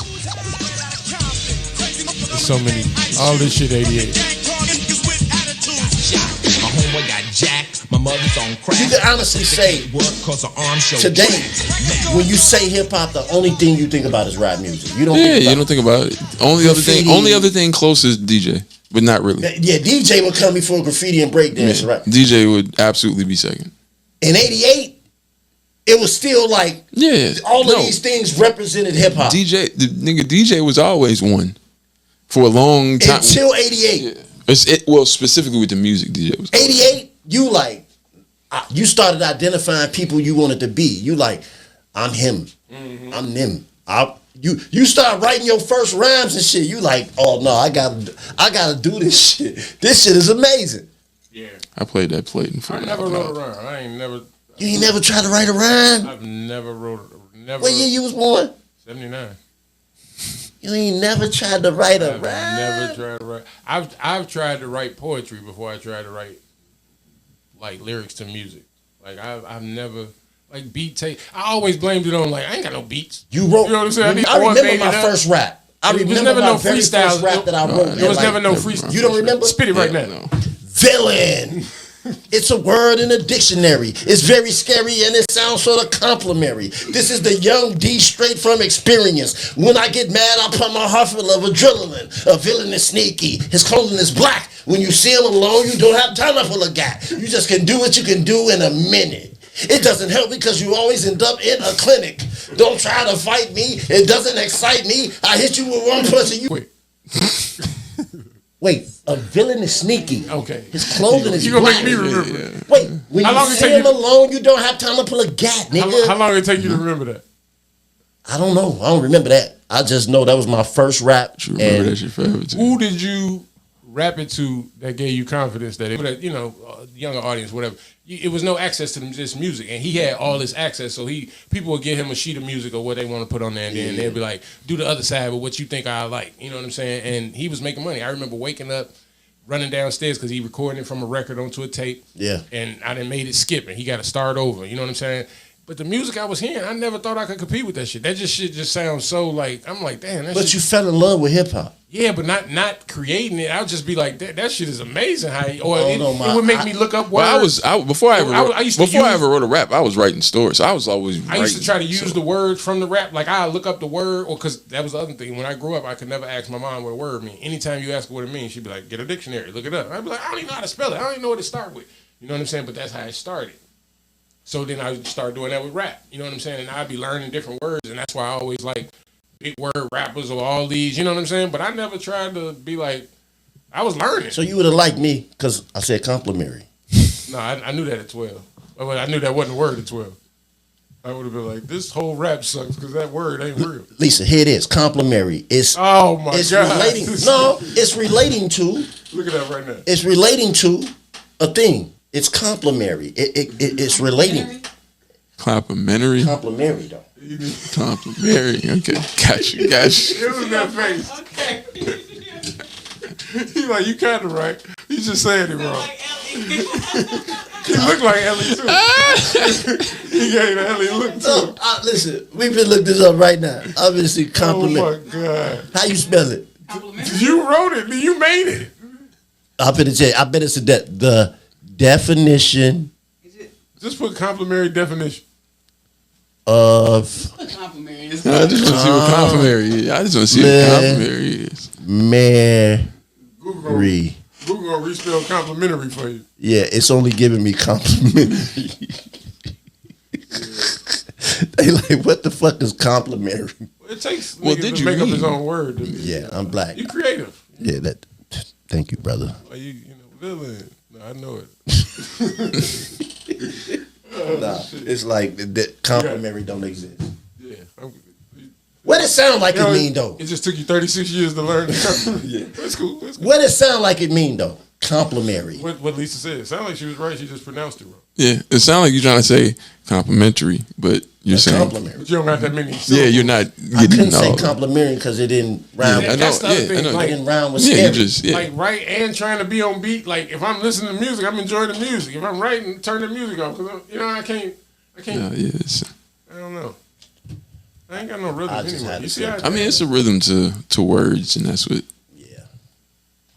S4: so many. All this shit 88.
S16: My homeboy got jacked. My mother's on crack.
S1: You can honestly say today, when you say hip hop, the only thing you think about is rap music. You don't.
S3: You don't think about it. Only other thing close is DJ, but not really.
S1: Yeah, DJ would come before graffiti and breakdance, right?
S3: DJ would absolutely be second.
S1: In 88, it was still like all of these things represented hip hop.
S3: DJ was always one for a long time
S1: until 88.
S3: Well, specifically with the music, DJ was
S1: 88. You started identifying people you wanted to be. You like, I'm him. Mm-hmm. I'm them. You start writing your first rhymes and shit. You like, oh no, I gotta do this shit. This shit is amazing.
S4: Yeah.
S3: I played that plate in front.
S4: I never wrote a rhyme.
S1: You ain't never tried to write a rhyme?
S4: I've never wrote
S1: What year you was born?
S4: 79.
S1: You ain't never tried to write a rhyme?
S4: Never tried to write. I've tried to write poetry before I tried to write like lyrics to music. Like I've never like beat tape. I always blamed it on like I ain't got no beats.
S1: You wrote.
S4: You know what I'm saying?
S1: I remember my first rap. I remember my very first rap that I wrote.
S4: There was never no freestyle.
S1: You don't remember?
S4: Spit it right now.
S1: Villain. It's a word in a dictionary. It's very scary and it sounds sort of complimentary. This is the young D straight from experience. When I get mad, I put my heart full of adrenaline. A villain is sneaky. His clothing is black. When you see him alone, you don't have time to pull a gat. You just can do what you can do in a minute. It doesn't help because you always end up in a clinic. Don't try to fight me. It doesn't excite me. I hit you with one punch and you...
S4: Wait.
S1: Wait, a villain is sneaky.
S4: Okay.
S1: His clothing is
S4: You gonna
S1: black.
S4: make me remember.
S1: Wait, when
S4: How long
S1: you
S4: it
S1: see
S4: take
S1: him
S4: you-
S1: alone, you don't have time to pull a gat, nigga.
S4: How long did it take you to remember that?
S1: I don't know. I don't remember that. I just know that was my first rap.
S3: Remember that shit forever too.
S4: Who did you rap it to that gave you confidence that younger audience, whatever? It was no access to this music, and he had all this access. So people would give him a sheet of music or what they want to put on there, and then they'd be like, "Do the other side with what you think I like." You know what I'm saying? And he was making money. I remember waking up, running downstairs because he recorded it from a record onto a tape.
S1: Yeah.
S4: And I done made it skip, and he got to start over. You know what I'm saying? But the music I was hearing, I never thought I could compete with that shit. That shit just sounds so like, I'm like, damn. That
S1: But
S4: shit,
S1: you fell in love with hip hop.
S4: yeah, but not creating it. I would just be like, that shit is amazing. How it
S1: no,
S4: would make me look up words.
S3: Well, before I ever wrote a rap, I was writing stories. I was always.
S4: I used to try to use the words from the rap. Like I look up the word, or because that was the other thing. When I grew up, I could never ask my mom what a word means. Anytime you ask her what it means, she'd be like, "Get a dictionary, look it up." I'd be like, "I don't even know how to spell it. I don't even know what it start with." You know what I'm saying? But that's how it started. So then I started doing that with rap. You know what I'm saying? And I'd be learning different words, and that's why I always like big word rappers or all these. You know what I'm saying? But I never tried to be like. I was learning.
S1: So you would have liked me because I said complimentary.
S4: No, I knew that at 12. Well, I knew that wasn't a word at 12. I would have been like, this whole rap sucks because that word ain't real.
S1: Lisa, here it is. Complimentary. It's
S4: oh my God.
S1: Relating. No, it's relating to.
S4: Look at that right now.
S1: It's relating to a thing. It's complimentary. It's relating.
S3: Complimentary.
S1: Complimentary though.
S3: Complimentary. Okay, got you.
S4: It was that face. Okay. He's like, you kind of right. He's just saying it wrong. He looked like Ellie too. He gave the Ellie look too.
S1: No, listen, we can look this up right now. Obviously, compliment.
S4: Oh my God.
S1: How you spell it?
S4: You wrote it. You made it.
S1: I bet it's the definition.
S4: Just put complimentary definition.
S1: Of
S3: complimentary. I just want to see what complimentary is. I just want to see what complimentary is.
S1: Mary.
S4: Google gonna respell complimentary for you.
S1: Yeah, it's only giving me complimentary. They like, what the fuck is complimentary?
S4: It takes niggas to make up his own word.
S1: Yeah, I'm black.
S4: You creative.
S1: Yeah, that. Thank you, brother.
S4: Well, you villain. No, I know it.
S1: Nah, it's like that complimentary don't exist.
S4: Yeah.
S1: What it sound like it mean though?
S4: It just took you 36 years to learn. Yeah, that's cool.
S1: What it sound like it mean though? Complimentary.
S4: What Lisa said. It sounded like she was right. She just pronounced it wrong.
S3: Yeah, it sounds like you're trying to say complimentary, but you're saying
S1: complimentary.
S4: But you don't got that many.
S3: Yeah, you're not.
S1: I couldn't say complimentary because it didn't rhyme.
S4: Yeah, that's the other thing.
S1: Like, it didn't rhyme with
S3: yeah,
S1: scary.
S4: Like right and trying to be on beat. Like if I'm listening to music, I'm enjoying the music. If I'm writing, turn the music off because I can't.
S3: No, yes.
S4: I don't know. I ain't got no rhythm anyway. You see,
S3: I mean, it's a rhythm to words, and that's what.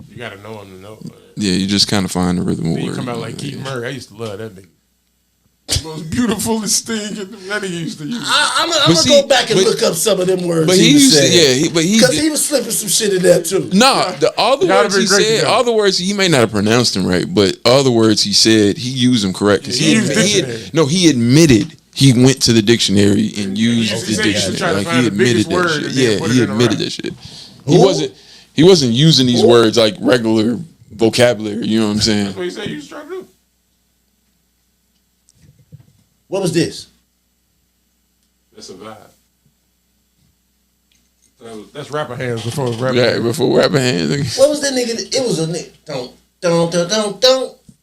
S4: You gotta know them to know.
S3: Yeah, you just kind of find the rhythm of
S4: Then you
S3: words.
S4: come out like Keith Murray. I used to love that nigga. The most beautifulest thing that nigga used to use.
S1: I'm gonna go back and look up some of them words.
S3: But he used to,
S1: because he was slipping some shit in there too.
S3: No, all the words he said, all the words he may not have pronounced them right, but all the words he said, he used them correct. Because he admitted he went to the dictionary and used the dictionary. Like he admitted that shit. Yeah, he admitted that shit. He wasn't using these words like regular vocabulary. You know what I'm saying?
S4: That's what he said he was trying to do.
S1: What was this?
S4: That's a vibe. That's rapper hands before rapper.
S3: Yeah, before rapper hands.
S1: What was that nigga? It was a nigga. Don't.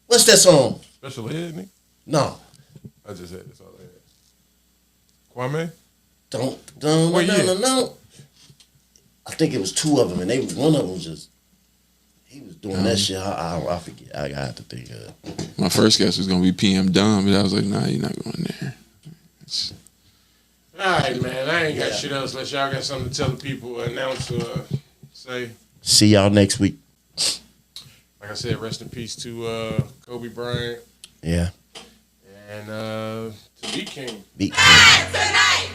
S1: What's that song?
S4: Special Ed, nigga?
S1: No.
S4: I just said that's all I had. Kwame?
S1: No. I think it was two of them, and one of them was just he was doing that shit. I forget. I got to think of it.
S3: My first guess was gonna be PM Dumb, but I was like, nah, you're not going there.
S4: All right, man. I ain't got shit else unless y'all got something to tell the people, announce, or say.
S1: See y'all next week.
S4: Like I said, rest in peace to Kobe Bryant.
S1: Yeah.
S4: And to Beat King.
S1: Beat King.
S8: Tonight.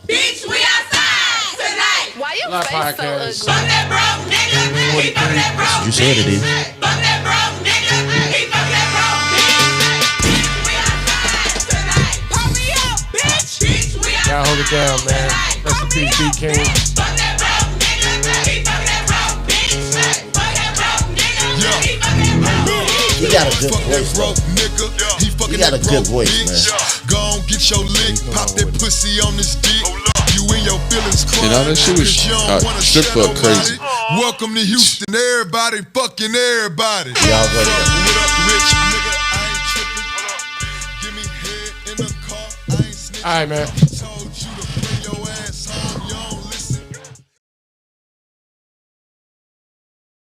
S8: Bitch, we outside tonight.
S7: Why your
S4: Live
S7: face
S4: podcast.
S7: so
S8: Fuck that broke nigga. He fuck that broke
S1: You said it is.
S8: Fuck that broke nigga. He fuck that broke bitch. We outside tonight. Hurry up, bitch. Bitch, we outside.
S4: Y'all hold it down, man. Rest in peace, Beat King.
S8: Fuck that broke nigga. He fuck that broke bitch.
S1: got a good voice, he got a good voice, man.
S6: Go on, get your lick, pop that pussy on this dick. You in your feelings
S3: You know, that shit was strip club crazy.
S6: Welcome to Houston, everybody, fucking everybody.
S1: Y'all go there.
S6: What up, rich nigga? I ain't tripping. Give me head in the car. I ain't snitching.
S4: All right, man.